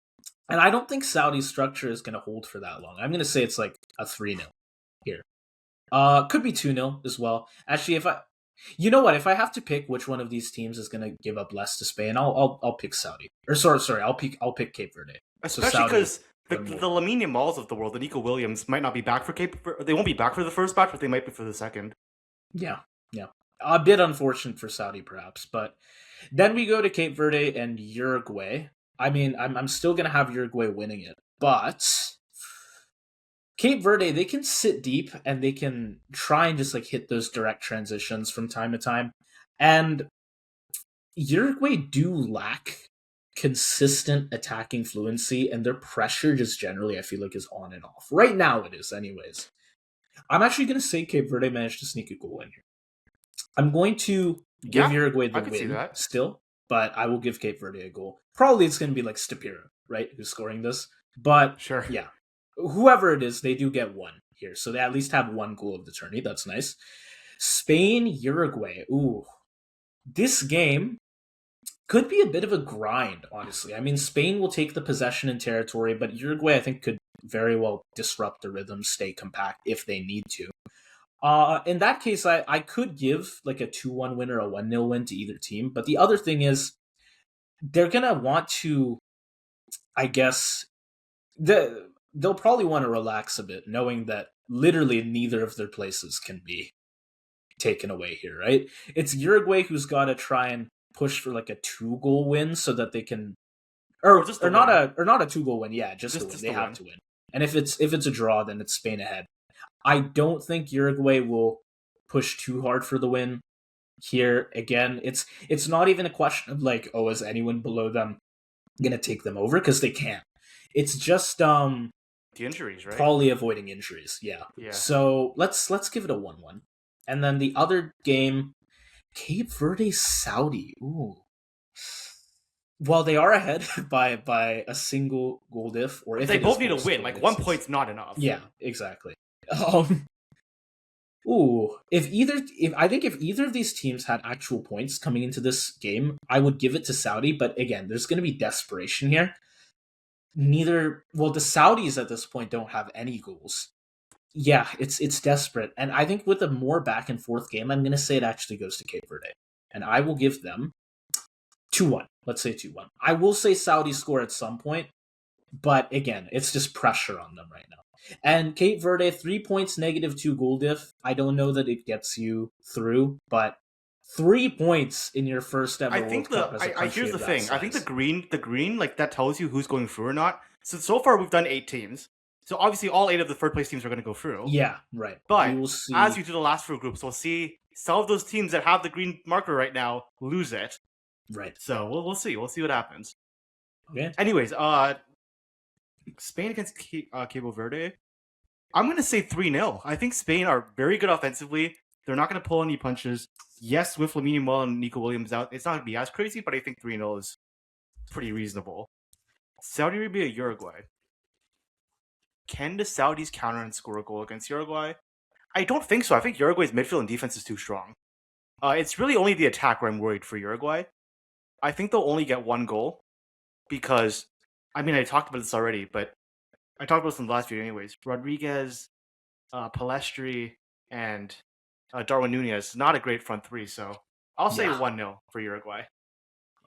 I don't think Saudi's structure is going to hold for that long. I'm going to say it's like a 3-0 here. Could be 2-0 as well. Actually, if I have to pick which one of these teams is going to give up less to Spain, I'll pick Saudi. Or sorry, I'll pick Cape Verde. Especially because the Lamine Yamals of the world, the Nico Williams, might not be back for Cape Verde. They won't be back for the first match, but they might be for the second. Yeah. A bit unfortunate for Saudi, perhaps. But Then we go to Cape Verde and Uruguay. I mean, I'm still gonna have Uruguay winning it, but Cape Verde, they can sit deep and they can try and just like hit those direct transitions from time to time. And Uruguay do lack consistent attacking fluency, and their pressure just generally I feel like is on and off. Right now it is, anyways. I'm actually gonna say Cape Verde managed to sneak a goal in here. I'm going to give Yeah, Uruguay I the could see win that. still, but I will give Cape Verde a goal. Probably it's gonna be like Stapira, right? Who's scoring this. But Sure. yeah. Whoever it is, they do get one here. So they at least have one goal of the tourney. That's nice. Spain, Uruguay. Ooh. This game could be a bit of a grind, honestly. I mean, Spain will take the possession and territory, but Uruguay, I think, could very well disrupt the rhythm, stay compact if they need to. In that case, I could give like a 2-1 win or a 1-0 win to either team. But the other thing is, they're going to want to, I guess, they'll probably want to relax a bit, knowing that literally neither of their places can be taken away here, right? It's Uruguay who's got to try and push for like a 2-goal win so that they can Or just the win. or not a 2-goal win, yeah, just a win. Just They the have win. to win. And if it's a draw, then it's Spain ahead. I don't think Uruguay will push too hard for the win here. Again, it's not even a question of like, oh, is anyone below them gonna take them over? Because they can't. It's just The injuries, right? probably avoiding injuries. Yeah. Yeah. So let's give it a 1-1. And then the other game, Cape Verde Saudi. Ooh. While they are ahead by a single goal diff, or if They it is both need a goal win. scored, Like one it's point's not enough. yeah, exactly. Um, ooh, if I think if either of these teams had actual points coming into this game, I would give it to Saudi. But again, there's going to be desperation here. The Saudis at this point don't have any goals. Yeah, it's desperate, and I think with a more back and forth game, I'm going to say it actually goes to Cape Verde, and I will give them 2-1. Let's say 2-1. I will say Saudi score at some point, but again, it's just pressure on them right now. And Cape Verde, 3 points, -2 goal diff. I don't know that it gets you through, but 3 points in your first I ever think World Cup as a country here's the of that thing. I think size. the green like that tells you who's going through or not. So far we've done 8 teams. So obviously all 8 of the third place teams are going to go through. Yeah, right. We But will as see. you do the last four groups, we'll see some of those teams that have the green marker right now lose it. Right. So we'll see. We'll see what happens. Okay. Anyways, Spain against Cabo Verde. I'm going to say 3-0. I think Spain are very good offensively. They're not going to pull any punches. Yes, with Lamine Yamal and Nico Williams out, it's not going to be as crazy, but I think 3-0 is pretty reasonable. Saudi Arabia, Uruguay. Can the Saudis counter and score a goal against Uruguay? I don't think so. I think Uruguay's midfield and defense is too strong. It's really only the attack where I'm worried for Uruguay. I think they'll only get one goal because, I mean, I talked about this already, but I talked about this in the last video anyways. Rodriguez, Palestri, and Darwin Nunez, not a great front three, so I'll say Yeah. 1-0 for Uruguay.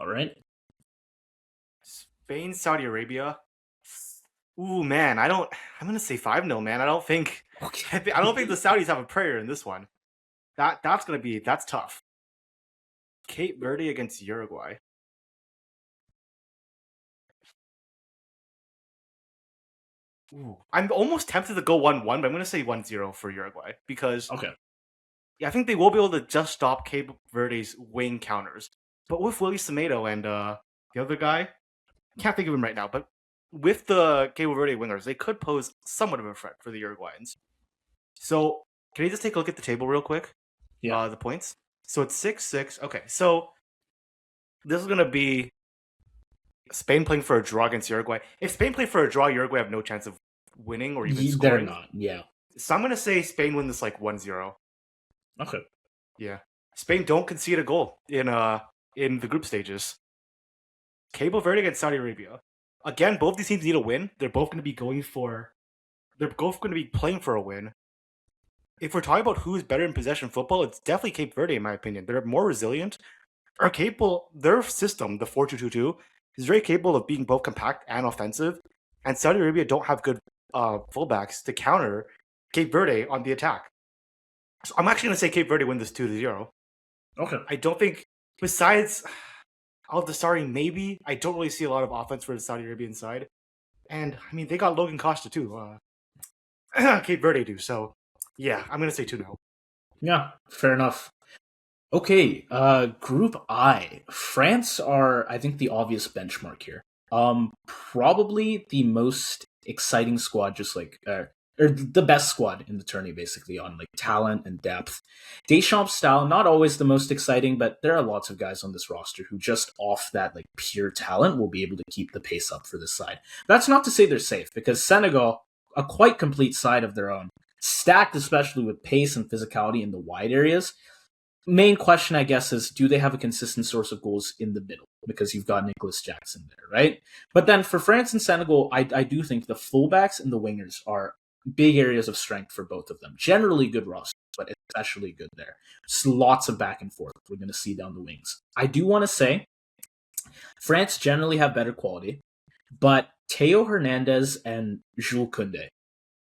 All right. Spain, Saudi Arabia. Ooh, man, I'm gonna say 5-0, man. I don't think Okay. I don't think the Saudis have a prayer in this one. That's tough. Cape Verde against Uruguay. Ooh, I'm almost tempted to go 1-1, but I'm gonna say 1-0 for Uruguay because Okay. I think they will be able to just stop Cape Verde's wing counters. But with Willie Semedo and the other guy, can't think of him right now, but with the Cape Verde wingers, they could pose somewhat of a threat for the Uruguayans. So, can you just take a look at the table real quick? Yeah. The points. So it's 6-6. Okay, so this is gonna be Spain playing for a draw against Uruguay. If Spain play for a draw, Uruguay have no chance of winning or even They're scoring. not. Yeah. So I'm gonna say Spain win this like 1-0. Okay. Yeah. Spain don't concede a goal in the group stages. Cabo Verde against Saudi Arabia. Again, both these teams need a win. They're both going to be playing for a win. If we're talking about who's better in possession football, it's definitely Cape Verde in my opinion. They're more resilient, are capable. Their system, the 4-2-2-2, is very capable of being both compact and offensive. And Saudi Arabia don't have good fullbacks to counter Cape Verde on the attack. So I'm actually going to say Cape Verde win this 2-0. Okay. I don't think, besides, Out the starting, maybe. I don't really see a lot of offense for the Saudi Arabian side. And, I mean, they got Logan Costa, too. Cape Verde do. So, yeah, I'm going to say 2-0. Yeah, fair enough. Okay, Group I. France are, I think, the obvious benchmark here. Probably the most exciting squad, just like, or the best squad in the tourney, basically, on like talent and depth. Deschamps' style, not always the most exciting, but there are lots of guys on this roster who just off that like pure talent will be able to keep the pace up for this side. That's not to say they're safe, because Senegal, a quite complete side of their own, stacked especially with pace and physicality in the wide areas. Main question, I guess, is do they have a consistent source of goals in the middle? Because you've got Nicholas Jackson there, right? But then for France and Senegal, I do think the fullbacks and the wingers are big areas of strength for both of them. Generally good rosters, but especially good there. Just lots of back and forth we're going to see down the wings. I do want to say France generally have better quality, but Theo Hernandez and Jules Koundé,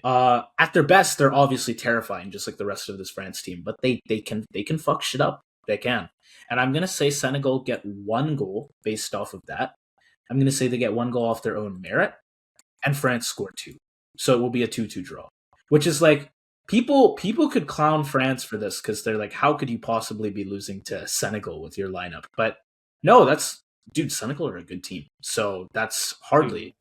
at their best, they're obviously terrifying, just like the rest of this France team. But they can fuck shit up. They can, and I'm gonna say Senegal get one goal based off of that. I'm gonna say they get one goal off their own merit, and France score two. So it will be a 2-2 draw, which is like people could clown France for this because they're like, how could you possibly be losing to Senegal with your lineup? But no, that's dude. Senegal are a good team, so that's hardly.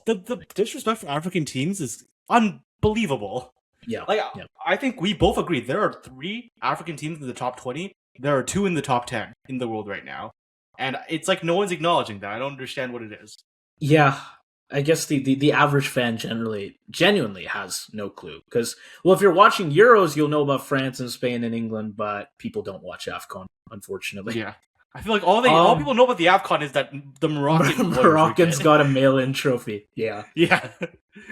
The disrespect for African teams is unbelievable. Yeah, Like, yeah. I think we both agree there are 3 African teams in the top 20. There are 2 in the top 10 in the world right now. And it's like no one's acknowledging that. I don't understand what it is. Yeah, I guess the average fan genuinely has no clue because well, if you're watching Euros, you'll know about France and Spain and England, but people don't watch Afcon, unfortunately. Yeah. I feel like all people know about the AFCON is that the Moroccan Moroccans got a mail-in trophy. Yeah. Yeah.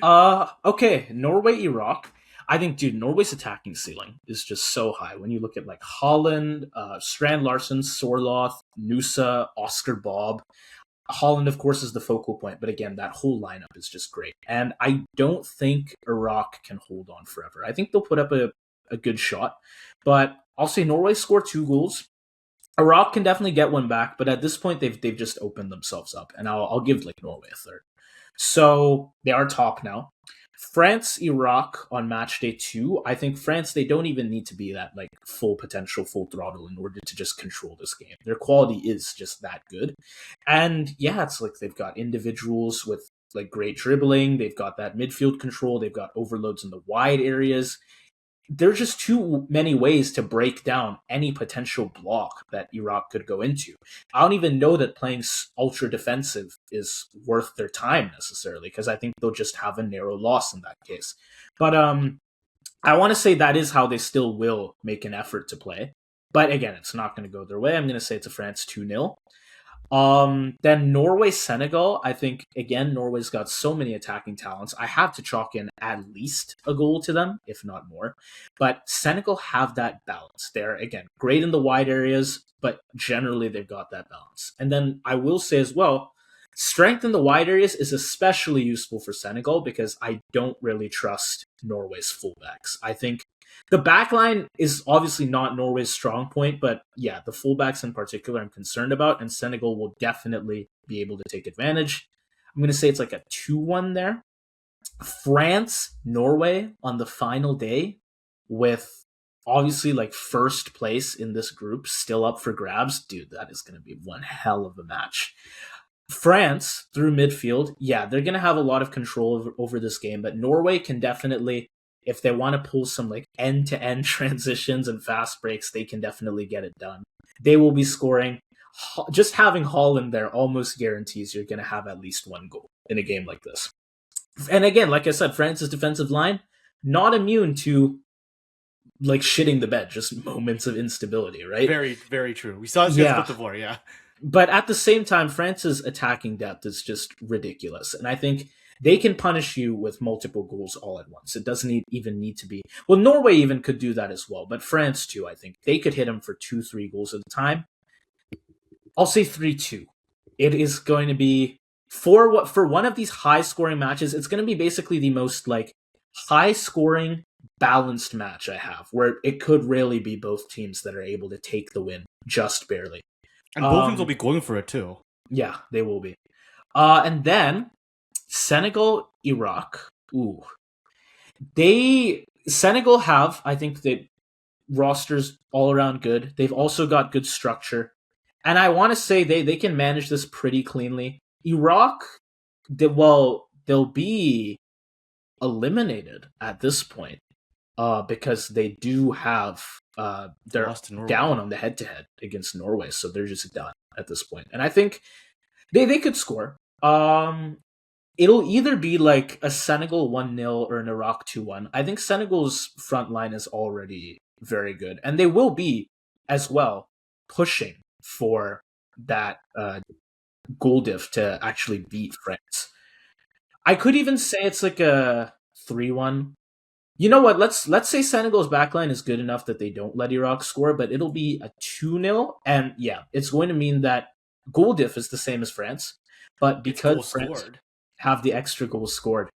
Okay, Norway, Iraq. I think, dude, Norway's attacking ceiling is just so high. When you look at like Holland, Strand Larsen, Sorloth, Nusa, Oscar Bob, Holland, of course, is the focal point, but again, that whole lineup is just great. And I don't think Iraq can hold on forever. I think they'll put up a good shot, but I'll say Norway score 2 goals. Iraq can definitely get one back, but at this point, they've just opened themselves up, and I'll give like Norway a third. So they are top now. France, Iraq on match day 2. I think France, they don't even need to be that like full potential, full throttle in order to just control this game. Their quality is just that good. And yeah, it's like they've got individuals with like great dribbling. They've got that midfield control. They've got overloads in the wide areas. There's just too many ways to break down any potential block that Iraq could go into. I don't even know that playing ultra defensive is worth their time necessarily because I think they'll just have a narrow loss in that case. But I want to say that is how they still will make an effort to play. But again, it's not going to go their way. I'm going to say it's a France 2-0. Then Norway, Senegal. I think again, Norway's got so many attacking talents. I have to chalk in at least a goal to them, if not more. But Senegal have that balance. They're again great in the wide areas, but generally they've got that balance. And then I will say as well, strength in the wide areas is especially useful for Senegal because I don't really trust Norway's fullbacks. I think the back line is obviously not Norway's strong point, but yeah, the fullbacks in particular I'm concerned about, and Senegal will definitely be able to take advantage. I'm going to say it's like a 2-1 there. France, Norway on the final day with obviously like first place in this group still up for grabs. Dude, that is going to be one hell of a match. France through midfield, yeah, they're going to have a lot of control over this game, but Norway can definitely, if they want to pull some like end to end transitions and fast breaks, they can definitely get it done. They will be scoring. Just having Holland there almost guarantees you're going to have at least one goal in a game like this. And again, like I said, France's defensive line, not immune to like shitting the bed, just moments of instability, right? Very, very true. We saw this against Cote d'Ivoire, yeah. But at the same time, France's attacking depth is just ridiculous. And I think they can punish you with multiple goals all at once. It doesn't even need to be. Well, Norway even could do that as well. But France, too, I think. They could hit them for 2-3 goals at a time. I'll say 3-2. It is going to be, for one of these high-scoring matches, it's going to be basically the most like high-scoring, balanced match I have, where it could really be both teams that are able to take the win just barely. And both teams will be going for it too. Yeah, they will be. And then Senegal, Iraq. Ooh, Senegal have, I think, the rosters all around good. They've also got good structure, and I want to say they can manage this pretty cleanly. Iraq, they'll be eliminated at this point, because they do have they're Lost to Norway. down on the head to head against Norway, so they're just done at this point. And I think they could score. It'll either be like a Senegal 1-0 or an Iraq 2-1. I think Senegal's front line is already very good, and they will be as well pushing for that goal diff to actually beat France. I could even say it's like a 3-1. You know what? Let's say Senegal's backline is good enough that they don't let Iraq score, but it'll be a 2-0, and yeah, it's going to mean that goal diff is the same as France, but because France have the extra goals scored,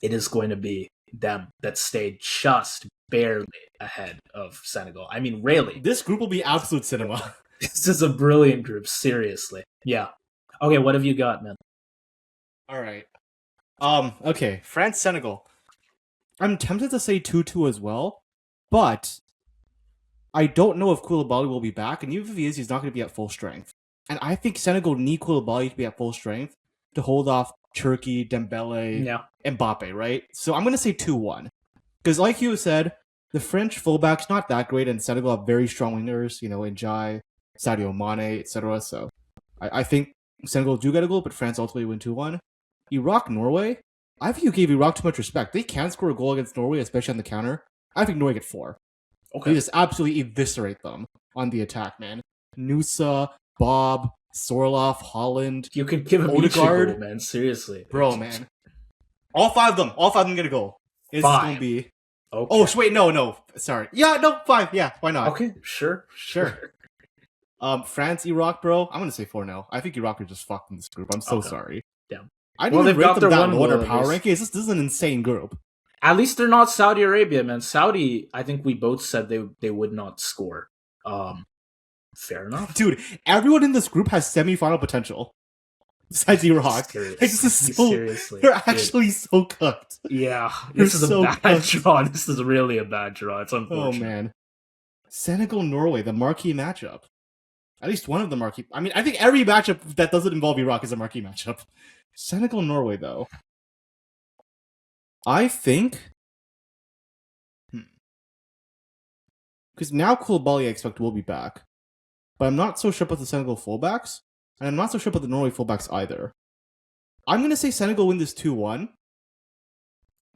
it is going to be them that stay just barely ahead of Senegal. I mean, really. This group will be absolute cinema. This is a brilliant group, seriously. Yeah. Okay, what have you got, man? All right. Okay, France, Senegal. I'm tempted to say 2-2 as well, but I don't know if Koulibaly will be back, and even if he is, he's not going to be at full strength. And I think Senegal need Koulibaly to be at full strength to hold off Turkey, Dembele, Mbappe, right? So I'm going to say 2-1. Because like you said, the French fullback's not that great, and Senegal have very strong wingers, Njai, Sadio Mane, etc. So I think Senegal do get a goal, but France ultimately win 2-1. Iraq, Norway. I think you gave Iraq too much respect. They can score a goal against Norway, especially on the counter. I think Norway get 4. Okay. They just absolutely eviscerate them on the attack, man. Nusa, Bob, Sorloff, Holland. You could give him Odegaard, each a goal, man. Seriously. Bro, man. All 5 of them get a goal. It's going to be... Okay. Oh, wait, no. Sorry. Yeah, no, 5. Yeah, why not? Okay, sure. France, Iraq, bro. I'm going to say 4-0. I think Iraq are just fucked in this group. I'm so sorry. Yeah. I didn't rate them that low in our power rankings. This is an insane group. At least they're not Saudi Arabia, man. Saudi, I think we both said they would not score. Fair enough. Dude, everyone in this group has semi-final potential. Besides Iraq. Seriously. They're actually so cooked. Yeah. This is a bad draw. This is really a bad draw. It's unfortunate. Oh, man. Senegal, Norway, the marquee matchup. At least one of the marquee... I mean, I think every matchup that doesn't involve Iraq is a marquee matchup. Senegal, Norway, though. I think... Because now Koulibaly, I expect, will be back. But I'm not so sure about the Senegal fullbacks. And I'm not so sure about the Norway fullbacks either. I'm going to say Senegal win this 2-1.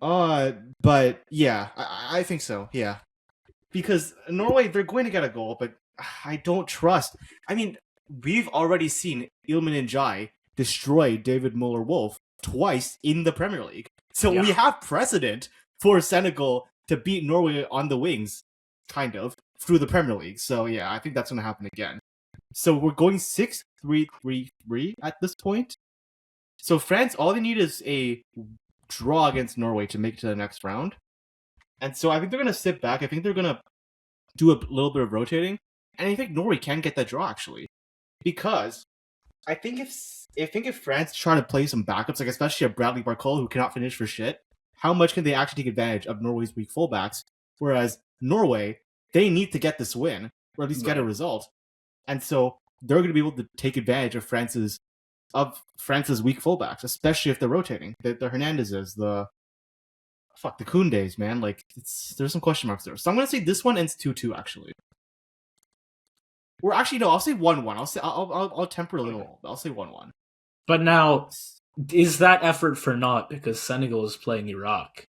But yeah, I think so, yeah. Because Norway, they're going to get a goal, but I don't trust. I mean, we've already seen Iliman Ndiaye destroy David Muller-Wolf twice in the Premier League. So we have precedent for Senegal to beat Norway on the wings, kind of, through the Premier League. So yeah, I think that's going to happen again. So we're going 6-3-3-3 at this point. So France, all they need is a draw against Norway to make it to the next round. And so I think they're going to sit back. I think they're going to do a little bit of rotating. And I think Norway can get that draw, actually. Because I think if France try to play some backups, like especially a Bradley Barcola who cannot finish for shit, how much can they actually take advantage of Norway's weak fullbacks? Whereas Norway, they need to get this win, or at least get a result. And so they're going to be able to take advantage of France's weak fullbacks, especially if they're rotating. The Hernandezes, the Koundés, man. Like, there's some question marks there. So I'm going to say this one ends 2-2, actually. Or actually, no, I'll say 1-1. I'll temper a little. I'll say 1-1. But now, is that effort for naught because Senegal is playing Iraq?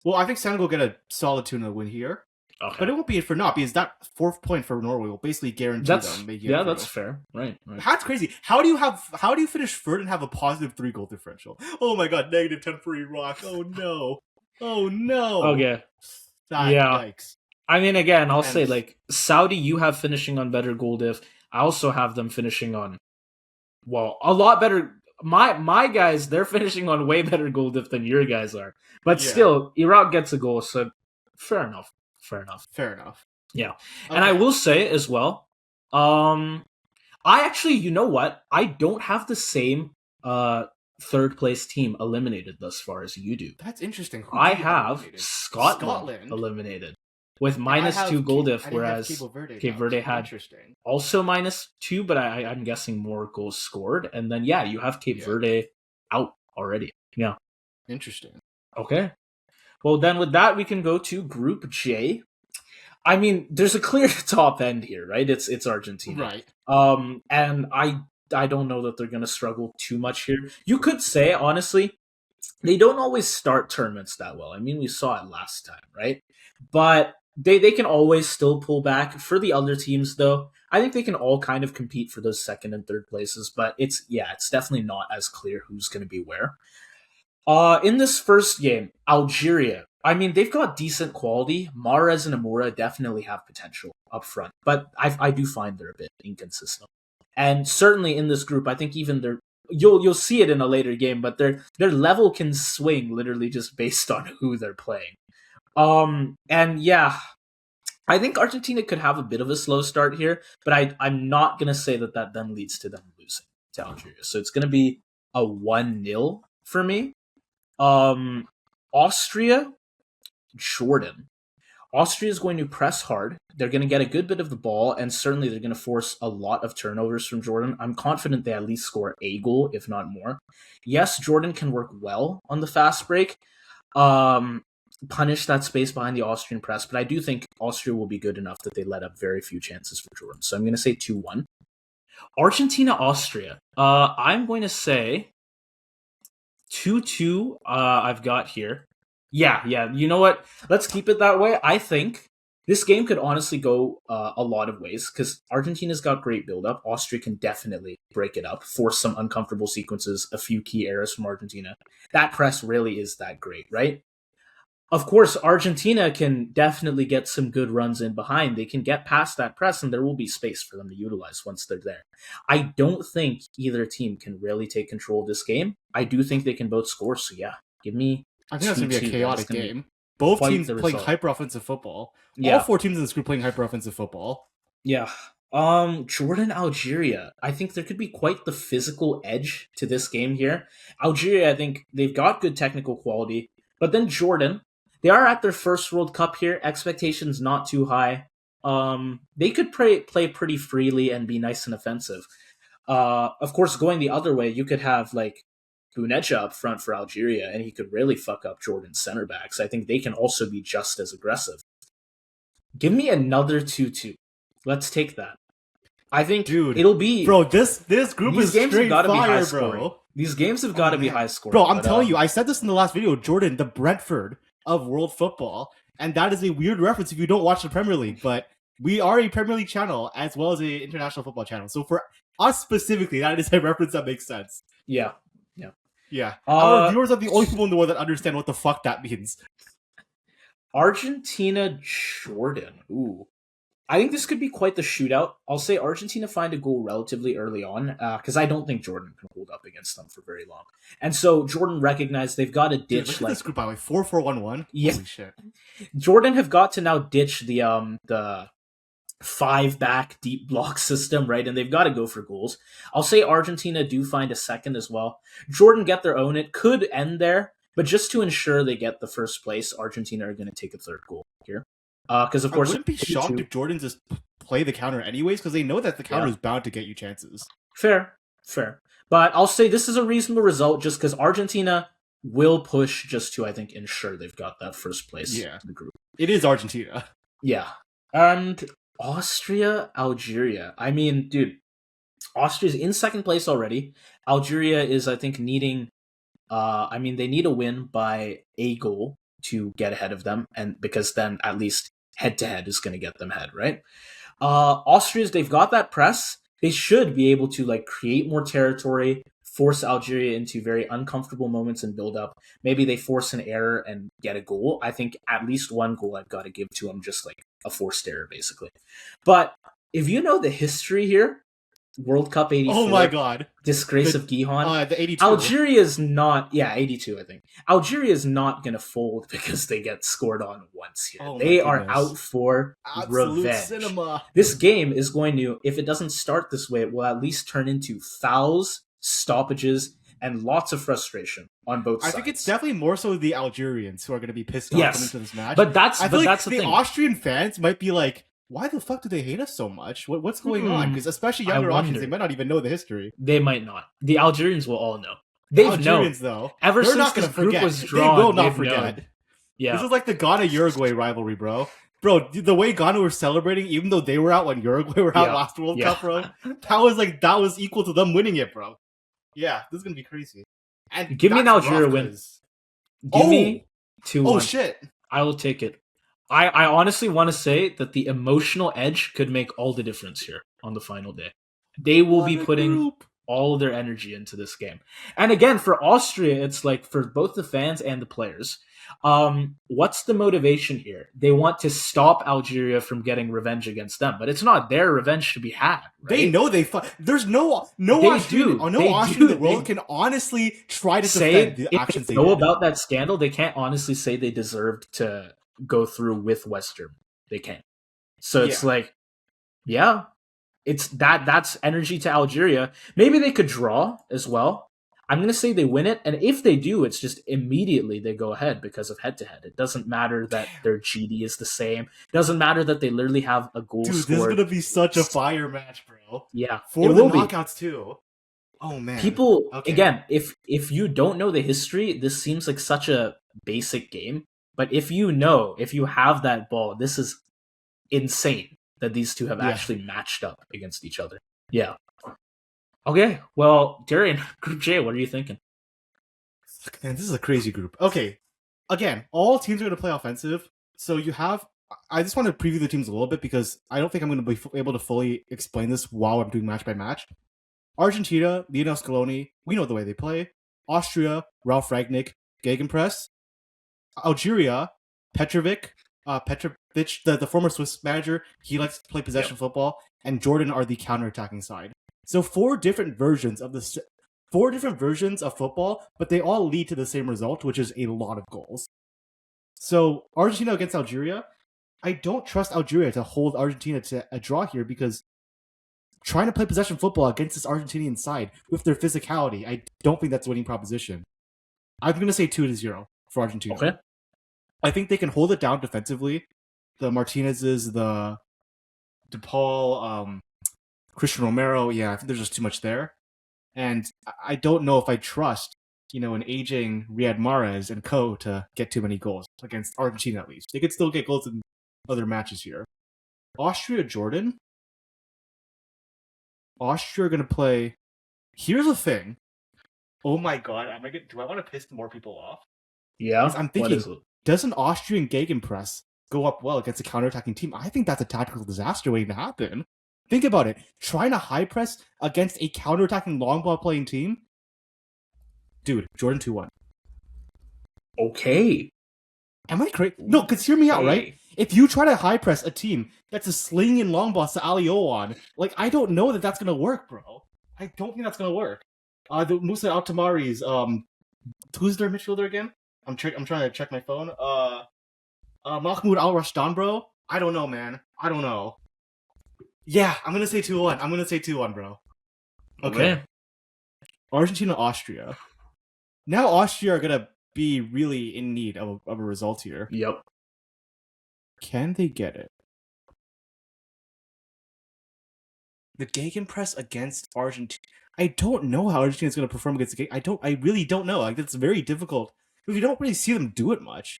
Well, I think Senegal get a solid 2-0 win here. Okay. But it won't be for naught because that 4th point for Norway will basically guarantee them making it. Yeah, that's fair. Right. That's crazy. How do you finish third and have a positive 3-goal differential? Oh my god, -10 for Iraq. Oh no. Oh no. Okay. Yikes. I mean, again, I'll say, like, Saudi, you have finishing on better goal diff. I also have them finishing on, well, a lot better. My guys, they're finishing on way better goal diff than your guys are. But still, Iraq gets a goal, so fair enough. Fair enough. Yeah. Okay. And I will say as well, I actually, you know what? I don't have the same third place team eliminated thus far as you do. That's interesting. Who do I you have have eliminated? Scotland Scotland. eliminated with And -2 goal diff, I didn't have whereas Cabo Verde Cape down Verde too. had Interesting. also -2, but I'm guessing more goals scored. And then yeah, you have Cape Yeah. Verde out already. Yeah. Interesting. Okay. Well, then with that, we can go to Group J. I mean, there's a clear top end here, right? It's Argentina. Right. And I don't know that they're going to struggle too much here. You could say honestly, they don't always start tournaments that well. I mean, we saw it last time, right? But they can always still pull back. For the other teams though, I think they can all kind of compete for those second and third places, but it's definitely not as clear who's going to be where. In this first game, Algeria. I mean, they've got decent quality. Mahrez and Amora definitely have potential up front, but I do find they're a bit inconsistent. And certainly in this group, I think even their you'll see it in a later game, but their level can swing literally just based on who they're playing. And yeah, I think Argentina could have a bit of a slow start here, but I'm not gonna say that then leads to them losing to Algeria. So it's gonna be a 1-0 for me. Um, Austria, Jordan. Austria is going to press hard. They're going to get a good bit of the ball, and certainly they're going to force a lot of turnovers from Jordan. I'm confident they at least score a goal, if not more. Yes, Jordan can work well on the fast break, um, punish that space behind the Austrian press, but I do think Austria will be good enough that they let up very few chances for Jordan. So I'm going to say 2-1. Argentina, Austria. I'm going to say 2-2. I've got here. Yeah. You know what? Let's keep it that way. I think this game could honestly go a lot of ways because Argentina's got great build-up. Austria can definitely break it up, force some uncomfortable sequences, a few key errors from Argentina. That press really is that great, right? Of course, Argentina can definitely get some good runs in behind. They can get past that press, and there will be space for them to utilize once they're there. I don't think either team can really take control of this game. I do think they can both score. So yeah, give me I think that's going to be a 2-2. That is chaotic going to be game. Both quite teams the playing result. hyper offensive football. All Yeah, four teams in this group playing hyper offensive football. yeah. Jordan, Algeria. I think there could be quite the physical edge to this game here. Algeria, I think they've got good technical quality, but then Jordan, they are at their first World Cup here. Expectations not too high. They could play pretty freely and be nice and offensive. Of course, going the other way, you could have like Bunecha up front for Algeria, and he could really fuck up Jordan's center backs. I think they can also be just as aggressive. Give me another 2-2. Let's take that. I think Dude, it'll be bro, this group these is games have straight got to be high fire, scoring. bro. These games have Oh, got to be man. high scoring. Bro, I'm but, telling you, I said this in the last video, Jordan, the Brentford of world football. And that is a weird reference if you don't watch the Premier League, but we are a Premier League channel as well as an international football channel. So for us specifically, that is a reference that makes sense. yeah. Yeah. Our viewers are the only people in the world that understand what the fuck that means. Argentina, Jordan. Ooh. I think this could be quite the shootout. I'll say Argentina find a goal relatively early on because I don't think Jordan can hold up against them for very long. And so Jordan recognized they've got to Dude, ditch look at like this group by the way, 4-4-1-1. Yeah. Holy shit. Jordan have got to now ditch the 5-back deep block system, right? And they've got to go for goals. I'll say Argentina do find a second as well. Jordan get their own. It could end there, but just to ensure they get the first place, Argentina are going to take a third goal here. Because of course, I wouldn't be shocked if Jordan just play the counter anyways, because they know that the counter is bound to get you chances. Fair. But I'll say this is a reasonable result just because Argentina will push just to, I think, ensure they've got that first place in the group. It is Argentina. Yeah. And Austria, Algeria. I mean, dude, Austria's in second place already. Algeria is, I think, needing they need a win by a goal to get ahead of them, and because then at least head to head is going to get them ahead, right? Austria's, they've got that press. They should be able to like create more territory, force Algeria into very uncomfortable moments and build up. Maybe they force an error and get a goal. I think at least one goal I've got to give to them, just like a forced error, basically. But if you know the history here, World Cup Oh my '84, god. disgrace The of Gihon. the 82. Algeria is not, yeah, '82, I think. Algeria is not going to fold because they get scored on once here. Oh my They are goodness. out for Absolute revenge. cinema. This game is going to, if it doesn't start this way, it will at least turn into fouls, stoppages, and lots of frustration on both I think it's sides. definitely more so the Algerians who are going to be pissed off coming Yes, to this match. but that's I but feel like that's the the thing. Austrian fans might be like, why the fuck do they hate us so much? What's going on? Because especially I younger Austrians, they wonder. might not even know the history. They might not. The Algerians will all know. The They've known Algerians, though, ever they're since not going this to group was forget. They will drawn. not They've forget. known. This Yeah, is like the Ghana Uruguay rivalry, bro. Bro, the way Ghana were celebrating, even though they were out when Uruguay were out yeah, last World yeah. Cup, bro, that was equal to them winning it, bro. Yeah, this is gonna be crazy, and Give me an that's rough Algeria win. because Give oh me 2 oh 1. shit, I will take it. I honestly want to say that the emotional edge could make all the difference here on the final day. They will be what a putting group. all of their energy into this game. And again, for Austria, it's like for both the fans and the players. What's the motivation here? They want to stop Algeria from getting revenge against them, but it's not their revenge to be had, They right? know there's no They do. No They Austrian in do. the world They can honestly try to defend say the if actions they they know did. about that scandal, they can't honestly say they deserved to go through with Western. They can't. So it's Yeah, like, yeah, it's that's energy to Algeria. Maybe they could draw as well. I'm gonna say they win it, and if they do, it's just immediately they go ahead because of head to head. It doesn't matter that damn, their GD is the same. It doesn't matter that they literally have a goal dude, this is scored. gonna be such a fire match, bro. Yeah, it For the will be. knockouts too. Oh man. People Okay. again, if you don't know the history, this seems like such a basic game. But if you know, if you have that ball, this is insane that these two have Yeah. actually matched up against each other. Yeah. Okay. Well, Darian, Group J, what are you thinking? Man, this is a crazy group. Okay. Again, all teams are going to play offensive. So you have. I just want to preview the teams a little bit because I don't think I'm going to be able to fully explain this while I'm doing match by match. Argentina, Lionel Scaloni, we know the way they play. Austria, Ralf Ragnick, Gegenpress. Algeria, Petrovic, the former Swiss manager, he likes to play possession football, and Jordan are the counter-attacking side. So four different versions of football, but they all lead to the same result, which is a lot of goals. So Argentina against Algeria, I don't trust Algeria to hold Argentina to a draw here because trying to play possession football against this Argentinian side with their physicality, I don't think that's a winning proposition. I'm going to say 2-0 for Argentina. Okay. I think they can hold it down defensively. The Martinez's, the DePaul, Christian Romero, yeah, I think there's just too much there. And I don't know if I trust, an aging Riyad Mahrez and co to get too many goals against Argentina at least. They could still get goals in other matches here. Austria, Jordan. Austria are going to play. Here's the thing. Oh my god, do I want to piss more people off? Yeah. I'm What thinking, is it? does an Austrian Gegenpress go up well against a counterattacking team? I think that's a tactical disaster waiting to happen. Think about it. Trying to high press against a counterattacking long ball playing team? Dude, Jordan 2-1. Okay. Am I crazy? No, because hear me out, right? Okay. If you try to high press a team that's a slinging long ball to Alio on, I don't know that that's going to work, bro. I don't think that's going to work. The Musa Altamari's, who's their midfielder again? I'm trying to check my phone. Mahmoud Al Rashdan, bro. I don't know, man. I don't know. Yeah, I'm gonna say 2-1. I'm gonna say 2-1, bro. Okay. Argentina, Austria. Now Austria are gonna be really in need of a result here. Yep. Can they get it? The Gegenpress against Argentina. I don't know how Argentina's gonna perform against the I really don't know. It's very difficult. Because you don't really see them do it much.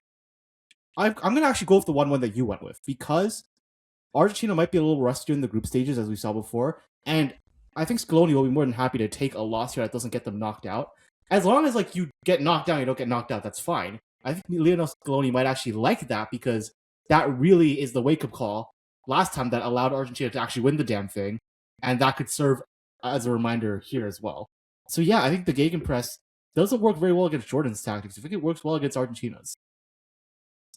I'm gonna actually go with the 1-1 that you went with because Argentina might be a little rustier in the group stages, as we saw before, and I think Scaloni will be more than happy to take a loss here that doesn't get them knocked out. As long as you get knocked down, you don't get knocked out, that's fine. I think Lionel Scaloni might actually like that because that really is the wake-up call last time that allowed Argentina to actually win the damn thing, and that could serve as a reminder here as well. So yeah, I think the Gegenpress doesn't work very well against Jordan's tactics. I think it works well against Argentina's.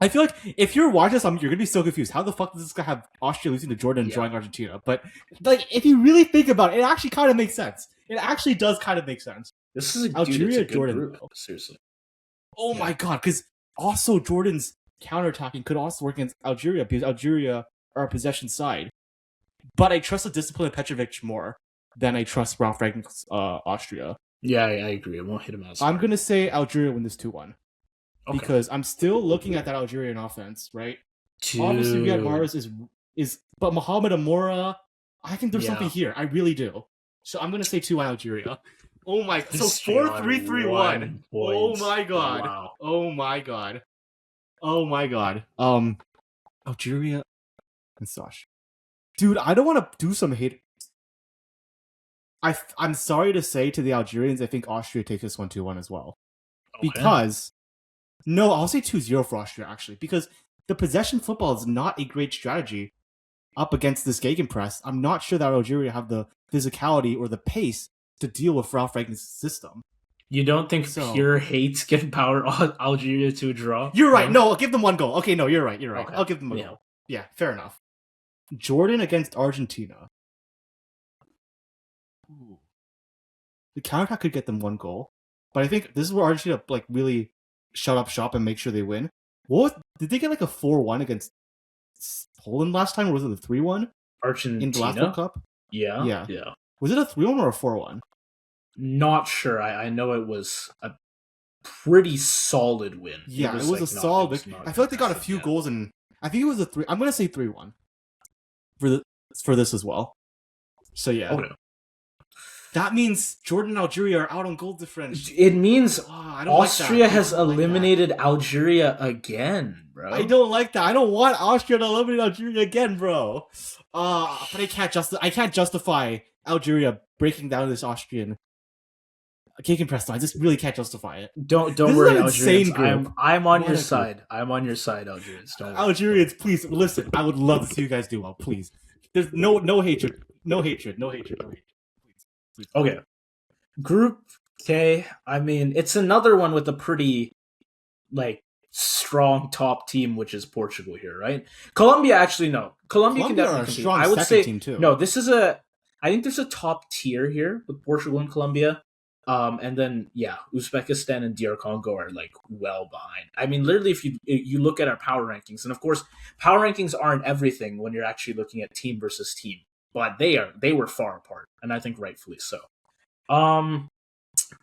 I feel like if you're watching something, you're gonna be so confused. How the fuck does this guy have Austria losing to Jordan and Yeah, drawing Argentina? But like, if you really think about it, it actually kind of makes sense. It actually does kind of make sense. this is a dude. It's a Algeria, good Jordan, group. though. Seriously. Oh Yeah. my god, because also Jordan's counterattacking could also work against Algeria because Algeria are a possession side. But I trust the discipline of Petrovic more than I trust Ralph Ragnick's Austria. Yeah, I agree. It won't hit him as I'm hard. gonna say Algeria win this 2-1 Okay. because I'm still looking at that Algerian offense, right? Obviously, Riyad Dude. Mahrez is, but Mohamed Amora, I think there's something Yeah. here. I really do. So I'm gonna say 2-1 Algeria. Oh my! So Straight 4-3-3-1. on Oh 1 point. my god! Wow. Oh my god! Oh my god! Algeria and Sash. Dude, I don't want to do some hate. I'm sorry to say to the Algerians, I think Austria takes this one 2-1 as well. Okay. Because no, I'll say 2-0 for Austria actually, because the possession football is not a great strategy up against this gegenpress. I'm not sure that Algeria have the physicality or the pace to deal with Ralph Ragnick's system. You don't think So- pure hate can power Algeria to a draw? You're right. No, I'll give them one goal. Okay, no, you're right. You're right. Okay. I'll give them a Yeah. goal. Yeah, fair enough. Jordan against Argentina. Ooh. The counterattack could get them one goal, but I think this is where Argentina like really shut up shop and make sure they win. Did they get like a 4-1 against Poland last time, or was it a 3-1 Argentina? in the last World Cup? Yeah. Yeah. Yeah. Was it a 3-1 or a 4-1? Not sure. I know it was a pretty solid win. Yeah, it was like a solid. I feel like they got a contested, few yeah. goals, and I think it was a 3. I'm gonna say 3-1 for this as well. So yeah, Okay. that means Jordan and Algeria are out on goal difference. It means I don't like that. Austria has I don't like that. eliminated Algeria again, bro. I don't like that. I don't want Austria to eliminate Algeria again, bro. But I can't justify Algeria breaking down this Austrian gegenpress. I just really can't justify it. Don't This is worry, an insane Algerians. group. I'm on What your a group. side. I'm on your side, Algerians. Don't worry. Algerians, please listen. I would love to see you guys do well. Please, there's no hatred, no hatred, no hatred, no hatred. Please. Okay. Group K, I mean, it's another one with a pretty, like, strong top team, which is Portugal here, right? Colombia, actually, no. Colombia can Colombia definitely are a compete. strong I would second say, team too. no, I think there's a top tier here with Portugal and Colombia. And then, yeah, Uzbekistan and DR Congo are, like, well behind. I mean, literally, if you look at our power rankings, and of course, power rankings aren't everything when you're actually looking at team versus team, but they were far apart, and I think rightfully so.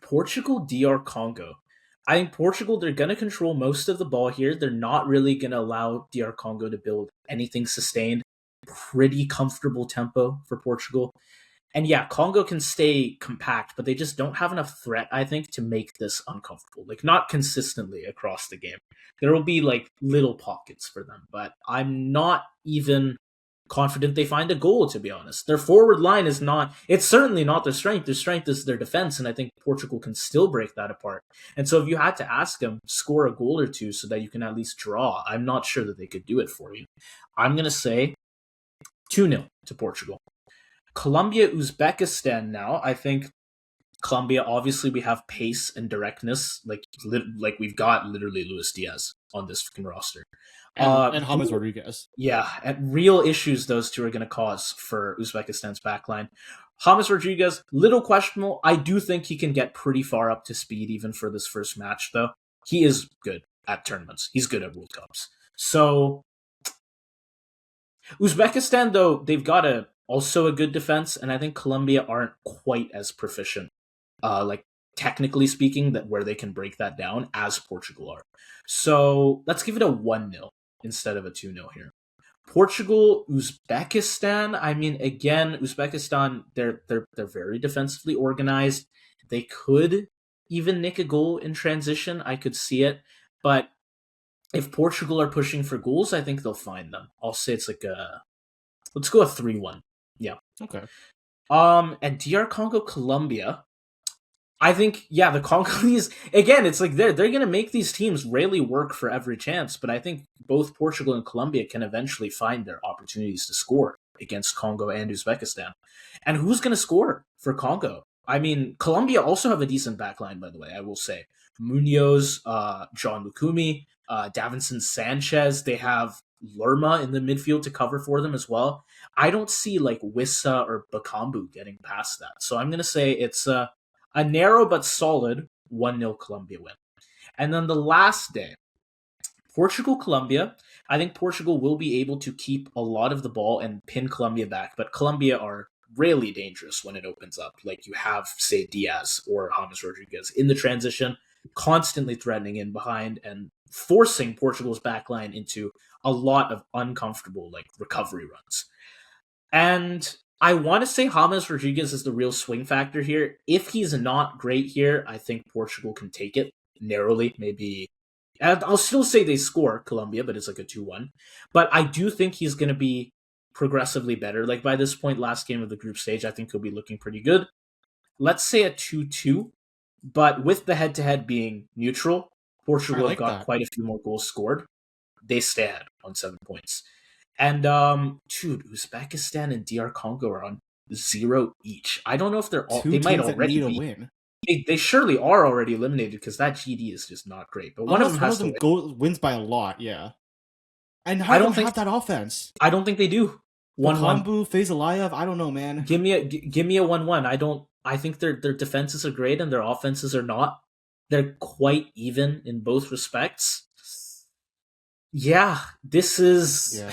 Portugal, DR Congo. I think Portugal, they're going to control most of the ball here. They're not really going to allow DR Congo to build anything sustained. Pretty comfortable tempo for Portugal. And yeah, Congo can stay compact, but they just don't have enough threat, I think, to make this uncomfortable. Like, not consistently across the game. There will be, like, little pockets for them, but I'm not even confident they find a goal, to be honest. Their forward line is not, it's certainly not their strength. Their strength is their defense, and I think Portugal can still break that apart. And so if you had to ask them, score a goal or two so that you can at least draw, I'm not sure that they could do it for you. I'm going to say 2-0 to Portugal. Colombia, Uzbekistan now. I think Colombia, obviously, we have pace and directness. Like we've got literally Luis Diaz on this fucking roster. And James Rodriguez. Yeah, and real issues those two are going to cause for Uzbekistan's backline. James Rodriguez, little questionable. I do think he can get pretty far up to speed even for this first match, though. He is good at tournaments. He's good at World Cups. So, Uzbekistan, though, they've got also a good defense, and I think Colombia aren't quite as proficient, like technically speaking, that where they can break that down as Portugal are. So let's give it a 1-0 instead of a 2-0 here. Portugal, Uzbekistan. I mean, again, Uzbekistan, they're very defensively organized. They could even nick a goal in transition. I could see it, but if Portugal are pushing for goals, I think they'll find them. I'll say it's like let's go a 3-1. Yeah. Okay. And DR Congo, Colombia. I think, yeah, the Congolese, again, it's like they're going to make these teams really work for every chance, but I think both Portugal and Colombia can eventually find their opportunities to score against Congo and Uzbekistan. And who's going to score for Congo? I mean, Colombia also have a decent backline, by the way, I will say. Munoz, John Lukumi, Davinson Sanchez. They have Lerma in the midfield to cover for them as well. I don't see like Wissa or Bakambu getting past that. So I'm going to say it's a narrow but solid 1-0 Colombia win. And then the last day, Portugal Colombia. I think Portugal will be able to keep a lot of the ball and pin Colombia back, but Colombia are really dangerous when it opens up. Like you have, say, Diaz or James Rodriguez in the transition, constantly threatening in behind and forcing Portugal's backline into a lot of uncomfortable like recovery runs. And I want to say James Rodriguez is the real swing factor here. If he's not great here, I think Portugal can take it narrowly, maybe. I'll still say they score Colombia, but it's like a 2-1. But I do think he's going to be progressively better. Like by this point, last game of the group stage, I think he'll be looking pretty good. Let's say a 2-2, but with the head to head being neutral, I Portugal have like got that. quite a few more goals scored. They stay ahead on 7 points. And dude, Uzbekistan and DR Congo are on 0 each. I don't know if they're all. Two They might teams that need already a be. win. They surely are already eliminated because that GD is just not great. But one of them Unless one has of to them win. wins by a lot, yeah. And none I of them don't think. have that offense. I don't think they do. 1-1. Bakambu, Faizalayev, I don't know, man. Give me a 1-1. I don't. I think their defenses are great and their offenses are not. They're quite even in both respects. Yeah, this is Yeah.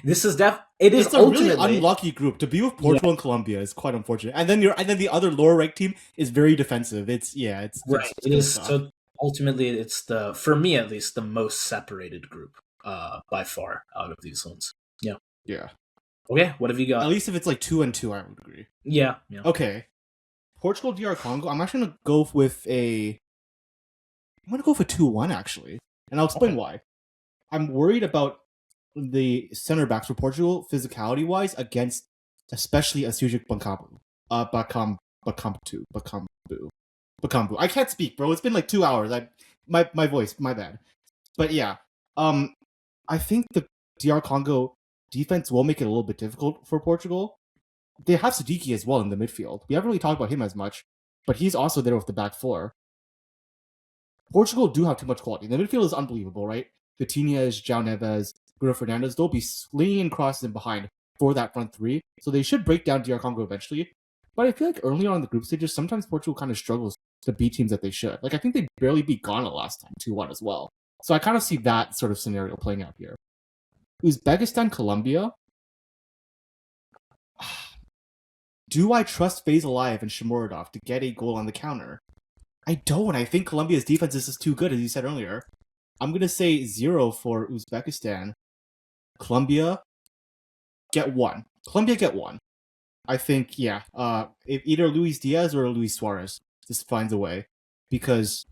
this is it is It's a really ultimately. unlucky group. To be with Yeah, Portugal and Colombia is quite unfortunate. And then the other lower ranked team is very defensive. right. It's It gonna is suck. so ultimately it's the for me at least the most separated group by far out of these ones. Yeah. Yeah. Okay, what have you At got? least if it's like 2-2, I would agree. Yeah, yeah. Okay. Portugal DR Congo. I'm actually gonna go with a I'm gonna go for 2-1 actually. And I'll explain Okay. why. I'm worried about the center backs for Portugal, physicality wise, against especially Asujic Bakambu. Bakambu. Bakambu. I can't speak, bro. It's been like 2 hours. My voice, my bad. But yeah. Um I think the DR Congo defense will make it a little bit difficult for Portugal. They have Siddiqui as well in the midfield. We haven't really talked about him as much, but he's also there with the back four. Portugal do have too much quality. The midfield is unbelievable, right? Vitinhas, João Neves, Bruno Fernandes, they'll be slinging crosses in behind for that front three. So they should break down DR Congo eventually. But I feel like early on in the group stages, sometimes Portugal kind of struggles to beat teams that they should. Like I think they barely beat Ghana last time, 2-1 as well. So I kind of see that sort of scenario playing out here. Uzbekistan, Colombia. Do I trust Faizalayev and Shomurodov to get a goal on the counter? I don't. I think Colombia's defense is just too good, as you said earlier. I'm going to say 0 for Uzbekistan. Colombia get 1. Colombia get 1. I think, yeah, if either Luis Diaz or Luis Suarez just finds a way. Because,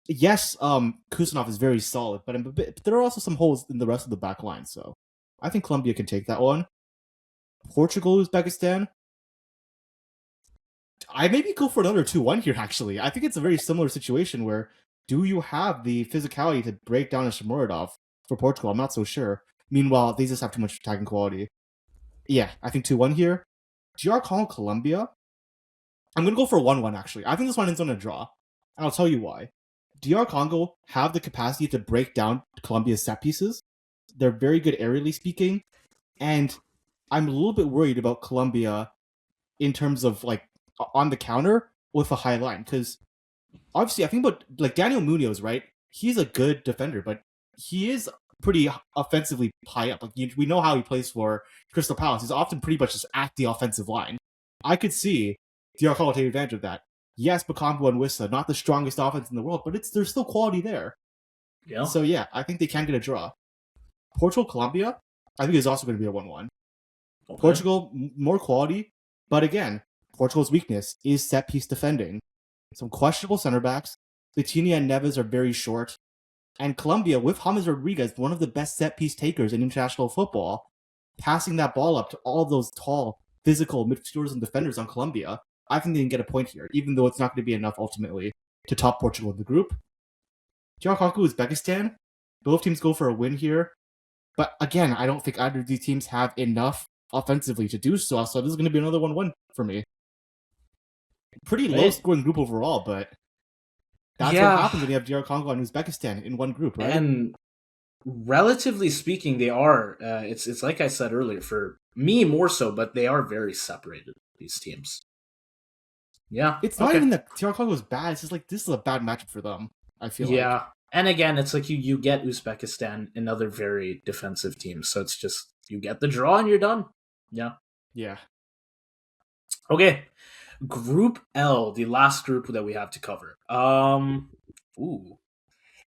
yes, Kusanov is very solid, but there are also some holes in the rest of the back line, so I think Colombia can take that one. Portugal, Uzbekistan. I maybe go for another 2-1 here, actually. I think it's a very similar situation where do you have the physicality to break down a Shomurodov for Portugal? I'm not so sure. Meanwhile, they just have too much attacking quality. Yeah, I think 2-1 here. GR Congo, Colombia. I'm going to go for 1-1, actually. I think this one ends on a draw. And I'll tell you why. DR Congo have the capacity to break down Colombia's set pieces. They're very good aerially speaking. And I'm a little bit worried about Colombia in terms of like on the counter with a high line because obviously I think about like Daniel Munoz, right? He's a good defender, but he is pretty offensively high up. Like we know how he plays for Crystal Palace. He's often pretty much just at the offensive line. I could see Diarcolo take advantage of that. Yes, Bakambu and Wissa, not the strongest offense in the world, but there's still quality there. Yeah. So yeah, I think they can get a draw. Portugal, Colombia, I think is also going to be a 1-1. Okay. Portugal, more quality, but again, Portugal's weakness is set piece defending. Some questionable center backs. Vitinha and Neves are very short. And Colombia, with James Rodriguez, one of the best set piece takers in international football, passing that ball up to all of those tall, physical midfielders and defenders on Colombia, I think they can get a point here, even though it's not going to be enough ultimately to top Portugal in the group. Tiago Uzbekistan, both teams go for a win here. But again, I don't think either of these teams have enough offensively to do so. So this is going to be another 1-1 for me. Pretty low Right. scoring group overall, but That's what Yeah, happens when you have DR Congo and Uzbekistan in one group, right? and relatively speaking, they are. It's like I said earlier, for me more so, but they are very separated. These teams. Yeah. It's not Okay. even that DR Congo is bad. It's just like this is a bad matchup for them. I feel like. Yeah. And again, it's like you get Uzbekistan, another very defensive team. So it's just you get the draw and you're done. Yeah. Yeah. Okay. Group L, the last group that we have to cover. Ooh.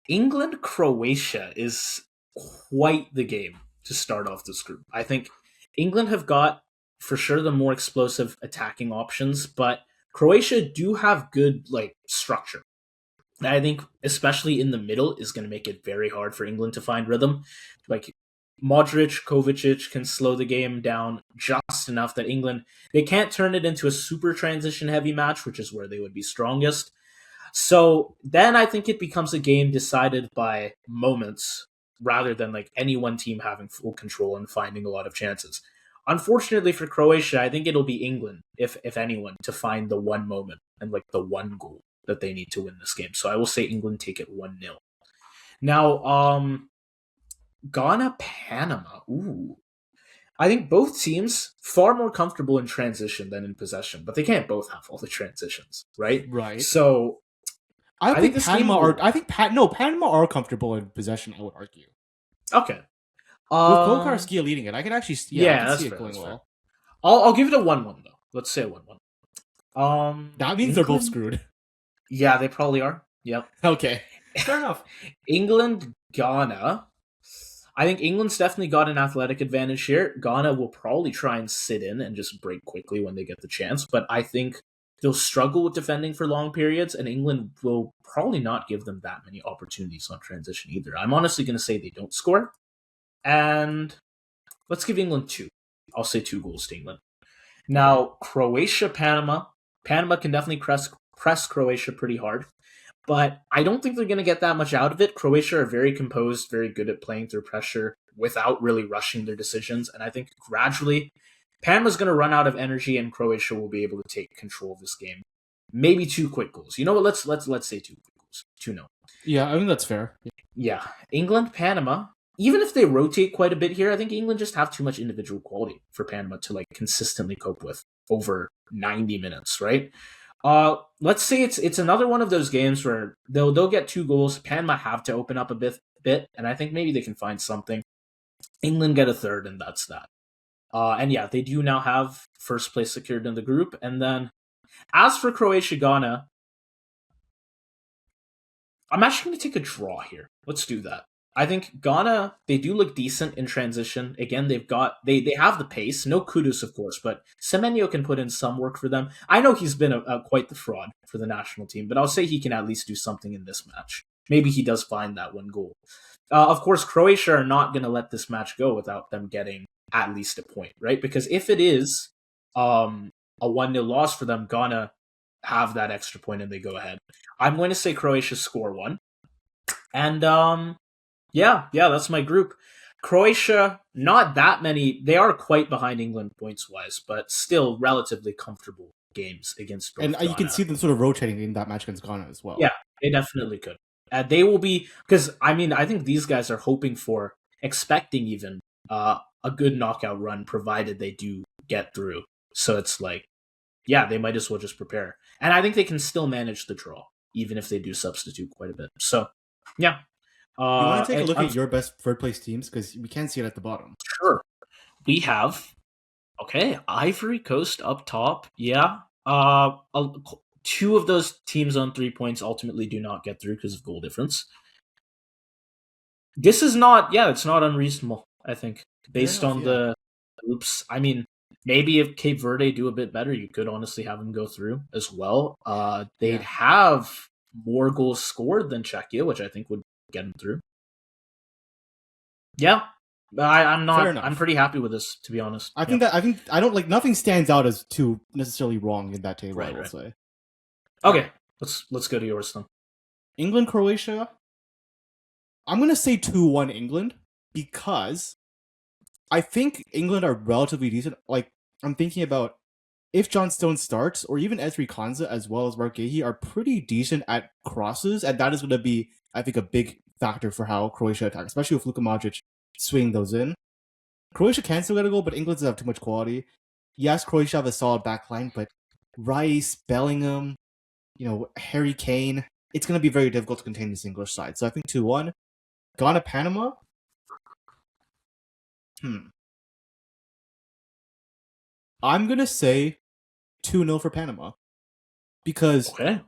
England Croatia is quite the game to start off this group. I think England have got for sure the more explosive attacking options, but Croatia do have good like structure. I think especially in the middle is going to make it very hard for England to find rhythm. Like Modric, Kovacic can slow the game down just enough that England they can't turn it into a super transition heavy match, which is where they would be strongest. So then I think it becomes a game decided by moments rather than like any one team having full control and finding a lot of chances. Unfortunately for Croatia, I think it'll be England, if anyone, to find the one moment and like the one goal that they need to win this game. So I will say England take it 1-0. Now, Ghana, Panama. Ooh. I think both teams far more comfortable in transition than in possession, but they can't both have all the transitions, right? Right. So I I think think this game Panama are. will. I think Panama are comfortable in possession. I would argue Okay. with Um. Kokarskia leading it. I can actually, yeah, I Yeah, can that's see it fair. going That's fair. well. I'll give it a 1-1 though. Let's say a 1-1. That means they're both England. screwed. Yeah, they probably are. Yep. Okay, fair enough. England, Ghana. I think England's definitely got an athletic advantage here. Ghana will probably try and sit in and just break quickly when they get the chance, but I think they'll struggle with defending for long periods, and England will probably not give them that many opportunities on transition either. I'm honestly going to say they don't score, and let's give England two. I'll say 2 goals to England. Okay. Now, Croatia, Panama. Panama can definitely press Croatia pretty hard, but I don't think they're going to get that much out of it. Croatia are very composed, very good at playing through pressure without really rushing their decisions, and I think gradually Panama's going to run out of energy, and Croatia will be able to take control of this game. Maybe 2 quick goals. You know what? Let's say 2 quick goals. 2-0. Yeah, I think that's fair. Yeah, England, Panama. Even if they rotate quite a bit here, I think England just have too much individual quality for Panama to like consistently cope with over 90 minutes, right? Let's say it's another one of those games where they'll get 2 goals. Panama have to open up a bit, and I think maybe they can find something. England get a third, and that's that. And yeah, they do now have first place secured in the group. And then as for Croatia, Ghana, I'm actually going to take a draw here. Let's do that. I think Ghana, they do look decent in transition. Again, they have the pace. No Kudus, of course, but Semenyo can put in some work for them. I know he's been quite the fraud for the national team, but I'll say he can at least do something in this match. Maybe he does find that 1 goal. Of course, Croatia are not going to let this match go without them getting at least a point, right? Because if it is a 1-0 loss for them, Ghana have that extra point and they go ahead. I'm going to say Croatia score 1. And yeah, that's my group. Croatia, not that many. They are quite behind England points wise, but still relatively comfortable games against And both you can Ghana. see them sort of rotating in that match against Ghana as well. Yeah, they definitely could. They will be because I mean I think these guys are hoping for, expecting even a good knockout run, provided they do get through. So it's like, yeah, they might as well just prepare, and I think they can still manage the draw even if they do substitute quite a bit. So yeah, You want to take a look I'm at your best third place teams because we can't see it at the bottom. sure we have Ivory Coast up top. Yeah, 2 of those teams on 3 points ultimately do not get through because of goal difference. This is not, yeah, it's not unreasonable, I think, Fair based enough. on Yeah. the groups. I mean, maybe if Cape Verde do a bit better, you could honestly have them go through as well. They'd Yeah. have more goals scored than Czechia, which I think would get them through. Yeah, I'm Fair not. I'm enough. pretty happy with this, to be honest. I think I don't like nothing stands out as too necessarily wrong in that table. I will Right. say. Okay, let's go to yours then. England, Croatia. I'm gonna say 2-1 England because I think England are relatively decent. Like I'm thinking about if John Stone starts, or even Ezri Konsa as well as Mark Gahey are pretty decent at crosses, and that is going to be, I think, a big factor for how Croatia attack, especially with Luka Modric swinging those in. Croatia can still get a goal, but England does have too much quality. Yes, Croatia have a solid backline, but Rice, Bellingham, Harry Kane, it's going to be very difficult to contain this English side. So I think 2-1. Ghana, Panama? I'm going to say 2-0 for Panama. Because Okay.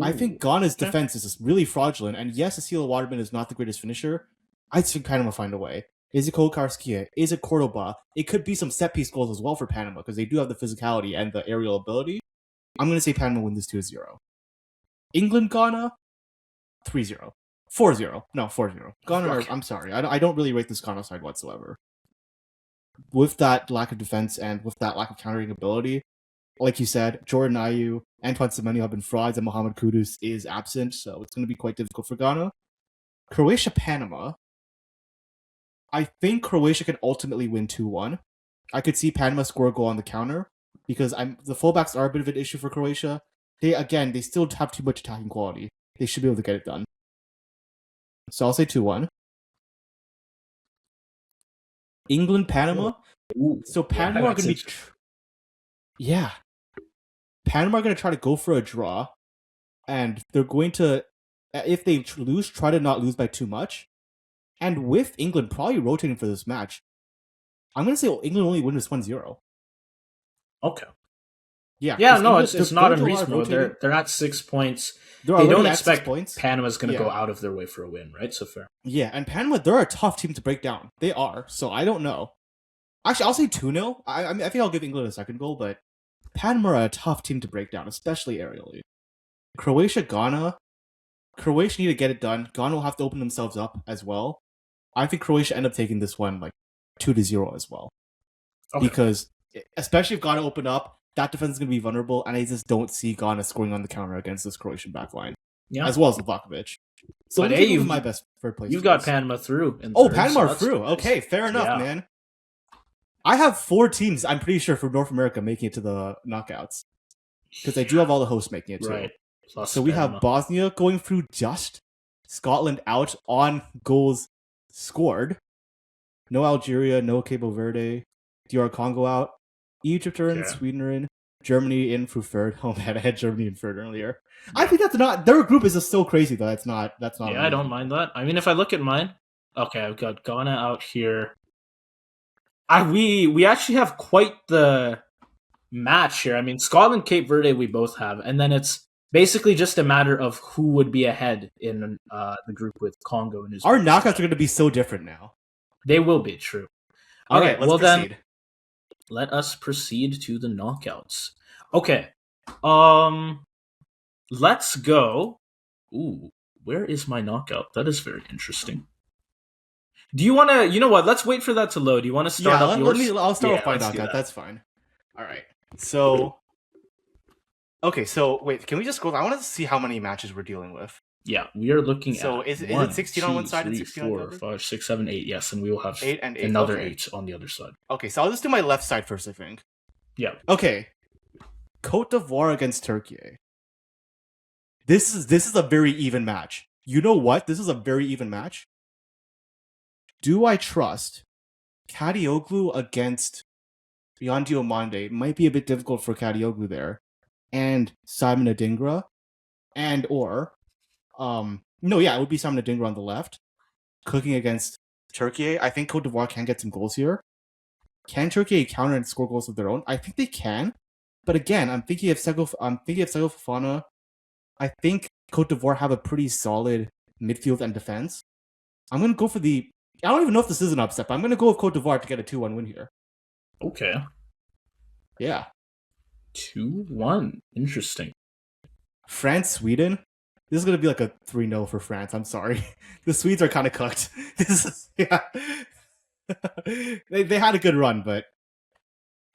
I think Ghana's defense is really fraudulent. And yes, Cecilia Waterman is not the greatest finisher. I just think Panama find a way. Is it Cole Karskia? Is it Cordoba? It could be some set-piece goals as well for Panama because they do have the physicality and the aerial ability. I'm going to say Panama wins this 2-0. England, Ghana, 3-0. 4-0. No, 4-0. Ghana, Okay. I'm sorry. I don't really rate this Ghana side whatsoever. With that lack of defense and with that lack of countering ability, like you said, Jordan Ayew, Antoine Semenyo have been frauds, and Mohamed Kudus is absent, so it's going to be quite difficult for Ghana. Croatia, Panama. I think Croatia can ultimately win 2-1. I could see Panama score a goal on the counter because the fullbacks are a bit of an issue for Croatia. They still have too much attacking quality. They should be able to get it done. So I'll say 2-1. England, Panama. So Panama are going to be... Yeah. Panama are going to try to go for a draw, and they're going to, if they lose, try to not lose by too much. And with England probably rotating for this match, I'm going to say England only win this 1-0. Okay. Yeah. No, it's not unreasonable. They're at 6 points. They don't expect Panama's going to go out of their way for a win, right? So fair. Yeah, and Panama, they're a tough team to break down. They are. So I don't know. Actually, I'll say 2-0. I think I'll give England a second goal, but Panama are a tough team to break down, especially aerially. Croatia, Ghana. Croatia need to get it done. Ghana will have to open themselves up as well. I think Croatia end up taking this one like 2-0 as well. Okay. Because especially if Ghana open up, that defense is going to be vulnerable, and I just don't see Ghana scoring on the counter against this Croatian backline. Yeah. As well as Livakovic. So but hey, my best third place. You've got Panama through. Panama are through. Nice. Okay, fair enough, man. I have 4 teams, I'm pretty sure, from North America making it to the knockouts. Because I do have all the hosts making it too. Right. Plus so we have Bosnia going through just, Scotland out on goals scored. No Algeria, no Cabo Verde, DR Congo out. Egypt are in, Sweden are in, Germany in through third. Oh man, I had Germany in third earlier. Yeah. I think that's not, their group is just so crazy though. That's not. Yeah, amazing. I don't mind that. I mean, if I look at mine, okay, I've got Ghana out here. We actually have quite the match here. I mean, Scotland, Cape Verde, we both have, and then it's basically just a matter of who would be ahead in the group with Congo and Uzbekistan. Our knockouts are going to be so different now. They will be, true. All right, let's proceed. Then let us proceed to the knockouts. Okay, let's go. Ooh, where is my knockout? That is very interesting. Do you want to? You know what? Let's wait for that to load. Do you want to start up yours? I'll start with my knockout. That's fine. All right. So, okay. So wait, can we just scroll? I want to see how many matches we're dealing with. Yeah, we are looking at. So is it 16 on one side and 16 on the other? 4, 5, 6, 7, 8. Yes, and we will have 8 and 8. Another 8 on the other side. Okay, so I'll just do my left side first, I think. Yeah. Okay. Côte d'Ivoire against Turkey. This is a very even match. You know what? This is a very even match. Do I trust Kadioglu against Yandi Omande? It might be a bit difficult for Kadioglu there. And Simon Adingra. It would be Simon Adingra on the left. Cooking against Turkey. I think Côte d'Ivoire can get some goals here. Can Turkey counter and score goals of their own? I think they can. But again, I'm thinking of Sego Fofana. I think Côte d'Ivoire have a pretty solid midfield and defense. I'm going to go for I don't even know if this is an upset, but I'm going to go with Côte d'Ivoire to get a 2-1 win here. Okay. Yeah. 2-1. Interesting. France, Sweden. This is going to be like a 3-0 for France. I'm sorry. The Swedes are kind of cooked. They had a good run, but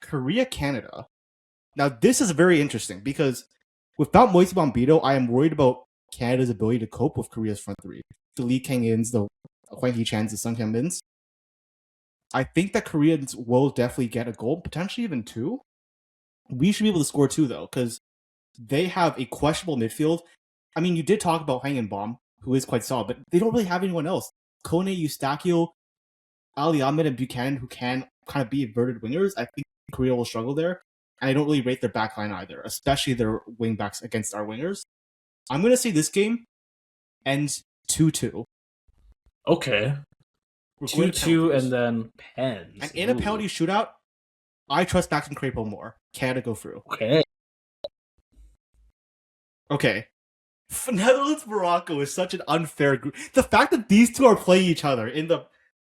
Korea, Canada. Now, this is very interesting because without Moise Bombito, I am worried about Canada's ability to cope with Korea's front three. The Lee Kang-ins, the Hwang Hee-chans, the Sung Hyun-mins. I think that Koreans will definitely get a goal, potentially even 2. We should be able to score too, though, because they have a questionable midfield. I mean, you did talk about Hanging Bomb, who is quite solid, but they don't really have anyone else. Kone, Eustachio, Ali Ahmed, and Buchanan, who can kind of be inverted wingers. I think Korea will struggle there. And I don't really rate their backline either, especially their wingbacks against our wingers. I'm going to say this game ends 2-2. Okay. We're going to 2-2 penalties. and then pens. And in a penalty shootout, I trust Baxton Crapo more. Canada go through. Okay. Netherlands Morocco is such an unfair group. The fact that these two are playing each other in the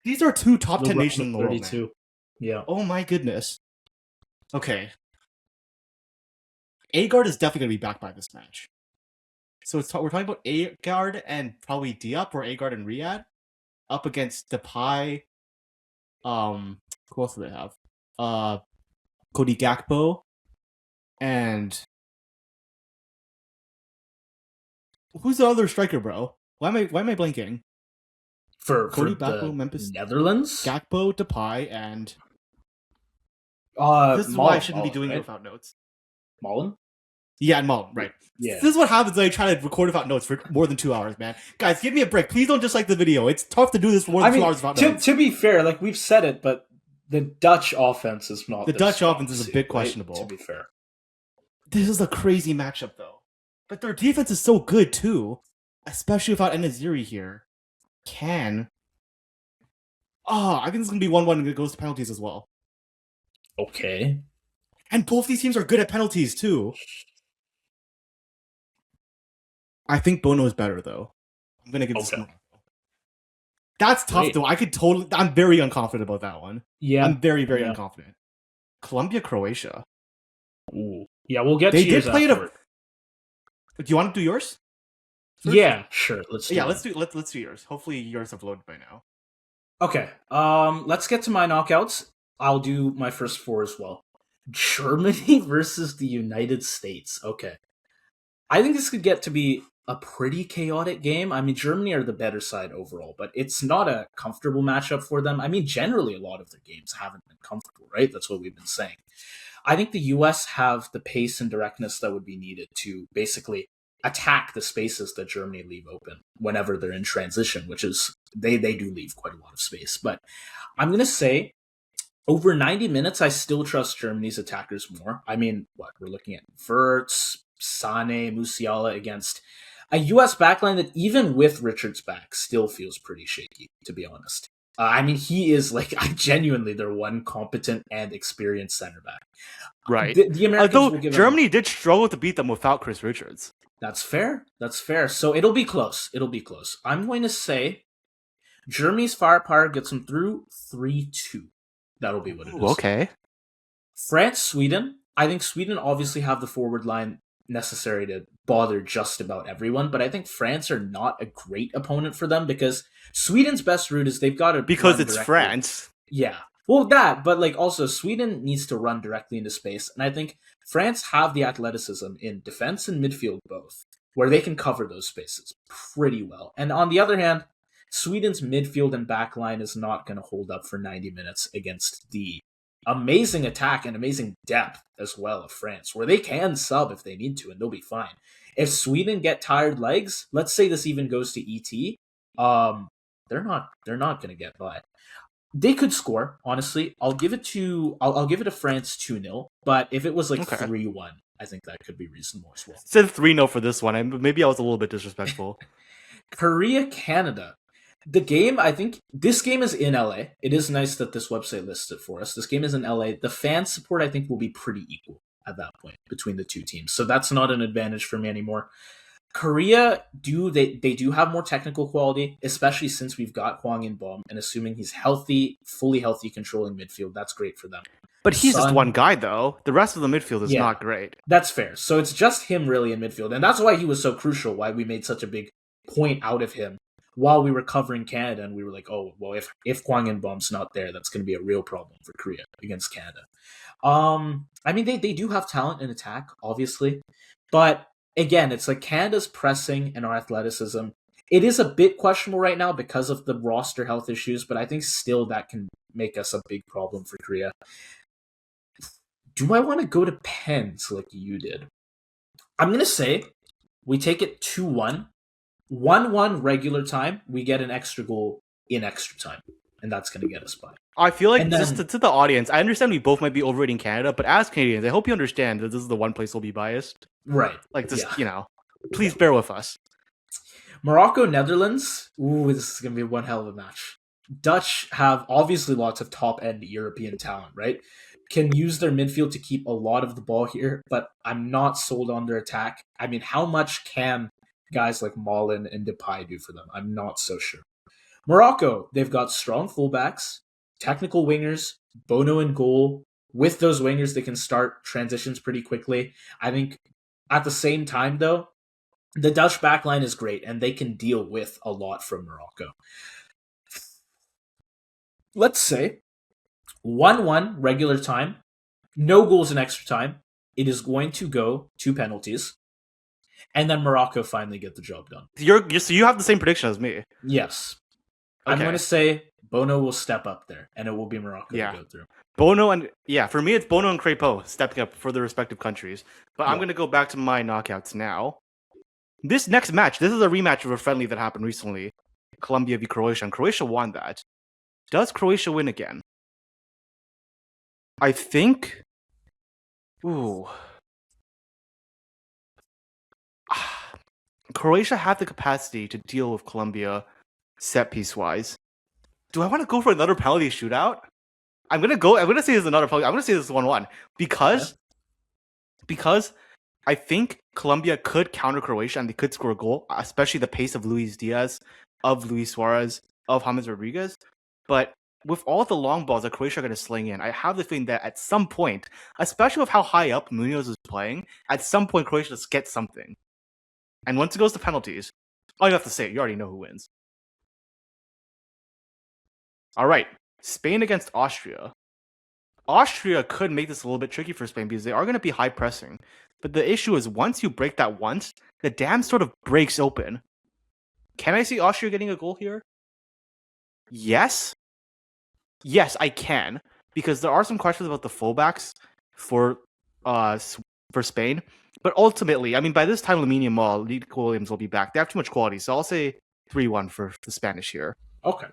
these are two top 10 nations in the world, man. Yeah. Oh my goodness. Okay. Agard is definitely going to be back by this match. So we're talking about Agard and probably Diop or Agard and Riyadh up against Depay. Who else do they have? Cody Gakpo and who's the other striker, bro? Why am I blanking? For Cody the Gakpo, Memphis, Netherlands? Gakpo, Depay, and this is Mullen, why I shouldn't be doing it without notes. Mullen? Yeah, and Mullen, right. Yeah. This is what happens when I try to record without notes for more than 2 hours, man. Guys, give me a break. Please don't dislike the video. It's tough to do this for more than 2 hours without notes. To be fair, like we've said it, but the Dutch offense is not. The Dutch offense is a bit questionable. Right? To be fair. This is a crazy matchup, though. But their defense is so good, too. Especially without Enaziri here. I think it's going to be 1-1 and it goes to penalties as well. Okay. And both these teams are good at penalties, too. I think Bono is better, though. I'm going to give this one. That's tough, though. I'm very unconfident about that one. Yeah. I'm very, very unconfident. Colombia, Croatia. Ooh. Yeah, we'll get to yours afterward. Do you want to do yours? First? Yeah, sure. Let's do yours. Hopefully yours have loaded by now. Okay. Let's get to my knockouts. I'll do my first four as well. Germany versus the United States. Okay. I think this could get to be a pretty chaotic game. I mean, Germany are the better side overall, but it's not a comfortable matchup for them. I mean, generally, a lot of their games haven't been comfortable, right? That's what we've been saying. I think the US have the pace and directness that would be needed to basically attack the spaces that Germany leave open whenever they're in transition, which is they do leave quite a lot of space. But I'm going to say over 90 minutes, I still trust Germany's attackers more. I mean, we're looking at Wirtz, Sane, Musiala against a US backline that even with Richards back still feels pretty shaky, to be honest. I mean, he is genuinely their one competent and experienced center back. Right. The Americans will give Germany did struggle to beat them without Chris Richards. That's fair. So it'll be close. I'm going to say Germany's firepower gets them through 3-2. That'll be what it is. Okay. France, Sweden. I think Sweden obviously have the forward line necessary to bother just about everyone, but I think France are not a great opponent for them because Sweden's best route is they've got to because it's directly. France. Yeah. Well, but also Sweden needs to run directly into space, and I think France have the athleticism in defense and midfield both, where they can cover those spaces pretty well. And on the other hand, Sweden's midfield and back line is not going to hold up for 90 minutes against the amazing attack and amazing depth as well of France, where they can sub if they need to, and they'll be fine. If Sweden get tired legs, let's say this even goes to ET, they're not going to get by. They could score, honestly. I'll give it to France 2-0, but if it was 3-1, I think that could be reasonable as well. It said 3-0 for this one. Maybe I was a little bit disrespectful. Korea, Canada. The game, I think, this game is in LA. It is nice that this website lists it for us. This game is in LA. The fan support, I think, will be pretty equal at that point between the two teams. So that's not an advantage for me anymore. Korea, they do have more technical quality, especially since we've got Hwang In-beom, and assuming he's healthy, fully healthy, controlling midfield, that's great for them. But he's just one guy, though. The rest of the midfield is not great. That's fair. So it's just him really in midfield, and that's why he was so crucial, why we made such a big point out of him while we were covering Canada, and we were like, oh, well, if Hwang In-beom's not there, that's going to be a real problem for Korea against Canada. I mean, they do have talent in attack, obviously, but again, it's Canada's pressing and our athleticism. It is a bit questionable right now because of the roster health issues, but I think still that can make us a big problem for Korea. Do I want to go to pens like you did? I'm going to say we take it 2-1. 1-1 regular time. We get an extra goal in extra time. And that's going to get us by. I feel like And just then, to the audience, I understand we both might be overrating Canada, but as Canadians, I hope you understand that this is the one place we'll be biased. right. Like, just, Yeah. please bear with us. Morocco, Netherlands. Ooh, this is going to be one hell of a match. Dutch have obviously lots of top end European talent, right? Can use their midfield to keep a lot of the ball here, but I'm not sold on their attack. I mean, how much can guys like Malin and Depay do for them? I'm not so sure. Morocco, they've got strong fullbacks, technical wingers, Bono in goal. With those wingers, they can start transitions pretty quickly. I think at the same time, though, the Dutch backline is great, and they can deal with a lot from Morocco. Let's say 1-1 regular time, no goals in extra time. It is going to go to penalties, and then Morocco finally get the job done. So you have the same prediction as me. Yes. I'm Okay. going to say Bono will step up there, and it will be Morocco to go through. Bono and for me it's Bono and Crepeau stepping up for their respective countries. But I'm gonna go back to my knockouts now. This next match, this is a rematch of a friendly that happened recently. Colombia v Croatia, and Croatia won that. Does Croatia win again? I think. Ooh. Croatia have the capacity to deal with Colombia set piece wise. Do I want to go for another penalty shootout? I'm gonna say this is another penalty. I'm gonna say this is 1-1 because I think Colombia could counter Croatia and they could score a goal, especially the pace of Luis Diaz, of Luis Suarez, of James Rodriguez. But with all the long balls that Croatia are going to sling in, I have the feeling that at some point, especially with how high up Munoz is playing, at some point Croatia just gets something. And once it goes to penalties, all you have to say, you already know who wins. All right, Spain against Austria. Austria could make this a little bit tricky for Spain because they are going to be high pressing. But the issue is once you break that once, the dam sort of breaks open. Can I see Austria getting a goal here? Yes. Yes, I can. Because there are some questions about the fullbacks for Spain. But ultimately, I mean, by this time, Lamine Yamal, Nico Williams will be back. They have too much quality. So I'll say 3-1 for the Spanish here. Okay.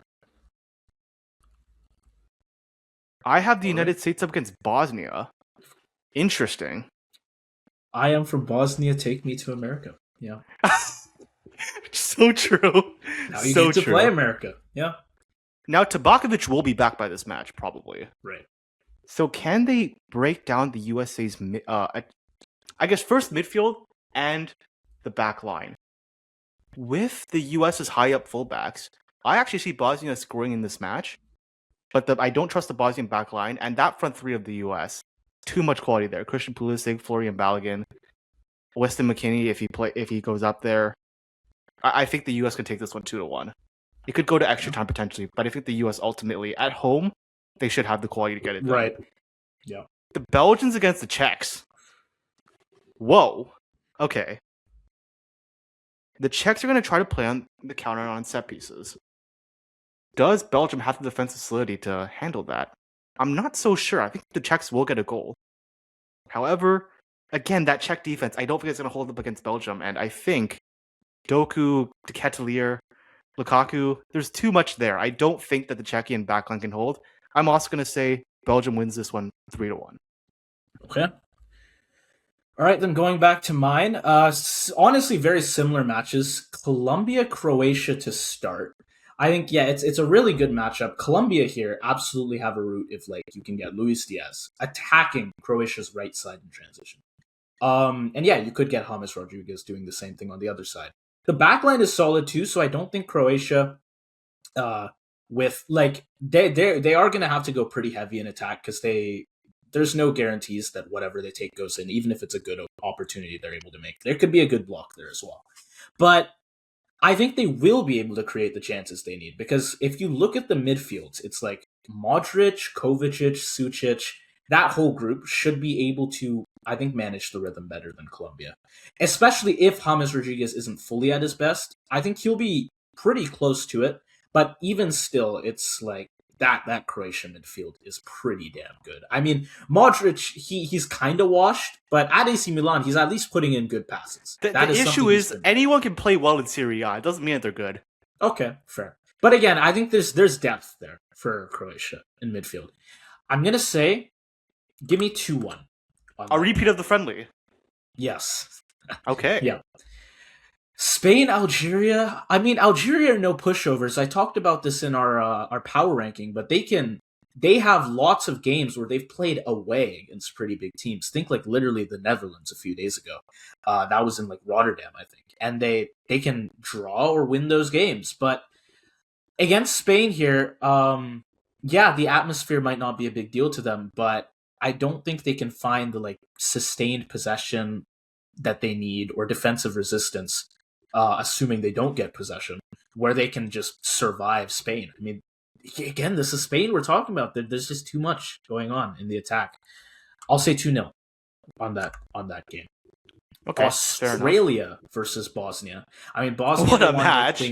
I have the United States up against Bosnia. Interesting. I am from Bosnia. Take me to America. Yeah. So true. Now you get to play America. Yeah. Now Tabakovic will be back by this match, probably. Right. So can they break down the USA's, I guess, first midfield and the back line? With the US's high up fullbacks, I actually see Bosnia scoring in this match. But I don't trust the Bosnian back line, and that front three of the US, too much quality there. Christian Pulisic, Florian Balogun, Weston McKennie if he goes up there. I think the US could take this one 2-1. It could go to extra time potentially, but I think the US ultimately at home they should have the quality to get it done. Right. Yeah. The Belgians against the Czechs. Whoa. Okay. The Czechs are going to try to play on the counter on set pieces. Does Belgium have the defensive solidity to handle that? I'm not so sure. I think the Czechs will get a goal. However, again, that Czech defense, I don't think it's going to hold up against Belgium. And I think Doku, De Ketelaere, Lukaku, there's too much there. I don't think that the Czechian backline can hold. I'm also going to say Belgium wins this one 3-1. Okay. All right, then going back to mine. Honestly, very similar matches. Colombia, Croatia to start. I think, yeah, it's a really good matchup. Colombia here absolutely have a route if you can get Luis Diaz attacking Croatia's right side in transition. And yeah, you could get James Rodriguez doing the same thing on the other side. The backline is solid too, so I don't think Croatia they are going to have to go pretty heavy in attack because there's no guarantees that whatever they take goes in, even if it's a good opportunity they're able to make. There could be a good block there as well. But I think they will be able to create the chances they need because if you look at the midfields, it's like Modric, Kovacic, Sucic, that whole group should be able to, I think, manage the rhythm better than Colombia. Especially if James Rodriguez isn't fully at his best. I think he'll be pretty close to it. But even still, it's like that Croatian midfield is pretty damn good. I mean, Modric, he's kind of washed, but at AC Milan, he's at least putting in good passes. That The is issue something he's is been. anyone can play well in Serie A. It doesn't mean that they're good. Okay, fair. But again, I think there's depth there for Croatia in midfield. I'm gonna say, give me 2-1. A repeat of the friendly. Yes. Okay. Yeah. Spain, Algeria. I mean, Algeria are no pushovers. I talked about this in our power ranking, but they have lots of games where they've played away against pretty big teams. Think like literally the Netherlands a few days ago. That was in like Rotterdam, I think, and they can draw or win those games. But against Spain here, yeah, the atmosphere might not be a big deal to them, but I don't think they can find the like sustained possession that they need or defensive resistance, assuming they don't get possession, where they can just survive Spain. I mean, again, this is Spain we're talking about. There's just too much going on in the attack. I'll say 2-0 on that game. Okay. Australia versus Bosnia. I mean, Bosnia. What a match!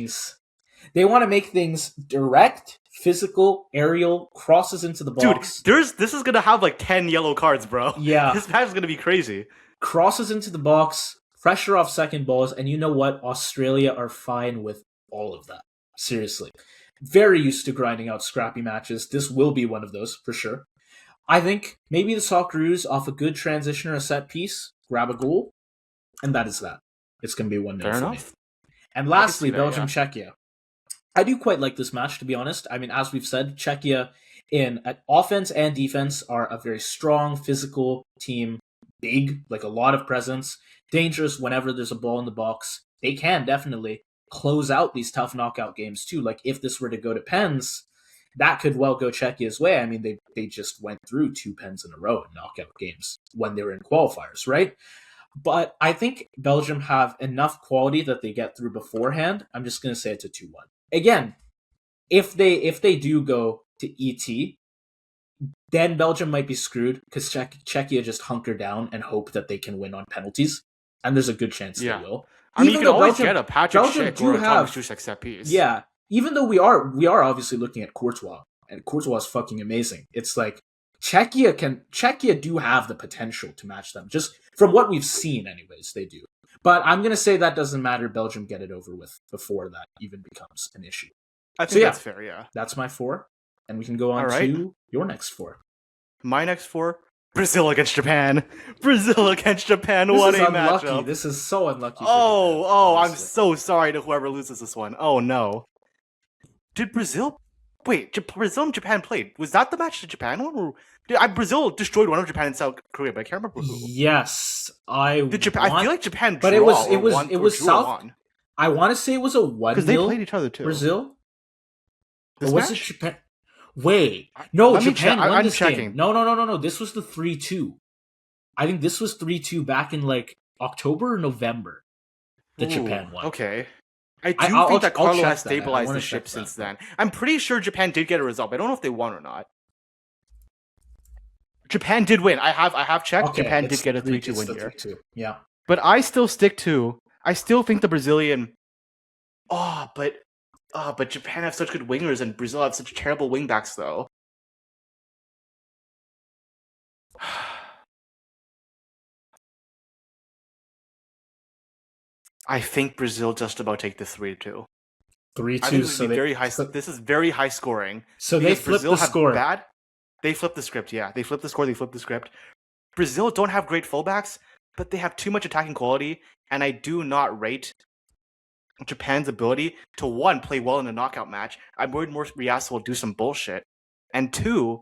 They want to make things direct, physical, aerial, crosses into the box. Dude, this is gonna have like 10 yellow cards, bro. Yeah. This match is gonna be crazy. Crosses into the box, pressure off second balls, and you know what? Australia are fine with all of that. Seriously. Very used to grinding out scrappy matches. This will be one of those, for sure. I think maybe the Socceroos off a good transition or a set piece, grab a goal, and that is that. It's going to be 1-0 Fair for enough. me. And lastly, Belgium-Czechia. I do quite like this match, to be honest. I mean, as we've said, Czechia in offense and defense are a very strong, physical team. Big, like a lot of presence. Dangerous whenever there's a ball in the box. They can definitely close out these tough knockout games too. Like if this were to go to pens, that could well go Czechia's way. I mean, they just went through 2 pens in a row in knockout games when they were in qualifiers, right? But I think Belgium have enough quality that they get through beforehand. I'm just going to say it's a 2-1. Again, if they do go to ET, then Belgium might be screwed because Czechia just hunker down and hope that they can win on penalties. And there's a good chance they will. I mean, you can always get a Patrick Schick or a Thomas Tuchel set piece. Yeah, even though we are obviously looking at Courtois, and Courtois is fucking amazing. It's like Czechia do have the potential to match them. Just from what we've seen, anyways, they do. But I'm gonna say that doesn't matter. Belgium get it over with before that even becomes an issue. I think that's fair. Yeah, that's my 4, and we can go on to your next 4. My next 4. Brazil against Japan. Brazil against Japan. This what is a unlucky. matchup. This is so unlucky. I'm so sorry to whoever loses this one. Oh no. Did Brazil? Wait, Brazil and Japan played. Was that the match, the Japan one? Or Brazil destroyed one of Japan and South Korea, but I can't remember who. Yes, I feel like Japan, but it was South. I want to say it was a 1-0 because they played each other too. Brazil. This was match? It Japan? Wait, no, Japan won I'm this checking. game. No. This was the 3-2. I think this was 3-2 back in like October or November. That Japan won. Okay. I think that Carlo has stabilized the ship since then. I'm pretty sure Japan did get a result, but I don't know if they won or not. Japan did win. I have checked. Okay, Japan did get a 3-2 win here. 3-2. Yeah. But I still think the Brazilian. But Japan have such good wingers and Brazil have such terrible wingbacks, though. I think Brazil just about take the 3-2. 3-2. So very high. This is very high scoring. So they flipped the score. They flipped the script. Yeah, they flipped the score. They flipped the script. Brazil don't have great fullbacks, but they have too much attacking quality, and I do not rate Japan's ability to, 1, play well in a knockout match. I'm worried Moriyasu will do some bullshit, and 2,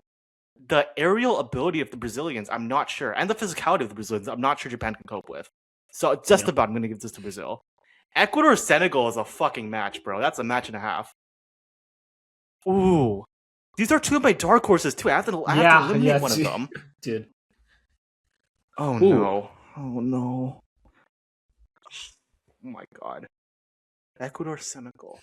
the aerial ability of the Brazilians, I'm not sure, and the physicality of the Brazilians, I'm not sure Japan can cope with. So just about, I'm going to give this to Brazil. Ecuador-Senegal is a fucking match, bro. That's a match and a half. Ooh. These are 2 of my dark horses, too. I have to eliminate one of them. Dude. Oh, no. Oh, no. Oh, my God. Ecuador-Senegal.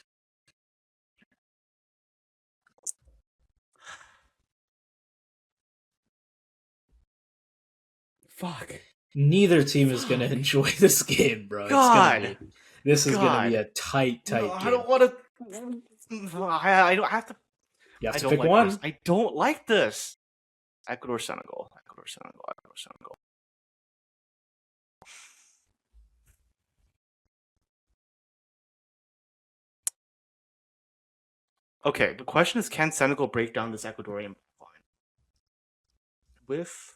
Fuck. Neither team is going to enjoy this game, bro. God. This is going to be a tight game. I don't want to. I have to. You have I to don't pick like this. one. I don't like this. Ecuador, Senegal. Ecuador, Senegal. Ecuador, Senegal. Okay, the question is, can Senegal break down this Ecuadorian line with?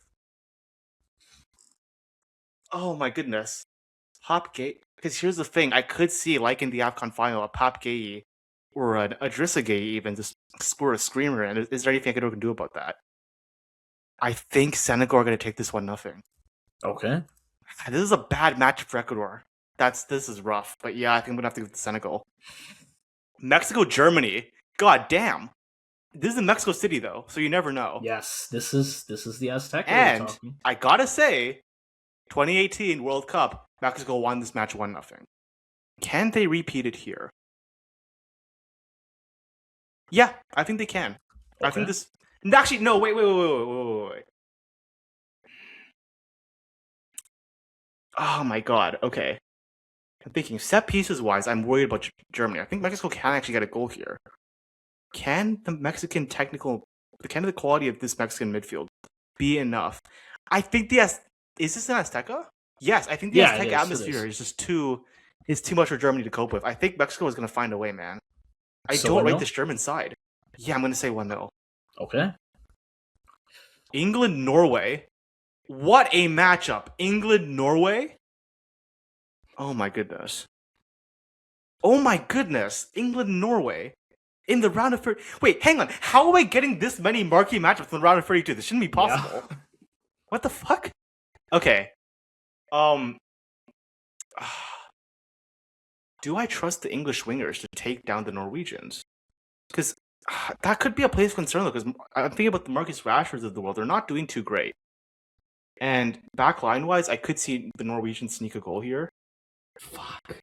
Oh my goodness, Pop Gay. Because here's the thing, I could see, like in the AFCON final, a Pop Gay or a Adrissa Gay even just score a screamer. And is there anything Ecuador can do about that? I think Senegal are going to take this 1-0. Okay. This is a bad match for Ecuador. This is rough, but yeah, I think I'm gonna have to go with Senegal. Mexico, Germany. God damn. This is in Mexico City though, so you never know. Yes, this is the Azteca we're And talking. I gotta say, 2018 World Cup, Mexico won this match 1-0. Can they repeat it here? Yeah, I think they can. Okay. I think this. Actually, no. Wait. Oh my god. Okay. I'm thinking set pieces wise, I'm worried about Germany. I think Mexico can actually get a goal here. Can the quality of this Mexican midfield be enough? I think is this an Azteca? Yes, I think the Yeah, it Azteca is, atmosphere is just too much for Germany to cope with. I think Mexico is going to find a way, man. I So don't rate 1-0? this German side. Yeah, I'm going to say 1-0. Okay. England, Norway. What a matchup. England, Norway? Oh my goodness. England, Norway. In the round of 30. Wait, hang on. How am I getting this many marquee matchups in the round of 32? This shouldn't be possible. Yeah. What the fuck? Okay. Um. Do I trust the English wingers to take down the Norwegians? Because that could be a place of concern, though, because I'm thinking about the Marcus Rashards of the world. They're not doing too great. And backline-wise, I could see the Norwegians sneak a goal here. Fuck.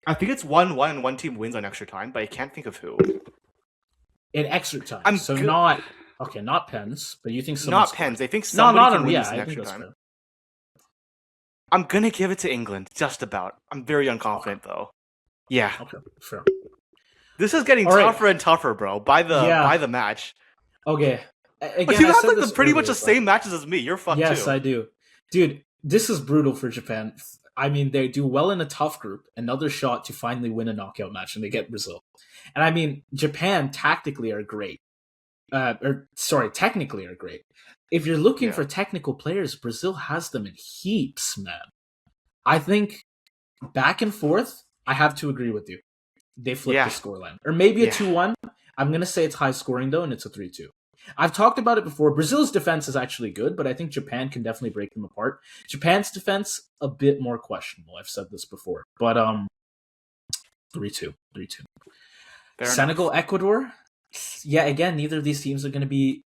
I think it's 1-1 and one team wins on extra time, but I can't think of who. In extra time. Not pens, but you think not pens. I think somebody can win this in extra time. Fair. I'm gonna give it to England, just about. I'm very unconfident though. Yeah. Okay, sure. This is getting tougher and tougher, bro. By the match. Okay. Again, but you have like pretty much the same matches as me. You're fucked too. Yes, I do. Dude, this is brutal for Japan. I mean, they do well in a tough group. Another shot to finally win a knockout match, and they get Brazil. And I mean, Japan tactically are great. Technically are great. If you're looking for technical players, Brazil has them in heaps, man. I think back and forth, I have to agree with you. They flipped the scoreline. Or maybe a 2-1. I'm going to say it's high scoring, though, and it's a 3-2. I've talked about it before. Brazil's defense is actually good, but I think Japan can definitely break them apart. Japan's defense, a bit more questionable. I've said this before. But 3-2. Senegal, Ecuador. Yeah, again, neither of these teams are going to be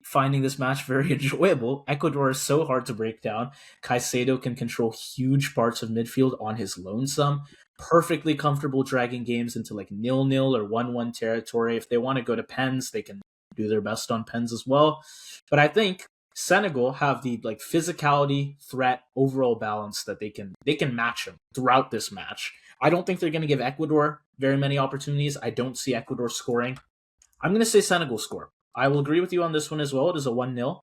finding this match very enjoyable. Ecuador is so hard to break down. Caicedo can control huge parts of midfield on his lonesome. Perfectly comfortable dragging games into like 0-0 or 1-1 territory. If they want to go to pens, they can do their best on pens as well. But I think Senegal have the like physicality, threat, overall balance that they can match them throughout this match. I don't think they're going to give Ecuador very many opportunities. I don't see Ecuador scoring. I'm going to say Senegal score. I will agree with you on this one as well. It is a 1-0.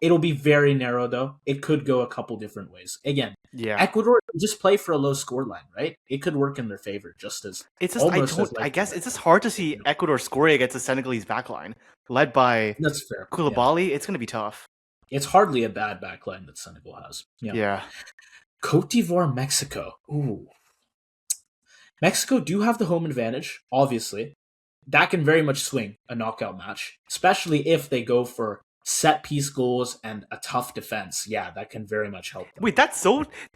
It'll be very narrow, though. It could go a couple different ways. Again, Ecuador just play for a low score line, right? It could work in their favor just as it's just I guess it's just hard to see Ecuador scoring against the Senegalese backline led by that's fair. Koulibaly. Yeah. It's going to be tough. It's hardly a bad backline that Senegal has. Yeah. Cote d'Ivoire, Mexico. Ooh. Mexico do have the home advantage, obviously. That can very much swing a knockout match, especially if they go for set piece goals and a tough defense. Yeah, that can very much help them. Wait,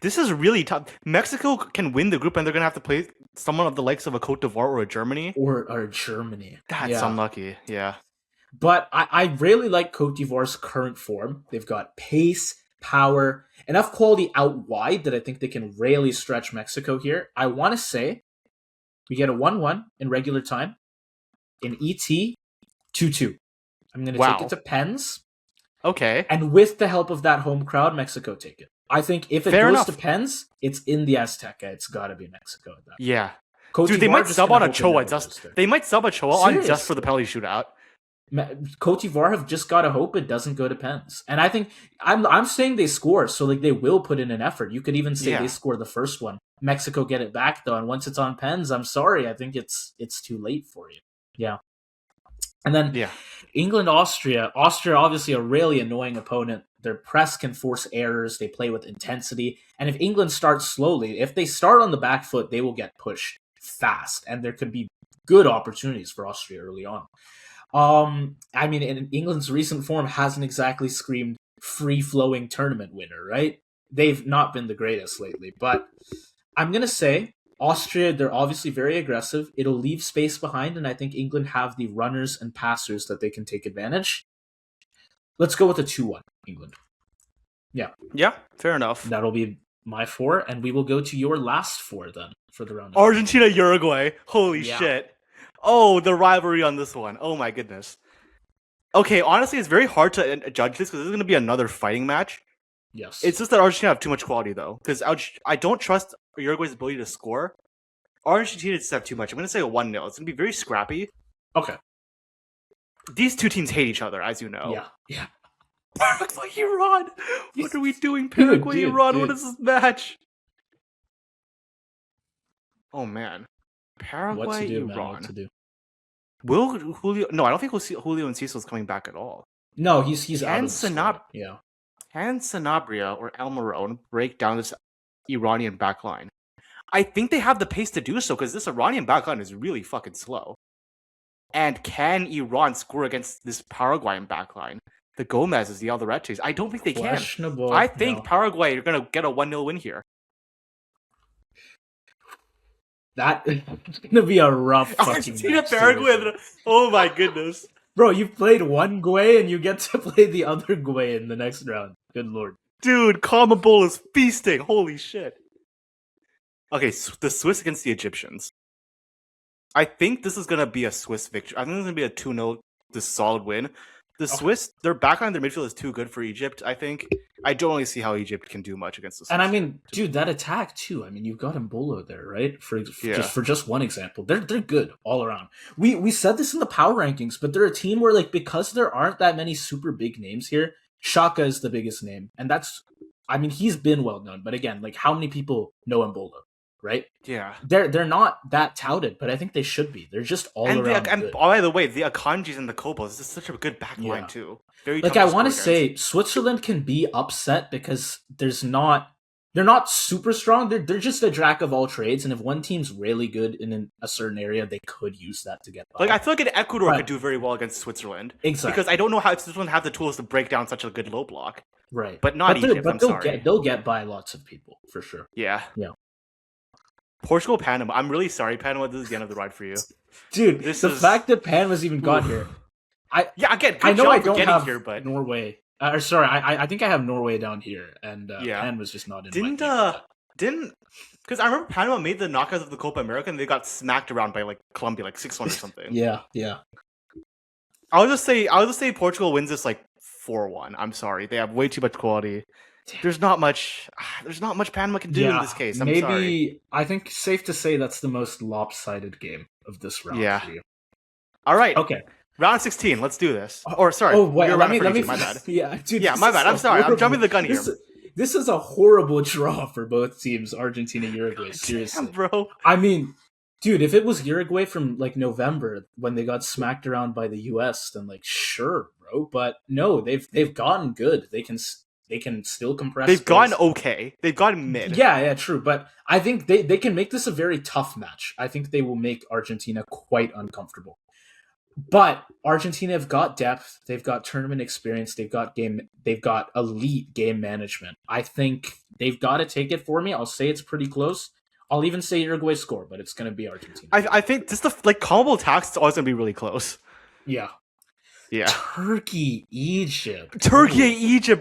this is really tough. Mexico can win the group and they're going to have to play someone of the likes of a Cote d'Ivoire or a Germany. Or Germany. That's unlucky, yeah. But I really like Cote d'Ivoire's current form. They've got pace, power, enough quality out wide that I think they can really stretch Mexico here. I want to say we get a 1-1 in regular time. In ET, 2-2. I'm going to take it to pens. Okay. And with the help of that home crowd, Mexico take it. I think if it goes to pens, it's in the Azteca. It's got to be Mexico at that. Yeah. Cote Dude, they d'Ivoire might just sub gonna on hope it Ochoa never just. goes there. They might sub Ochoa on just for the penalty Seriously. shootout. Cote d'Ivoire have just got to hope it doesn't go to pens. And I think I'm saying they score, so like they will put in an effort. You could even say they Yeah. score the first one. Mexico get it back though, and once it's on pens, I'm sorry, I think it's too late for you. Yeah. And then Yeah. England, Austria. Austria, obviously, a really annoying opponent. Their press can force errors. They play with intensity. And if England starts slowly, if they start on the back foot, they will get pushed fast. And there could be good opportunities for Austria early on. I mean, in England's recent form hasn't exactly screamed free flowing tournament winner, right? They've not been the greatest lately, but I'm gonna say Austria, they're obviously very aggressive. It'll leave space behind, and I think England have the runners and passers that they can take advantage. Let's go with a 2-1 England. Yeah, Yeah. Fair enough. that'll be my four, and we will go to your last four then for the round of Argentina, Uruguay. Holy Yeah. shit. Oh, the rivalry on this one. Oh my goodness. Okay, honestly, it's very hard to judge this because this is going to be another fighting match. Yes. It's just that Argentina have too much quality, though. Because I don't trust Uruguay's ability to score. Argentina just have too much. I'm going to say a 1-0. It's going to be very scrappy. Okay. These two teams hate each other, as you know. Yeah. Yeah. Paraguay, Iran! What are we doing, Dude, Paraguay, Iran? dude. What is this match? Oh, man. What Paraguay, to do, man? Iran. What to do? Will Julio... No, I don't think Julio and Cecil's coming back at all. No, he's out Can of the squad. Yeah. Sanabria or Almiron break down this Iranian backline? I think they have the pace to do so because this Iranian backline is really fucking slow. And can Iran score against this Paraguayan backline? The Gomez's, the Alderetes. I don't think they can. Questionable. I think No. Paraguay are going to get a 1-0 win here. That is gonna be a rough fucking Argentina, match, Paraguay. seriously. Oh my goodness. Bro, you've played one Guay and you get to play the other Guay in the next round. Good lord. Dude, Kamabol is feasting. Holy shit. Okay, the Swiss against the Egyptians. I think this is going to be a Swiss victory. I think it's going to be a 2-0, this solid win. The Swiss, their backline, their midfield is too good for Egypt, I think. I don't really see how Egypt can do much against the Swiss. And I mean, dude, that attack too. I mean, you've got Mbolo there, right? For just one example, they're good all around. We said this in the power rankings, but they're a team where like because there aren't that many super big names here, Shaka is the biggest name, and that's, I mean, he's been well known. But again, like how many people know Mbolo, right? Yeah. They're not that touted, but I think they should be. They're just all around And good. by the way, the Akanjis and the Kobos, this is such a good backline too. Very like tough I want to score say Switzerland can be upset because they're not super strong. They're just a jack of all trades, and if one team's really good in a certain area, they could use that to get by. Like I feel like Ecuador could do very well against Switzerland. Exactly. Because I don't know how Switzerland have the tools to break down such a good low block. Right. But not Egypt. But they'll get by lots of people for sure. Yeah. Yeah. Portugal, Panama. I'm really sorry, Panama. This is the end of the ride for you, dude. Fact that Panama's even got here. Again, I know I don't getting have here, but Norway. Sorry, I think I have Norway down here, and Panama's just not in. Didn't because I remember Panama made the knockouts of the Copa America and they got smacked around by like Colombia, like 6-1 or something. Yeah. I'll just say Portugal wins this like 4-1. I'm sorry, they have way too much quality. There's not much Panama can do in this case. I'm sorry. I think safe to say that's the most lopsided game of this round. Yeah. For you. All right. Okay. Round 16. Let's do this. Or sorry. Oh wait, let me. My bad. Yeah, dude. Yeah, my bad. I'm sorry. I'm jumping the gun here. This is a horrible draw for both teams, Argentina, Uruguay. Seriously, damn, bro. I mean, dude, if it was Uruguay from like November when they got smacked around by the U.S., then like sure, bro. But no, they've gotten good. They can still compress. They've gotten okay. They've gotten mid. Yeah, true. But I think they can make this a very tough match. I think they will make Argentina quite uncomfortable. But Argentina have got depth. They've got tournament experience. They've got elite game management. I think they've got to take it for me. I'll say it's pretty close. I'll even say Uruguay score, but it's going to be Argentina. I think just the combo attacks is always going to be really close. Yeah. Turkey, Egypt,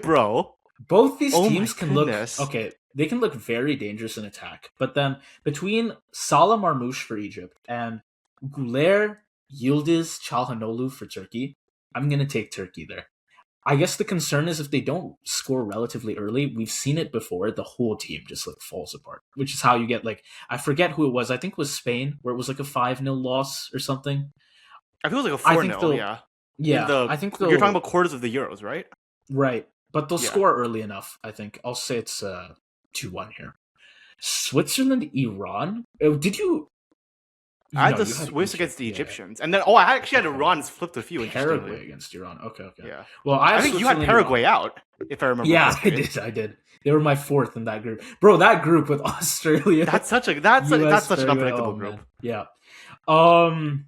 bro. Both these teams can look okay. They can look very dangerous in attack, but then between Salah Marmoush for Egypt and Güler Yildiz Çalhanoğlu for Turkey, I'm going to take Turkey there. I guess the concern is if they don't score relatively early, we've seen it before, the whole team just like falls apart, which is how you get like, I forget who it was. I think it was Spain, where it was like a 5-0 loss or something. I feel like a I 4 think 0 they'll, yeah. In yeah, the I think you're talking they'll, about quarters of the Euros, right? right. But they'll Yeah. score early enough, I think. I'll say it's 2-1 here. Switzerland, Iran? Did you, I had the you had Swiss against Egypt. the Yeah. Egyptians, and then I actually had Okay. Iran flipped a few. Interestingly, Paraguay against Iran. Okay, okay. yeah. Well, I I have think you had Switzerland, Iran. Paraguay out, if I remember Yeah, I correctly. did. I did. They were my fourth in that group, bro. That group with Australia, That's U.S., such an Paraguay. unpredictable Oh group. man, yeah. Um,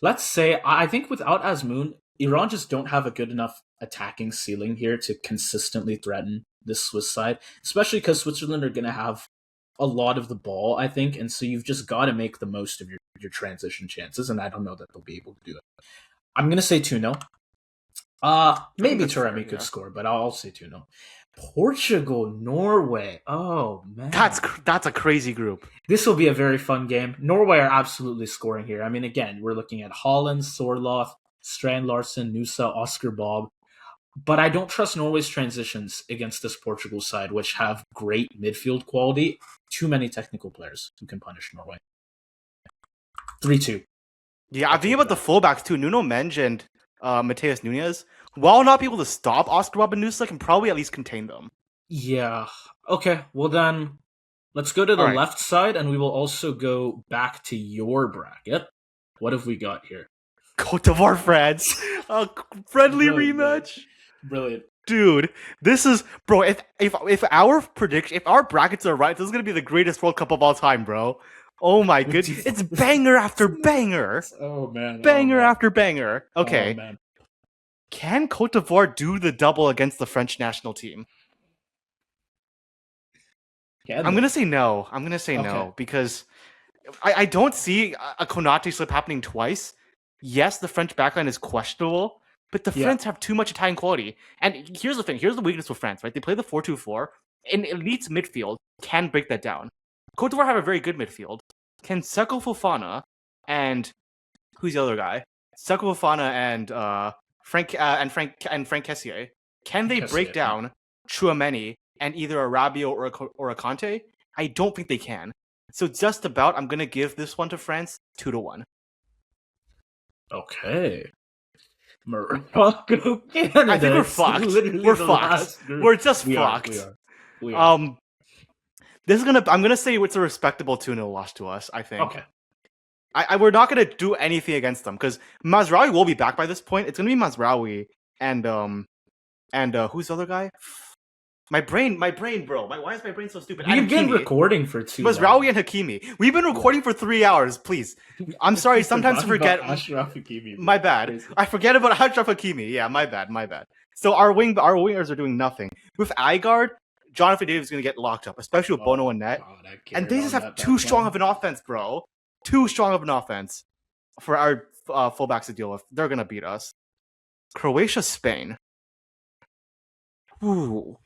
let's say I think without Azmoun, Iran just don't have a good enough attacking ceiling here to consistently threaten the Swiss side, especially because Switzerland are going to have a lot of the ball, I think, and so you've just got to make the most of your transition chances, and I don't know that they'll be able to do it. I'm going to say 2-0. I think Maybe that's fair. Taremi could Yeah, score, but I'll say 2-0. Portugal, Norway. Oh that's man. that's a crazy group. This will be a very fun game. Norway are absolutely scoring here. I mean, again, we're looking at Holland, Sorloth, Strand Larson, Nusa, Oscar Bob. But I don't trust Norway's transitions against this Portugal side, which have great midfield quality. Too many technical players who can punish Norway. 3-2. Yeah, I'll I'm thinking take about the that. fullbacks too. Nuno Menj and Mateus Nunes. While not be able to stop Oscar Bobanusa, can probably at least contain them. Yeah. Okay. Well, then let's go to All the right, left side, and we will also go back to your bracket. What have we got here? Cote d'Ivoire, France, a friendly Brilliant, brilliant, rematch. brilliant. Dude, this is bro. If our brackets are right, this is gonna be the greatest World Cup of all time, bro. Oh my With good, two it's banger after banger, Oh man, oh banger man, after banger. oh Okay, man. can Cote d'Ivoire do the double against the French national team? Can I'm they? gonna say no. I'm gonna say Okay. no because I don't see a Konate slip happening twice. Yes, the French backline is questionable, but the Yeah. French have too much Italian quality. And here's the thing: here's the weakness with France, right? They play the 4-2-4, and elite's midfield can break that down. Cote d'Ivoire have a very good midfield. Can Seko Fofana and who's the other guy? Seko Fofana and Frank Kessié. Can they break Cassier, yeah. down Chouameni and either a Rabiot or a Conte? I don't think they can. So just about, I'm gonna give this one to France 2-1. Okay. Morocco, I think Canada. we're It's fucked. literally We're the fucked. last group. We're just We are. We fucked. are. We are. Um, this is gonna. I'm gonna say it's a respectable 2-0 loss to us. I think. Okay. We're not gonna do anything against them because Mazraoui will be back by this point. It's gonna be Mazraoui and who's the other guy? My brain, bro. Why is my brain so stupid? And We've been Hakimi. recording for too Mazraoui long. and Hakimi. We've been recording for 3 hours. Please, I'm sorry. We Sometimes I forgot about forget. Ashraf Hakimi. My bad. Crazy. I forget about Achraf Hakimi. Yeah, my bad. My bad. So our wingers are doing nothing. With Igard, Jonathan David is going to get locked up, especially with Bono and net. God, I And cared they on just have that too back strong line. of an offense, bro. Too strong of an offense for our fullbacks to deal with. They're going to beat us. Croatia, Spain. Ooh.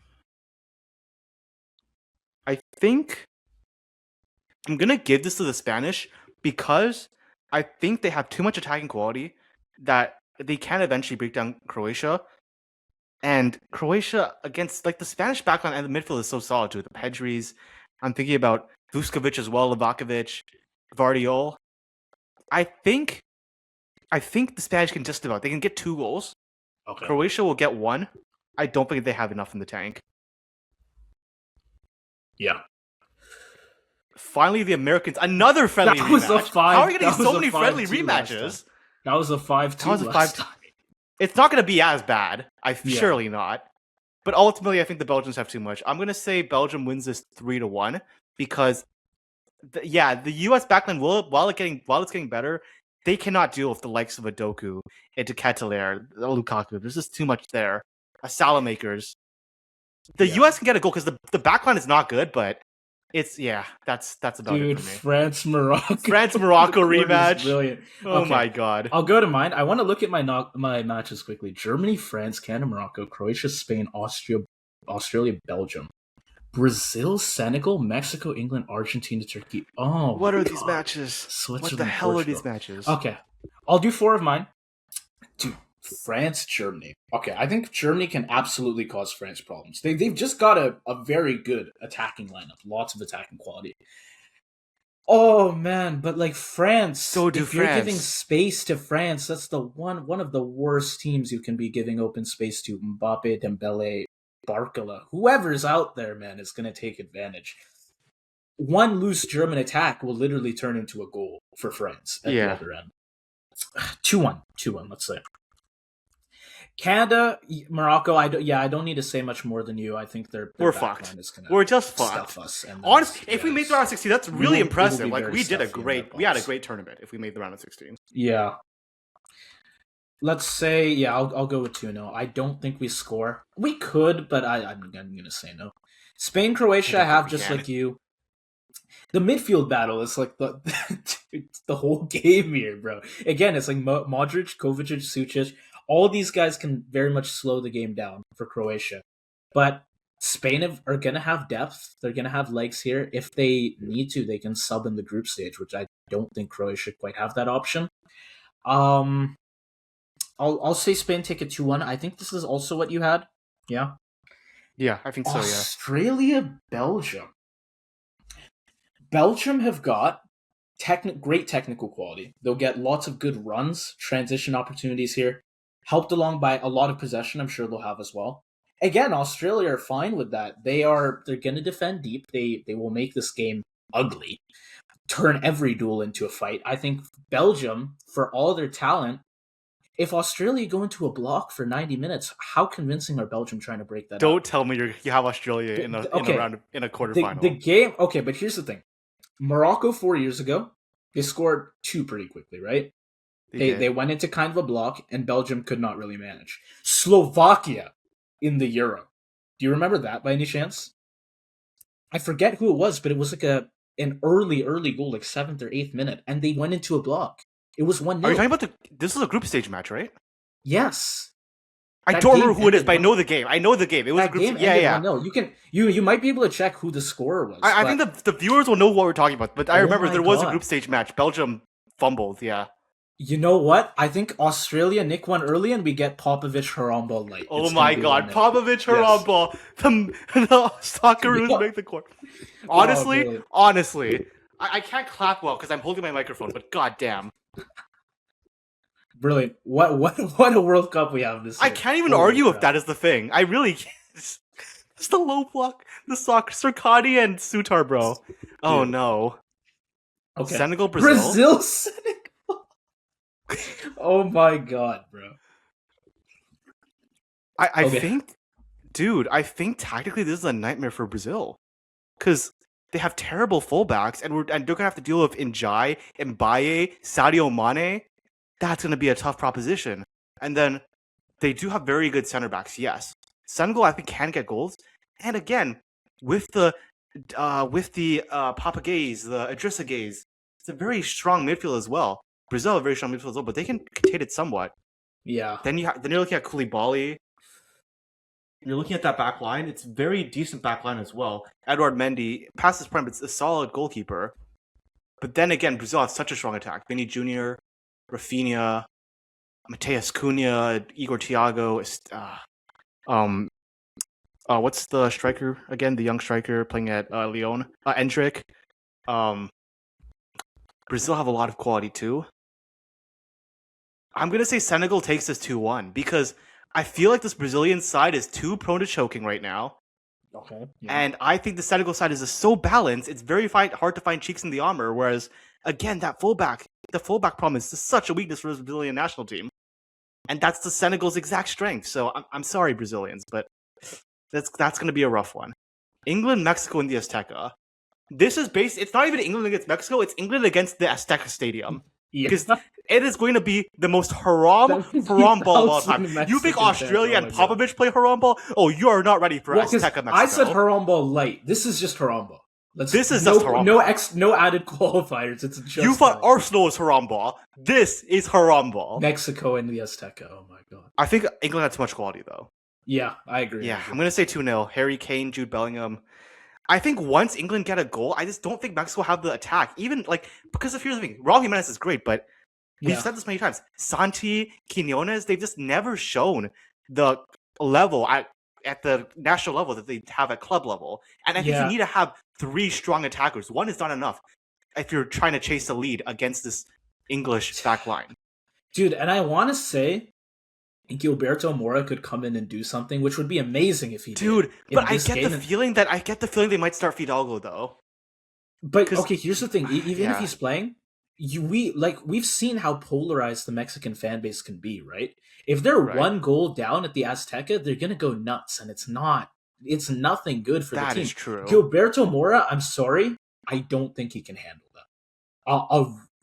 I think I'm going to give this to the Spanish because I think they have too much attacking quality that they can eventually break down Croatia. And Croatia against like the Spanish backline and the midfield is so solid too. The Pedris. I'm thinking about Vuskovic as well, Livakovic, Vardiol. I think the Spanish can just about. They can get 2 goals. Okay. Croatia will get 1. I don't think they have enough in the tank. Yeah. Finally, the Americans. Another friendly That was rematch. a 5. How are you getting that was so a many 5-2 friendly last rematches? time. That was a 5-2 That was a last 5. time. It's not going to be as bad. Yeah. Surely not. But ultimately, I think the Belgians have too much. I'm going to say Belgium wins this 3-1 because, the U.S. backline while it's getting better, they cannot deal with the likes of a Doku, a Ketelaere, a Lukaku. There's just too much there. A Salamakers. The U.S. can get a goal because the backline is not good, but it's that's about it Dude, for me. France Morocco. France Morocco The word is rematch. Brilliant. Oh Okay. my god. I'll go to mine. I want to look at my matches quickly. Germany, France, Canada, Morocco, Croatia, Spain, Australia, Belgium, Brazil, Senegal, Mexico, England, Argentina, Turkey. Oh, What my are these God. matches? Switzerland, What the hell Portugal. are these matches? Okay, I'll do 4 of mine. Dude, France, Germany. Okay, I think Germany can absolutely cause France problems. They've just got a very good attacking lineup, lots of attacking quality. Oh man, but like France, Go to if you're giving France. space to France, that's the one of the worst teams you can be giving open space to. Mbappe, Dembele, Barcola, whoever's out there, man, is going to take advantage. One loose German attack will literally turn into a goal for France at the Yeah, other end. 2-1, 2-1, let's say. Canada, Morocco. I don't need to say much more than you. I think their we're back fucked. line is gonna We're just stuff fucked. us, and Honestly, that's if yeah. we made the round of 16, that's We really will impressive. be Like very stuffy in that we had a box. great tournament if we made the round of 16. Yeah, let's say I'll go with 2-0. I don't think we score. We could, but I'm gonna say no. Spain, I Croatia. I don't think have we just can. like you. The midfield battle is like the whole game here, bro. Again, it's like Modric, Kovacic, Sucic. All these guys can very much slow the game down for Croatia, but Spain are gonna have depth. They're gonna have legs here. If they need to, they can sub in the group stage, which I don't think Croatia quite have that option. Um, I'll say Spain take a 2-1. I think this is also what you had. Yeah. Yeah, I think so. Yeah. Australia, Belgium. Belgium have got great technical quality. They'll get lots of good runs, transition opportunities here, helped along by a lot of possession. I'm sure they'll have as well. Again, Australia are fine with that. They're going to defend deep. They will make this game ugly, turn every duel into a fight. I think Belgium, for all their talent, if Australia go into a block for 90 minutes, how convincing are Belgium trying to break that up? Don't tell me you have Australia in a Okay, round in a the quarterfinal. game. Okay, but here's the thing: Morocco 4 years ago, they scored two pretty quickly, right? They They did. went into kind of a block, and Belgium could not really manage. Slovakia in the Euro. Do you remember that by any chance? I forget who it was, but it was like an early goal, like 7th or 8th minute, and they went into a block. It was one Are you talking 0 about the? This is a group stage match, right? Yes, I that don't game remember who it is, ended but I one. know the game. I know the game. It was a That group. game Yeah, ended yeah. 1-0. You might be able to check who the scorer was, I think but the viewers will know what we're talking about. But I oh remember my there was a group god. stage match. Belgium fumbled. Yeah. You know what? I think Australia nick one early and we get Popovich Harambal light. Oh It's going to my be God, 1-0. Popovich Yes. Harambal. The Socceroos Yeah. make the court. Oh, Honestly, brilliant. honestly, I can't clap well because I'm holding my microphone. But goddamn, Brilliant. What a World Cup we have this I year. can't even Holy argue if crap. that is the thing. I really can't. It's the low block, the soccer, Sirkadi and Sutar, bro. Oh Dude. no, Okay. Senegal, Brazil. Brazil Senegal. Oh my god, bro. I Okay. think, dude, I think tactically this is a nightmare for Brazil because they have terrible fullbacks, and they're gonna have to deal with Njai, Mbaye, Sadio Mane. That's gonna be a tough proposition. And then they do have very good center backs. Yes, Senegal I think can get goals, and again with the Papagays, the Idrissa Gays, it's a very strong midfield as well. Brazil a very strong midfield as well, but they can contain it somewhat. Yeah. Then you're looking at Koulibaly. You're looking at that back line. It's very decent back line as well. Edouard Mendy, past his prime, but it's a solid goalkeeper. But then again, Brazil has such a strong attack. Vinny Jr., Rafinha, Mateus Cunha, Igor Thiago. Um, what's the striker again? The young striker playing at Lyon, Endrick. Um, Brazil have a lot of quality too. I'm gonna say Senegal takes this 2-1 because I feel like this Brazilian side is too prone to choking right now. Okay. Yeah. And I think the Senegal side is just so balanced, it's very hard to find cheeks in the armor. Whereas, again, the fullback problem is just such a weakness for the Brazilian national team. And that's the Senegal's exact strength. So I'm sorry, Brazilians, but that's going to be a rough one. England, Mexico, and the Azteca. This is it's not even England against Mexico, it's England against the Azteca Stadium. Yeah. Because it is going to be the most haram ball of all time. You think Australia and Popovich play haram ball? Oh, you are not ready for Azteca Mexico. I said Harambal light. This is just Harambal. This is just haram no ball. no added qualifiers. It's just You thought Arsenal was haram ball. This is haram ball. Mexico and the Azteca. Oh my god. I think England had too much quality though. Yeah, I agree. Yeah, I'm gonna say 2-0. Harry Kane, Jude Bellingham. I think once England get a goal, I just don't think Mexico have the attack. Even like because here's the thing, Raul Jimenez is great, but We've Yeah. said this many times. Santi, Quinones, they've just never shown the level at the national level that they have at club level. And I think you Yeah. need to have three strong attackers. One is not enough if you're trying to chase the lead against this English back line. Dude, and I want to say Gilberto Mora could come in and do something, which would be amazing if he did Dude, but in this game. I get the feeling they might start Fidalgo though. But Because okay, here's the thing: even if yeah, he's playing, we've seen how polarized the Mexican fan base can be, right? If they're right. one goal down at the Azteca, they're gonna go nuts, and it's nothing good for the That is team. true. Gilberto Mora, I'm sorry, I don't think he can handle that.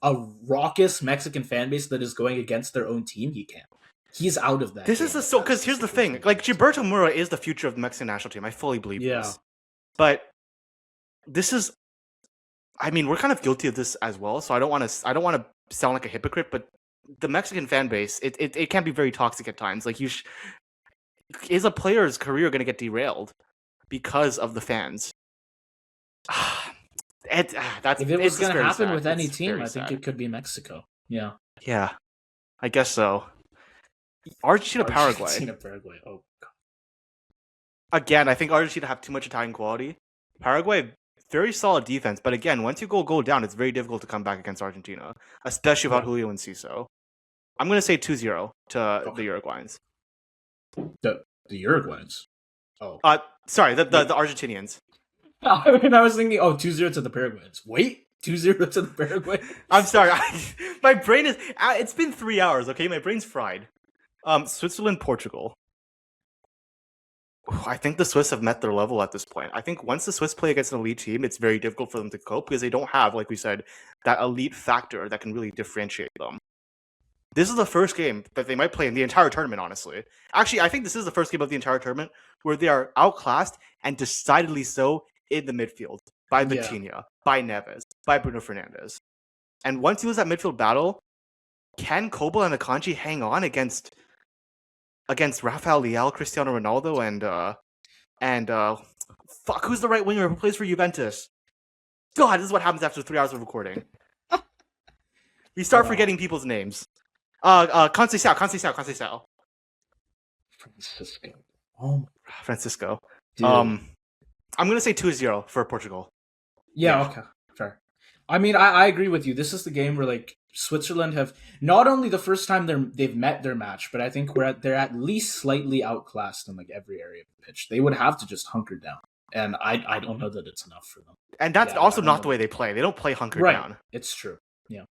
A raucous Mexican fan base that is going against their own team, he can't. He's out of that. This is because here's the thing: like Gilberto Mura is the future of the Mexican national team. I fully believe this. But this is, I mean, we're kind of guilty of this as well. So I don't want to sound like a hypocrite, but the Mexican fan base, it can be very toxic at times. Like is a player's career going to get derailed because of the fans? If it was going to happen sad. with any It's team, very I think sad. it could be Mexico. Yeah. Yeah, I guess so. Argentina, Paraguay. Argentina, Paraguay. Oh, God. Again, I think Argentina have too much attacking quality. Paraguay, very solid defense, but again, once you go down, it's very difficult to come back against Argentina, especially without Julio and Ciso. I'm going to say 2-0 to the Uruguayans. The Uruguayans. Oh. Sorry, the Argentinians. I mean, I was thinking, 2-0 to the Paraguayans. Wait, 2-0 to the Paraguay? I'm sorry. My brain is... it's been 3 hours, okay? My brain's fried. Switzerland, Portugal. I think the Swiss have met their level at this point. I think once the Swiss play against an elite team, it's very difficult for them to cope because they don't have, like we said, that elite factor that can really differentiate them. This is the first game that they might play in the entire tournament, honestly. Actually, I think this is the first game of the entire tournament where they are outclassed and decidedly so in the midfield by Vitinha, by Neves, by Bruno Fernandes. And once you lose that midfield battle, can Kobel and Akanji hang on against Rafael Leal, Cristiano Ronaldo, and fuck, who's the right winger who plays for Juventus? God, this is what happens after 3 hours of recording. We start forgetting people's names. Conceição. Francisco. Francisco. Dude. I'm gonna say 2-0 for Portugal. Yeah, okay. Fair. I mean, I agree with you. This is the game where like Switzerland have not only the first time they've met their match, but I think they're at least slightly outclassed in like every area of the pitch. They would have to just hunker down, and I don't know that it's enough for them. And that's also not the way they play. They don't play hunker down. It's true. Yeah.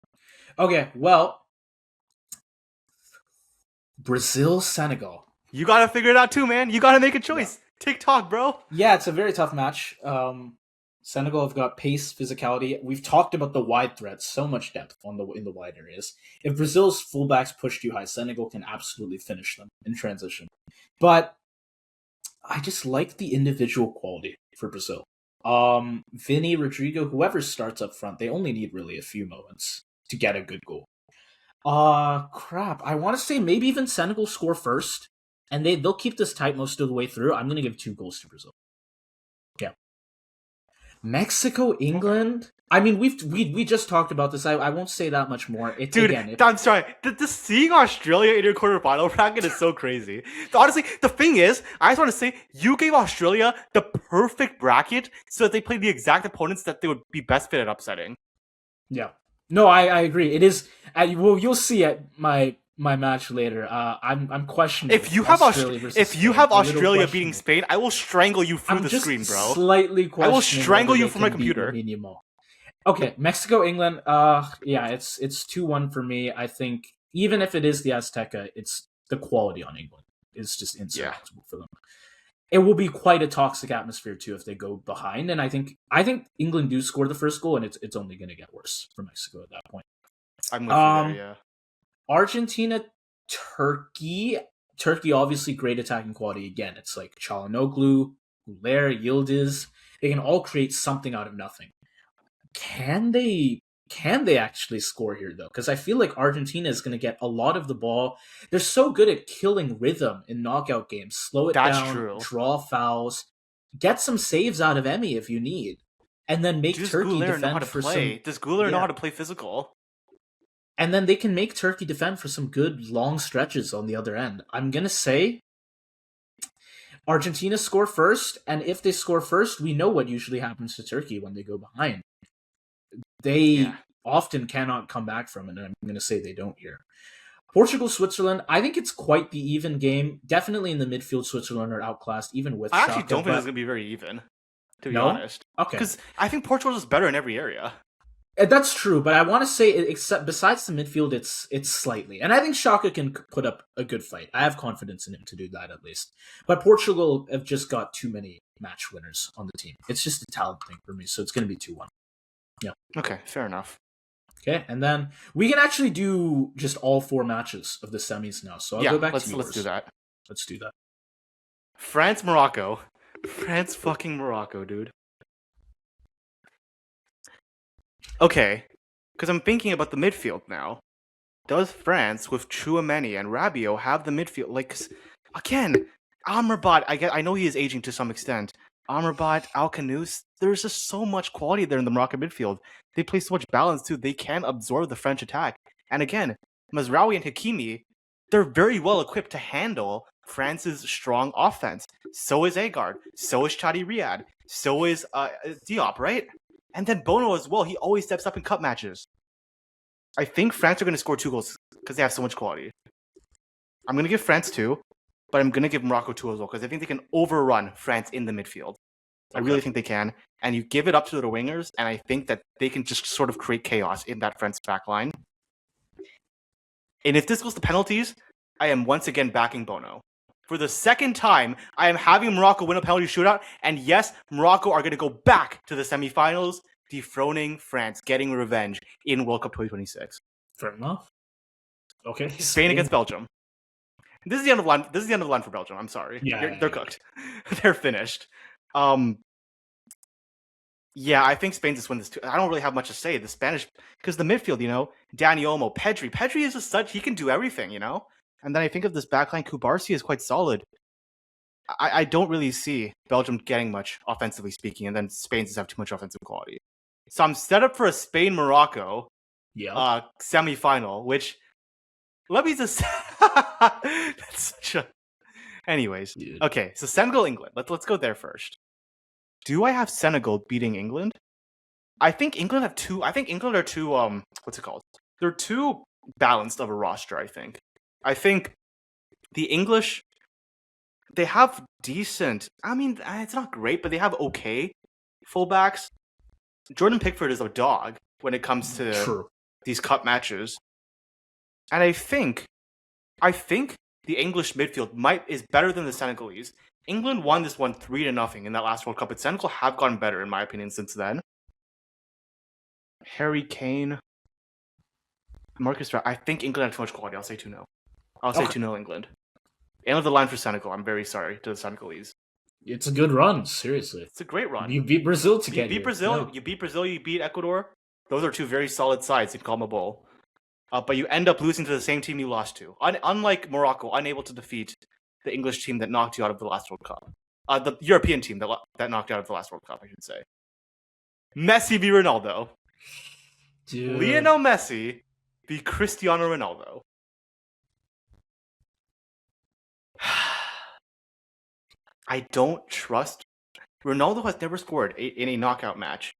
Okay. Well, Brazil, Senegal. You gotta figure it out too, man. You gotta make a choice. Yeah. TikTok, bro. Yeah, it's a very tough match. Senegal have got pace, physicality. We've talked about the wide threats, so much depth in the wide areas. If Brazil's fullbacks push too high, Senegal can absolutely finish them in transition. But I just like the individual quality for Brazil. Vini, Rodrigo, whoever starts up front, they only need really a few moments to get a good goal. Crap. I want to say maybe even Senegal score first, and they'll keep this tight most of the way through. I'm going to give 2 goals to Brazil. Yeah. Mexico, England. I mean, we just talked about this. I won't say that much more. I'm sorry. Seeing Australia in your quarterfinal bracket is so crazy. Honestly, the thing is, I just want to say, you gave Australia the perfect bracket so that they played the exact opponents that they would be best fit at upsetting. Yeah. No, I agree. It is. You'll see at my match later. I'm questioning if you have Australia beating Spain, I will strangle you through the screen, bro. Slightly questioning. I will strangle you from my computer. Okay, Mexico, England. Yeah, it's 2-1 for me. I think even if it is the Azteca, it's the quality on England is just insurmountable for them. It will be quite a toxic atmosphere too if they go behind, and I think England do score the first goal, and it's only going to get worse for Mexico at that point. I'm with you there, yeah. Argentina, Turkey. Turkey, obviously great attacking quality. Again, it's like Çalhanoğlu, Güler, Yildiz. They can all create something out of nothing. Can they actually score here, though? Because I feel like Argentina is going to get a lot of the ball. They're so good at killing rhythm in knockout games. Slow it down, draw fouls, get some saves out of Emi if you need, and then make Turkey defend for some... Does Güler know how to play physical? and then they can make Turkey defend for some good long stretches on the other end. I'm gonna say Argentina score first, and if they score first, we know what usually happens to Turkey when they go behind. Yeah. They often cannot come back from it, and I'm going to say they don't here. Portugal, Switzerland, I think it's quite the even game. Definitely in the midfield, Switzerland are outclassed, even with I actually Shaka. don't think it's going to be very even, to be No? honest. Okay. Because I think Portugal is better in every area. That's true, but I want to say, except besides the midfield, it's slightly, and I think Shaka can put up a good fight. I have confidence in him to do that at least. But Portugal have just got too many match winners on the team. It's just a talent thing for me, so it's going to be 2-1. Yeah. Okay, fair enough. Okay, and then we can actually do just all 4 matches of the semis now. So I'll go back to yours. Let's do that. Let's do that. France, Morocco. France fucking Morocco, dude. Okay, because I'm thinking about the midfield now. Does France, with Chouameni and Rabiot, have the midfield? Like, again, Amrabat, I know he is aging to some extent. Amrabat, Al-Khanous, there's just so much quality there in the Moroccan midfield. They play so much balance, too. They can absorb the French attack. And again, Mazraoui and Hakimi, they're very well equipped to handle France's strong offense. So is Agard. So is Chadi Riyad. So is Diop, right? And then Bono as well. He always steps up in cup matches. I think France are going to score 2 goals because they have so much quality. I'm going to give France 2, but I'm going to give Morocco 2 as well because I think they can overrun France in the midfield. Okay. I really think they can. And you give it up to the wingers, and I think that they can just sort of create chaos in that French back line. And if this goes to penalties, I am once again backing Bono. For the second time, I am having Morocco win a penalty shootout. And yes, Morocco are going to go back to the semifinals, dethroning France, getting revenge in World Cup 2026. Fair enough. Okay. Spain against Belgium. This is the end of the line. This is the end of the line for Belgium. I'm sorry. Yeah, they're cooked. They're finished. Yeah, I think Spain just win this too. I don't really have much to say. The Spanish, because the midfield, Dani Olmo, Pedri. Pedri is just such, he can do everything, And then I think of this backline, Kubarsi is quite solid. I don't really see Belgium getting much, offensively speaking, and then Spain just have too much offensive quality. So I'm set up for a Spain-Morocco semifinal, which, let me just... That's such a... Anyways, dude. Okay, so Senegal-England. Let's go there first. Do I have Senegal beating England? I think England have two... I think England are too... what's it called? They're too balanced of a roster, I think. I think the English... They have decent... I mean, it's not great, but they have okay fullbacks. Jordan Pickford is a dog when it comes to these cup matches. And I think the English midfield is better than the Senegalese. England won this one 3-0 in that last World Cup, but Senegal have gotten better, in my opinion, since then. Harry Kane, Marcus Rashford. I think England had too much quality. I'll say 2-0. I'll say 2-0 England. End of the line for Senegal. I'm very sorry to the Senegalese. It's a good run, seriously. It's a great run. You beat Brazil to get here. Brazil. Yeah. You beat Brazil, you beat Ecuador. Those are 2 very solid sides in CONMEBOL. But you end up losing to the same team you lost to. Unlike Morocco, unable to defeat the English team that knocked you out of the last World Cup. The European team that knocked you out of the last World Cup, I should say. Messi v Ronaldo. Dude. Lionel Messi v Cristiano Ronaldo. I don't trust... Ronaldo has never scored in a knockout match.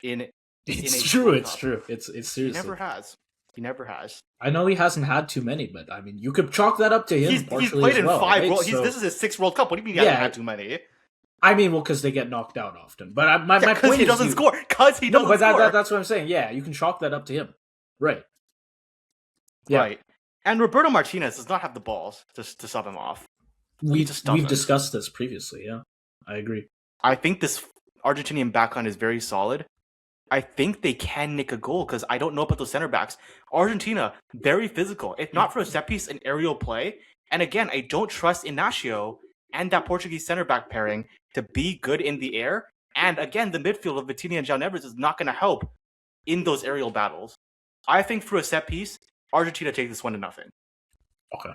It's true. It's seriously. He never has. I know he hasn't had too many, but I mean, you could chalk that up to him. He's played in 5. Right? This is his 6th World Cup. What do you mean he hasn't had too many? I mean, well, because they get knocked out often. But my point is, he doesn't score. Because he doesn't score. That's what I'm saying. Yeah, you can chalk that up to him. Right. Yeah. Right. And Roberto Martinez does not have the balls to sub him off. We've discussed this previously. Yeah, I agree. I think this Argentinian backline is very solid. I think they can nick a goal because I don't know about those center backs. Argentina, very physical. If not for a set piece and aerial play. And again, I don't trust Inacio and that Portuguese center back pairing to be good in the air. And again, the midfield of Vitinha and João Neves is not going to help in those aerial battles. I think through a set piece, Argentina takes this 1-0. Okay.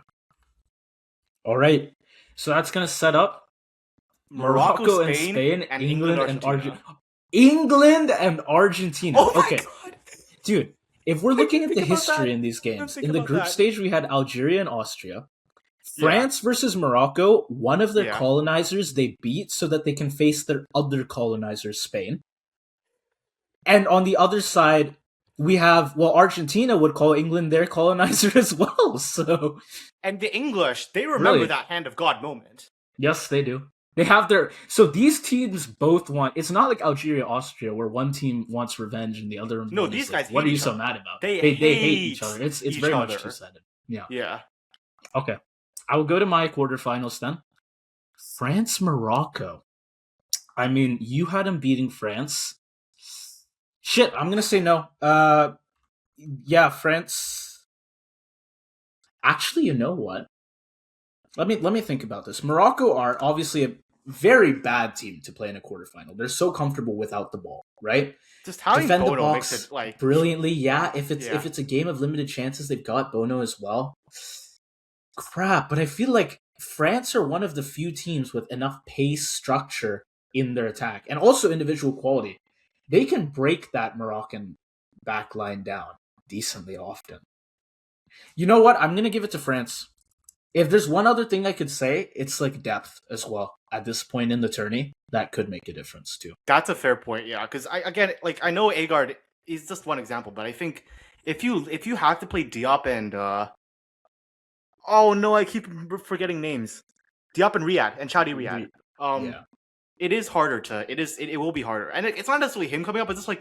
All right. So that's going to set up Morocco and Spain, and England and Argentina. England and Argentina. Oh my God. Dude, If we're I looking didn't at think the about that. history in these I didn't games, think in the about group that. stage we had Algeria and Austria. Yeah, France versus Morocco, one of their yeah. colonizers they beat so that they can face their other colonizers, Spain. And on the other side, we have, well, Argentina would call England their colonizer as well. So, And the English, they remember brilliant. that hand of God moment. Yes, they do. They have their. So these teams both want. It's not like Algeria, Austria, where one team wants revenge and the other No, one is these like, guys "What hate are you each so other. mad about?" They They hate each hate other. It's each very much two other. sided. Yeah. Yeah. Okay. I will go to my quarterfinals then. France, Morocco. I mean, you had him beating France. Shit, I'm gonna say no. Yeah, France. Actually, you know what? Let me think about this. Morocco are obviously a very bad team to play in a quarterfinal. They're so comfortable without the ball, right? Just having Defend the Bono makes box it like, brilliantly. Yeah, if it's yeah. if it's a game of limited chances, they've got Bono as well. Crap, but I feel like France are one of the few teams with enough pace, structure in their attack, and also individual quality. They can break that Moroccan back line down decently often. You know what? I'm gonna give it to France. If there's one other thing I could say, it's like depth as well. At this point in the tourney, that could make a difference too. That's a fair point, yeah. Because I know Agard is just one example, but I think if you have to play Diop and oh no, I keep forgetting names. Diop and Riyad and Chadi Riyad. Um, Yeah, it is harder to. It will be harder, and it's not necessarily him coming up. It's just like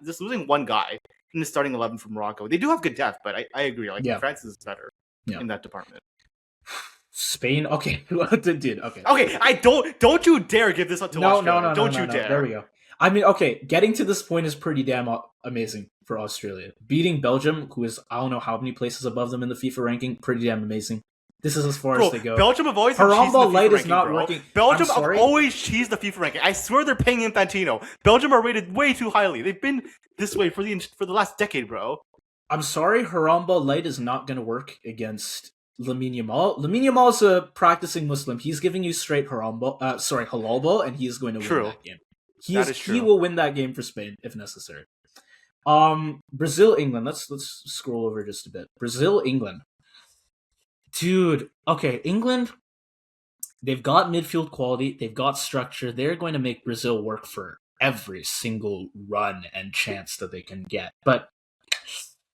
just losing one guy in the starting 11 from Morocco. They do have good depth, but I agree. Like yeah, France is better yeah. in that department. Spain. Okay, dude. Okay. Okay, I don't you dare give this up to No, Australia. no, no, no, Don't no, you no. There dare. we go. I mean, okay, getting to this point is pretty damn amazing for Australia. Beating Belgium, who is I don't know how many places above them in the FIFA ranking, pretty damn amazing. This is as far as Bro, they go. Belgium have always been cheesed in Harambal the FIFA Light is ranking, not bro. working. I'm Belgium have sorry. always cheesed the FIFA ranking. I swear they're paying Infantino. Belgium are rated way too highly. They've been this way for the last decade, bro. I'm sorry, Harambal Light is not going to work against Lamine Yamal. Lamine Yamal is a practicing Muslim. He's giving you straight halal ball, and he is going to win True. that game. That is He true. will win that game for Spain if necessary. Brazil, England. Let's scroll over just a bit. Brazil, England. Dude, okay, England, they've got midfield quality, they've got structure. They're going to make Brazil work for every single run and chance that they can get. But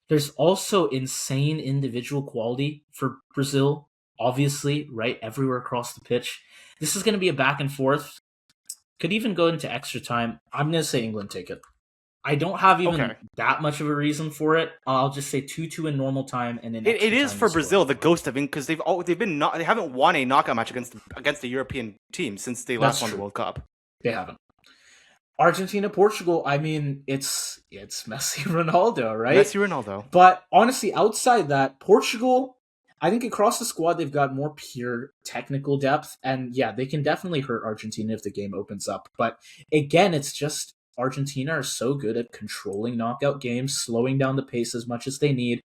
there's also insane individual quality for Brazil, obviously, right? Everywhere across the pitch. This is going to be a back and forth. Could even go into extra time. I'm going to say England take it. I don't have even that much of a reason for it. I'll just say 2-2 in normal time, and then it is for Brazil the ghost of England because they haven't won a knockout match against the European team since they last won the World Cup. They haven't. Argentina, Portugal. I mean, it's Messi, Ronaldo, right? Messi, Ronaldo. But honestly, outside that, Portugal, I think across the squad they've got more pure technical depth, and yeah, they can definitely hurt Argentina if the game opens up. But again, it's just Argentina are so good at controlling knockout games, slowing down the pace as much as they need,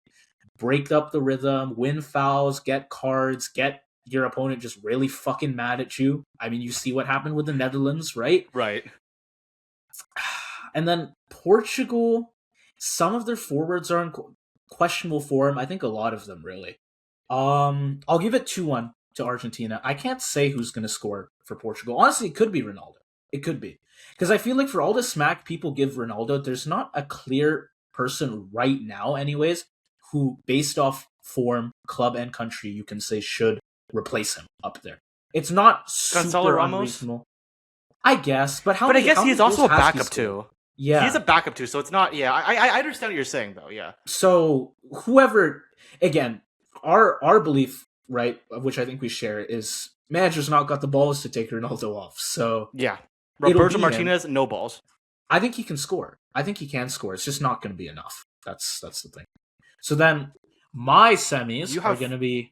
break up the rhythm, win fouls, get cards, get your opponent just really fucking mad at you. I mean, you see what happened with the Netherlands, right? Right. And then Portugal, some of their forwards are in questionable form. I think a lot of them, really. I'll give it 2-1 to Argentina. I can't say who's going to score for Portugal. Honestly, it could be Ronaldo. It could be. Because I feel like for all the smack people give Ronaldo, there's not a clear person right now, anyways, who, based off form, club, and country, you can say should replace him up there. It's not super unreasonable. I guess, but I guess he's also a backup too. Yeah, he's a backup too, so it's not. Yeah, I understand what you're saying though. Yeah. So whoever, again, our belief, right, which I think we share, is manager's not got the balls to take Ronaldo off. So yeah, Roberto Martinez, no balls. I think he can score. I think he can score. It's just not going to be enough. That's the thing. So then my semis are going to be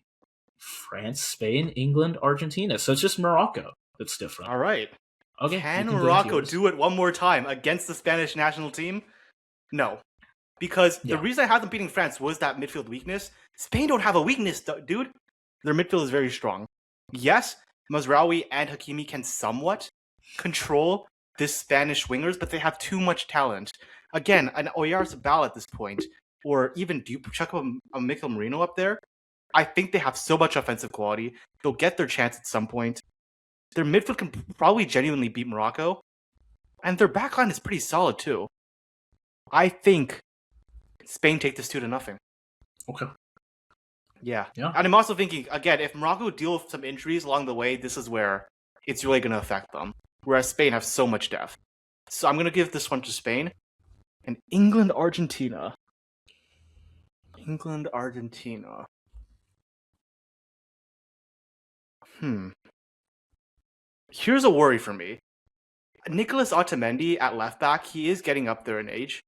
France, Spain, England, Argentina. So it's just Morocco that's different. All right. Okay. Can Morocco do it one more time against the Spanish national team? No. Because the reason I had them beating France was that midfield weakness. Spain don't have a weakness, dude. Their midfield is very strong. Yes, Mazraoui and Hakimi can somewhat control this Spanish wingers, but they have too much talent. again, an Oyarzabal at this point, or even do you chuck a Mikel Merino up there? I think they have so much offensive quality. They'll get their chance at some point. Their midfield can probably genuinely beat Morocco, and their backline is pretty solid too. I think Spain take this 2-0. Okay. Yeah. Yeah. And I'm also thinking, again, if Morocco deal with some injuries along the way, this is where it's really going to affect them. Whereas Spain have so much depth. So I'm going to give this one to Spain. And England, Argentina. England, Argentina. Here's a worry for me. Nicolas Otamendi at left back, he is getting up there in age.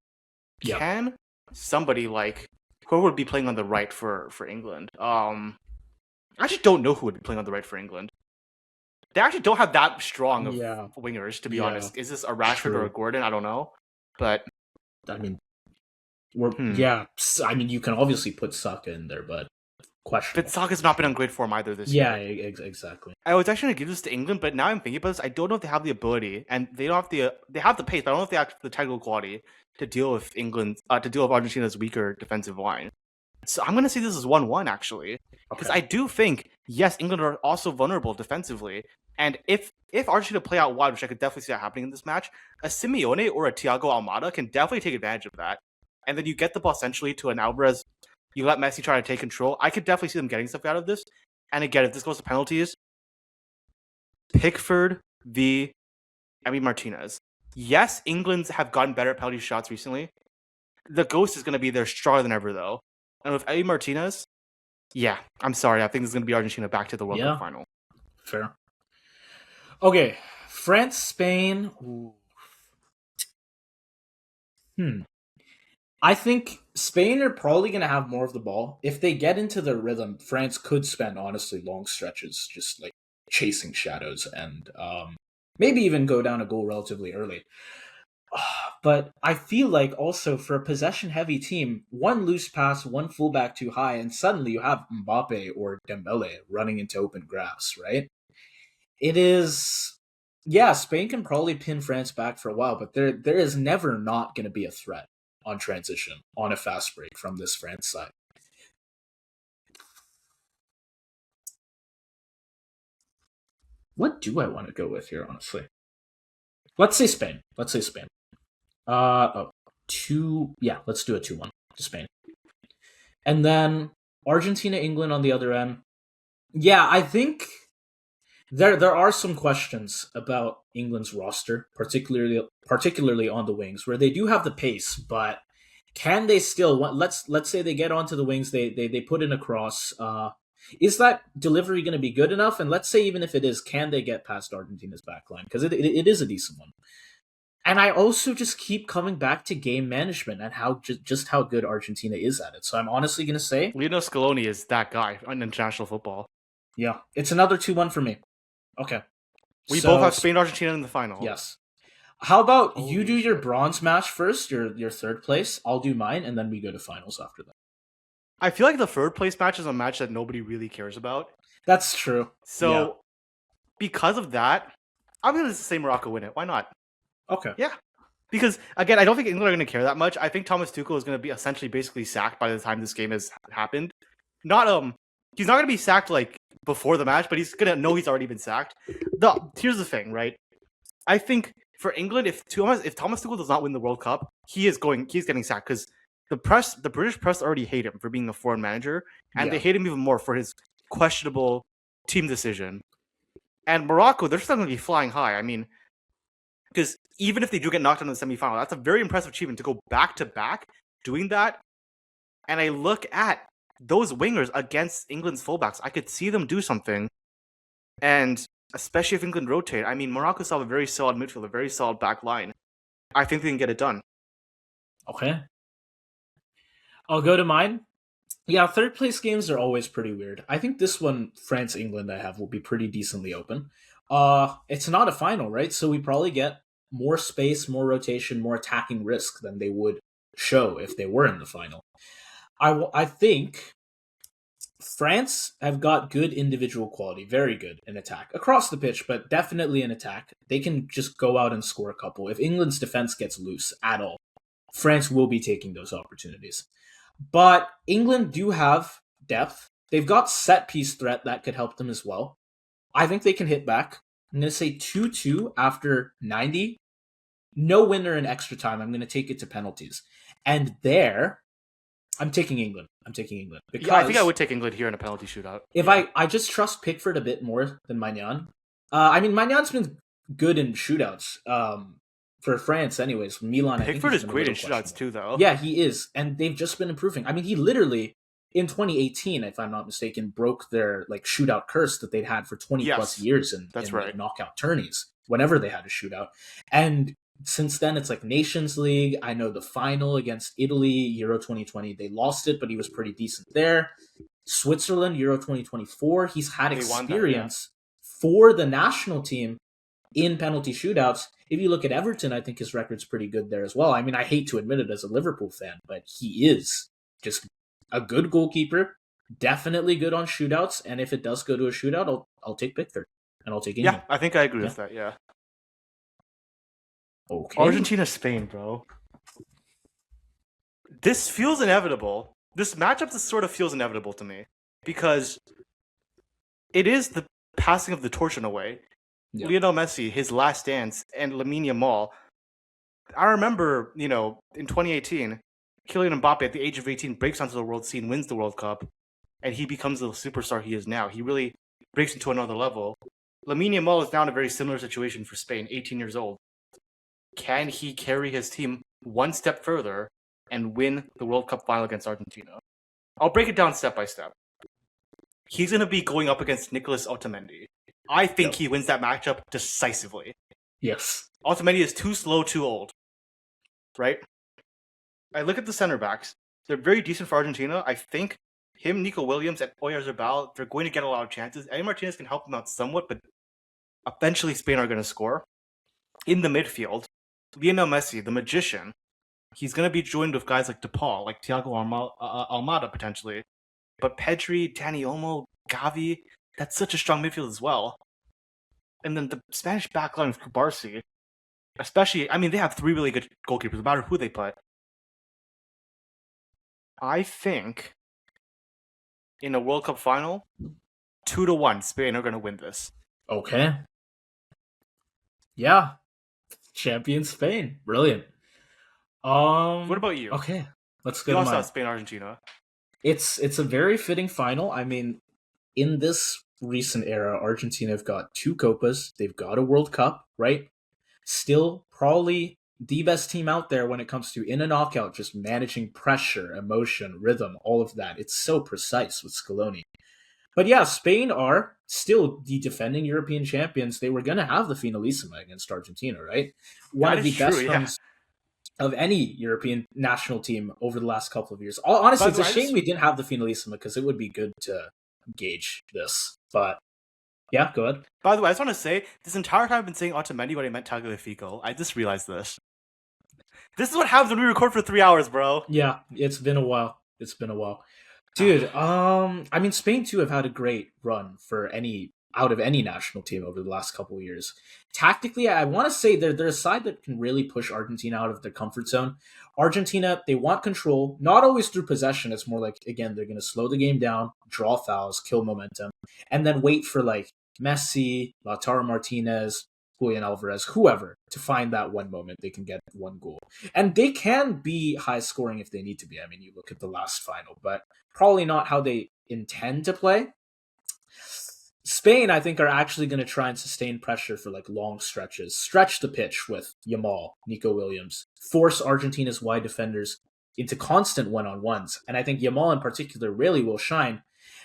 Yeah. Can somebody like who would be playing on the right for England? I actually don't know who would be playing on the right for England. They actually don't have that strong of wingers, to be honest. Is this a Rashford or a Gordon? I don't know. But I mean, I mean, you can obviously put Saka in there, but questionable. But Saka's not been on great form either this year. Yeah, exactly. I was actually going to give this to England, but now I'm thinking about this. I don't know if they have the ability, and they don't have they have the pace, but I don't know if they have the technical quality to deal with Argentina's weaker defensive line. So I'm going to say this is 1-1, actually. Because I do think, yes, England are also vulnerable defensively. And if Argentina play out wide, which I could definitely see that happening in this match, a Simeone or a Thiago Almada can definitely take advantage of that. And then you get the ball essentially to an Alvarez. You let Messi try to take control. I could definitely see them getting stuff out of this. And again, if this goes to penalties, Pickford v. Emi Martinez. Yes, England have gotten better at penalty shots recently. The ghost is going to be there stronger than ever, though. And with Emi Martinez, yeah, I'm sorry. I think it's going to be Argentina back to the World Cup final. Fair. Okay, France, Spain. Ooh. I think Spain are probably going to have more of the ball. If they get into their rhythm, France could spend, honestly, long stretches just like chasing shadows and maybe even go down a goal relatively early. But I feel like also for a possession-heavy team, one loose pass, one fullback too high, and suddenly you have Mbappe or Dembele running into open grass, right? It is... Yeah, Spain can probably pin France back for a while, but there is never not going to be a threat on transition, on a fast break from this France side. What do I want to go with here, honestly? Let's say Spain. Let's do a 2-1 to Spain. And then Argentina, England on the other end. Yeah, I think there are some questions about England's roster, particularly on the wings, where they do have the pace, but can they still? Let's say they get onto the wings, they put in a cross. Is that delivery going to be good enough? And let's say even if it is, can they get past Argentina's backline? Because it is a decent one. And I also just keep coming back to game management and how just how good Argentina is at it. So I'm honestly going to say Lionel Scaloni is that guy in international football. Yeah, it's another 2-1 for me. Okay. We both have Spain, Argentina in the final. Yes. How about you do your bronze match first, your third place? I'll do mine, and then we go to finals after that. I feel like the third place match is a match that nobody really cares about. That's true. So, because of that, I'm going to say Morocco win it. Why not? Okay. Yeah. Because, again, I don't think England are going to care that much. I think Thomas Tuchel is going to be essentially basically sacked by the time this game has happened. He's not going to be sacked like before the match, but he's going to know he's already been sacked. Here's the thing, right? I think for England, if Thomas Tuchel does not win the World Cup, he's getting sacked because the British press already hate him for being a foreign manager, and they hate him even more for his questionable team decision. And Morocco, they're still going to be flying high. I mean, because even if they do get knocked out in the semifinal, that's a very impressive achievement to go back to back doing that. And I look at those wingers against England's fullbacks, I could see them do something. And especially if England rotate, I mean, Morocco still have a very solid midfield, a very solid back line. I think they can get it done. Okay. I'll go to mine. Yeah, third place games are always pretty weird. I think this one, France-England, I have will be pretty decently open. It's not a final, right? So we probably get more space, more rotation, more attacking risk than they would show if they were in the final. I think France have got good individual quality, very good in attack across the pitch, but definitely in attack. They can just go out and score a couple if England's defense gets loose at all. France will be taking those opportunities. But England do have depth. They've got set piece threat that could help them as well. I think they can hit back. I'm going to say 2-2 after 90. No winner in extra time. I'm going to take it to penalties. And there, I'm taking England. I'm taking England Yeah, I think I because would take England here in a penalty shootout. if Yeah. I just trust Pickford a bit more than Magnan. I mean, Magnan's been good in shootouts for France, anyways. Milan, I think Pickford he's is been a great little in shootouts questionable. too, though. Yeah, he is, and they've just been improving. I mean, he literally in 2018, if I'm not mistaken, broke their like shootout curse that they'd had for 20 plus Yes, years that's in like right. knockout tourneys. Whenever they had a shootout, and since then it's like Nations League. I know the final against Italy, Euro 2020, they lost it, but he was pretty decent there. Switzerland, Euro 2024. He's had They won that, yeah. experience for the national team in penalty shootouts. If you look at Everton, I think his record's pretty good there as well. I mean, I hate to admit it as a Liverpool fan, but he is just a good goalkeeper, definitely good on shootouts. And if it does go to a shootout, I'll take Pickford and I'll take Yeah, England. I think I agree Yeah. with that, yeah. Okay. Argentina, Spain, bro. This feels inevitable. This matchup just sort of feels inevitable to me because it is the passing of the torch in a way. Yeah. Lionel Messi, his last dance, and Lamine Yamal. I remember, in 2018, Kylian Mbappe at the age of 18 breaks onto the world scene, wins the World Cup, and he becomes the superstar he is now. He really breaks into another level. Lamine Yamal is now in a very similar situation for Spain, 18 years old. Can he carry his team one step further and win the World Cup final against Argentina? I'll break it down step by step. He's going to be going up against Nicolas Otamendi. I think he wins that matchup decisively. Yes. Otamendi is too slow, too old. Right? I look at the center backs. They're very decent for Argentina. I think him, Nico Williams, and Oyarzabal, they're going to get a lot of chances. Eddie Martinez can help them out somewhat, but eventually Spain are going to score. In the midfield, Lionel Messi, the magician, he's going to be joined with guys like DePaul, like Thiago Almada potentially. But Pedri, Dani Olmo, Gavi, that's such a strong midfield as well. And then the Spanish backline with Kubarsi, especially, I mean, they have three really good goalkeepers, no matter who they put. I think in a World Cup final, 2-1, Spain are going to win this. Okay. Yeah. Champion Spain. Brilliant. What about you? Okay. Let's go You to also mine. have Spain, Argentina. It's a very fitting final. I mean, in this recent era, Argentina have got two Copas. They've got a World Cup, right? Still probably the best team out there when it comes to in a knockout, just managing pressure, emotion, rhythm, all of that. It's so precise with Scaloni. But yeah, Spain are still the defending European champions. They were going to have the finalissima against Argentina, right? One That of is the true, best yeah. runs of any European national team over the last couple of years. Honestly, By it's the a way, shame we didn't have the finalissima because it would be good to gauge this. But yeah, go ahead. I just want to say, this entire time I've been saying Otamendi when I meant Tagliafico. I just realized this. This is what happens when we record for 3 hours, bro. Yeah, it's been a while. Dude, I mean, Spain too have had a great run for out of any national team over the last couple of years. Tactically, I want to say they're a side that can really push Argentina out of their comfort zone. Argentina, they want control, not always through possession. It's more like, again, they're going to slow the game down, draw fouls, kill momentum, and then wait for like Messi, Lautaro Martinez, Julian Alvarez, whoever, to find that one moment they can get one goal. And they can be high scoring if they need to be. I mean, you look at the last final, but probably not how they intend to play. Spain, I think, are actually going to try and sustain pressure for like long stretches, stretch the pitch with Yamal, Nico Williams, force Argentina's wide defenders into constant one-on-ones. And I think Yamal in particular really will shine.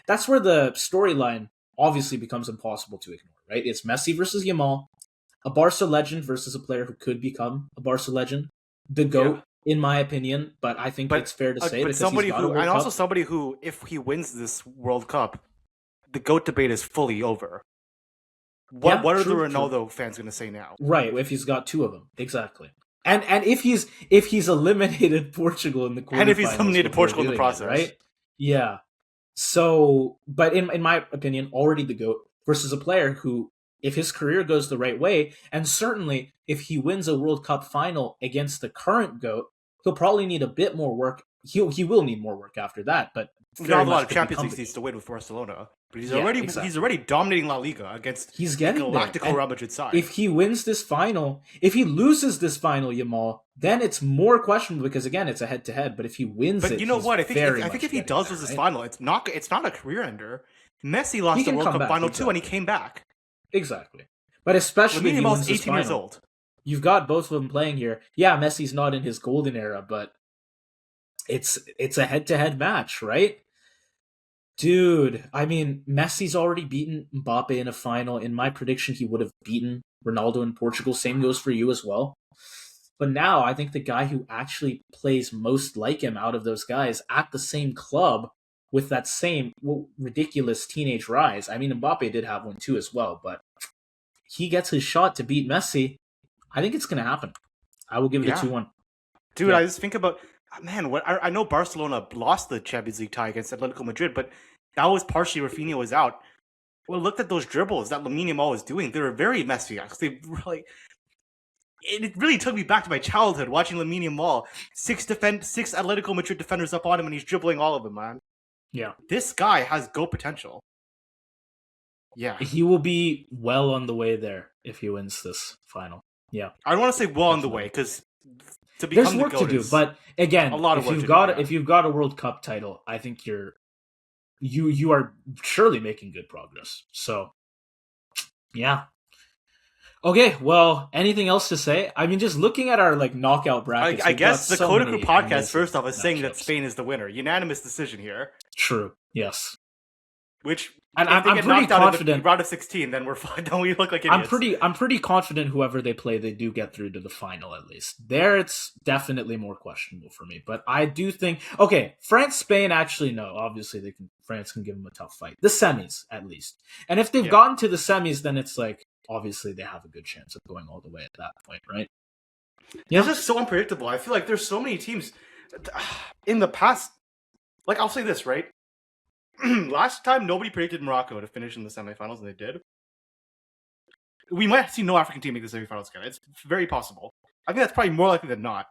That's where the storyline obviously becomes impossible to ignore, right? It's Messi versus Yamal, a Barca legend versus a player who could become a Barca legend, the GOAT, in my opinion, but I think it's fair to say but because somebody he's got a who, World and Cup. also somebody who, if he wins this World Cup, the GOAT debate is fully over. What are the Ronaldo fans going to say now? Right, if he's got two of them, exactly. And if he's eliminated Portugal in the quarterfinals, and if he's eliminated Portugal in the process, right? Yeah. So, but in my opinion, already the GOAT versus a player who, if his career goes the right way, and certainly if he wins a World Cup final against the current GOAT, He'll probably need a bit more work. He will need more work after that, but very Not a lot much of could Champions become League the seats game. to win with Barcelona, but Yeah, he's exactly. already dominating La Liga against He's a getting there. Galactico And Real Madrid side. if he wins this final, if he loses this final, Yamal, then it's more questionable because again, it's a head to head. But if he wins But it, you know he's what? very I think much if he getting does there, lose this right? final, it's not a career ender. Messi He lost the can World come Cup back, final too, and he exactly. came back. Exactly. But especially if Lamine he Yamal's wins this 18 years final, old. you've got both of them playing here. Yeah, Messi's not in his golden era, but it's a head to head match, right? Dude, I mean, Messi's already beaten Mbappe in a final. In my prediction, he would have beaten Ronaldo in Portugal. Same goes for you as well. But now I think the guy who actually plays most like him out of those guys at the same club with that same ridiculous teenage rise. I mean, Mbappe did have one too as well, but he gets his shot to beat Messi. I think it's going to happen. I will give it a Yeah, 2-1. dude. Yeah. I just think about man. What I know Barcelona lost the Champions League tie against Atletico Madrid, but that was partially Rafinha was out. Well, look at those dribbles that Lamine Yamal was doing. They were very messy. They really it really took me back to my childhood watching Lamine Yamal. Six Atletico Madrid defenders up on him, and he's dribbling all of them, man. Yeah. This guy has go potential. Yeah. He will be well on the way there if he wins this final. Yeah. I don't want to say well on the way, Definitely. because to There's become the work to GOAT do, is but a again, lot of if work you've to do, got yeah. if you've got a World Cup title, I think you are surely making good progress. So, yeah. Okay, well, anything else to say? I mean, just looking at our like knockout brackets, I we've got guess the so CoDaKrew many podcast, amazing first off, is saying that matchups. Spain is the winner. Unanimous decision here. True. Yes. Which, And if they I'm get pretty knocked out in the confident. round of 16, then we're fine. Then we look like I'm idiots. pretty confident whoever they play, they do get through to the final at least. There, it's definitely more questionable for me, but I do think France, Spain. Actually, no. Obviously, France can give them a tough fight. The semis, at least, and if they've Yeah. gotten to the semis, then it's like obviously they have a good chance of going all the way at that point, right? Yeah, This is so unpredictable. I feel like there's so many teams in the past. Like, I'll say this, right? Last time, nobody predicted Morocco to finish in the semifinals, and they did. We might see no African team make the semifinals again. It's very possible. I think that's probably more likely than not.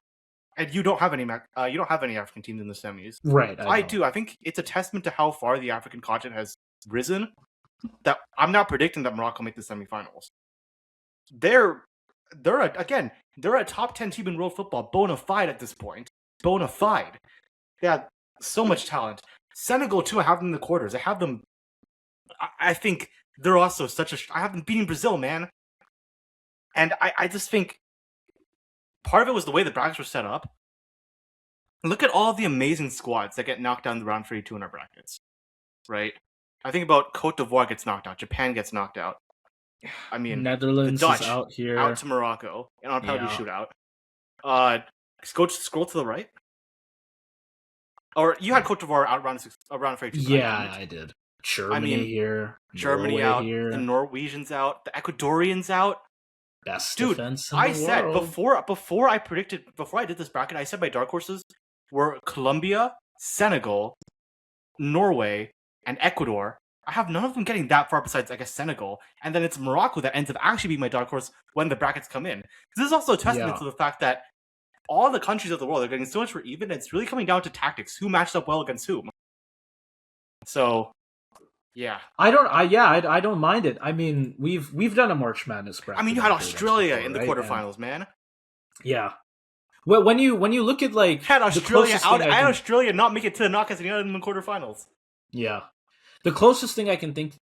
And you don't have any African teams in the semis. right. I do. I think it's a testament to how far the African continent has risen that I'm not predicting that Morocco make the semifinals. They're a top 10 team in world football, bona fide at this point. Bona fide. They have so much talent. Senegal too. I have them in the quarters. I have them. I think they're also I have them beating Brazil, man. And I just think part of it was the way the brackets were set up. Look at all the amazing squads that get knocked down in the round 32 in our brackets, right? I think about Cote d'Ivoire gets knocked out, Japan gets knocked out. I mean, Netherlands the Dutch is out here. out to Morocco in on penalty Yeah. shootout. Scroll to the right. Or you had Cote d'Ivoire out around 32. Yeah, I did. Germany here. Germany Norway out. here. The Norwegians out. The Ecuadorians out. Best Dude, defense in I the said world. before I did this bracket, I said my dark horses were Colombia, Senegal, Norway, and Ecuador. I have none of them getting that far besides, I guess, Senegal. And then it's Morocco that ends up actually being my dark horse when the brackets come in. This is also a testament to the fact that all the countries of the world are getting so much more even, and it's really coming down to tactics. Who matched up well against whom? So, yeah. I don't mind it. I mean, we've done a March Madness bracket. I mean, you had Australia in the quarterfinals, man. Yeah. Well, when you look at like had Australia out, I had can, Australia not make it to the knockouts, and you had them in the quarterfinals. Yeah, the closest thing I can think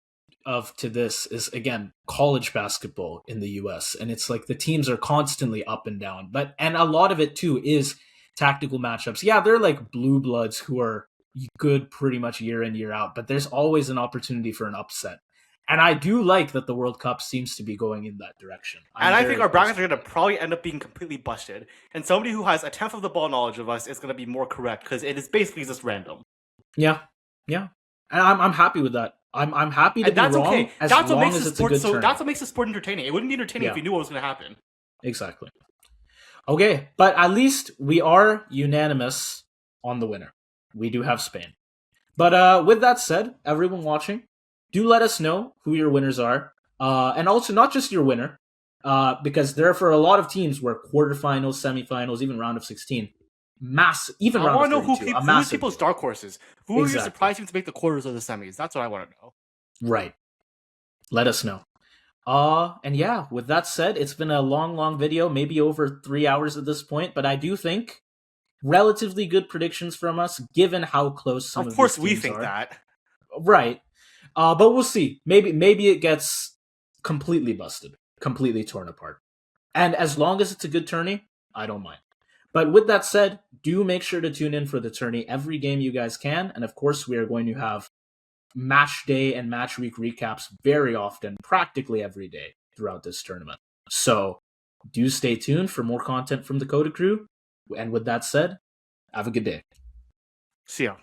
of to this is again college basketball in the U.S. and it's like the teams are constantly up and down, and a lot of it too is tactical matchups. Yeah, they're like blue bloods who are good pretty much year in year out, but there's always an opportunity for an upset. And I do like that the World Cup seems to be going in that direction. And I think our brackets are going to probably end up being completely busted. And somebody who has a tenth of the ball knowledge of us is going to be more correct because it is basically just random. Yeah, yeah, and I'm happy with that. I'm happy to and be that's wrong okay. as that's long what makes as the it's sport a good so. turn. That's what makes the sport entertaining. It wouldn't be entertaining if you knew what was going to happen. Exactly. Okay, but at least we are unanimous on the winner. We do have Spain. But with that said, everyone watching, do let us know who your winners are. And also, not just your winner, because there are for a lot of teams where quarterfinals, semifinals, even round of 16, massive, even I round want of to know 32, a who's massive people's game. dark horses. Who are you Exactly. surprising to make the quarters of the semis? That's what I want to know. Right. Let us know. And yeah, with that said, it's been a long video, maybe over 3 hours at this point, but I do think relatively good predictions from us, given how close some Of of these course, we teams think are. that. Right. But we'll see. Maybe it gets completely busted, completely torn apart. And as long as it's a good tourney, I don't mind. But with that said, do make sure to tune in for the tourney every game you guys can. And of course, we are going to have match day and match week recaps very often, practically every day throughout this tournament. So do stay tuned for more content from the CoDaKrew. And with that said, have a good day. See ya.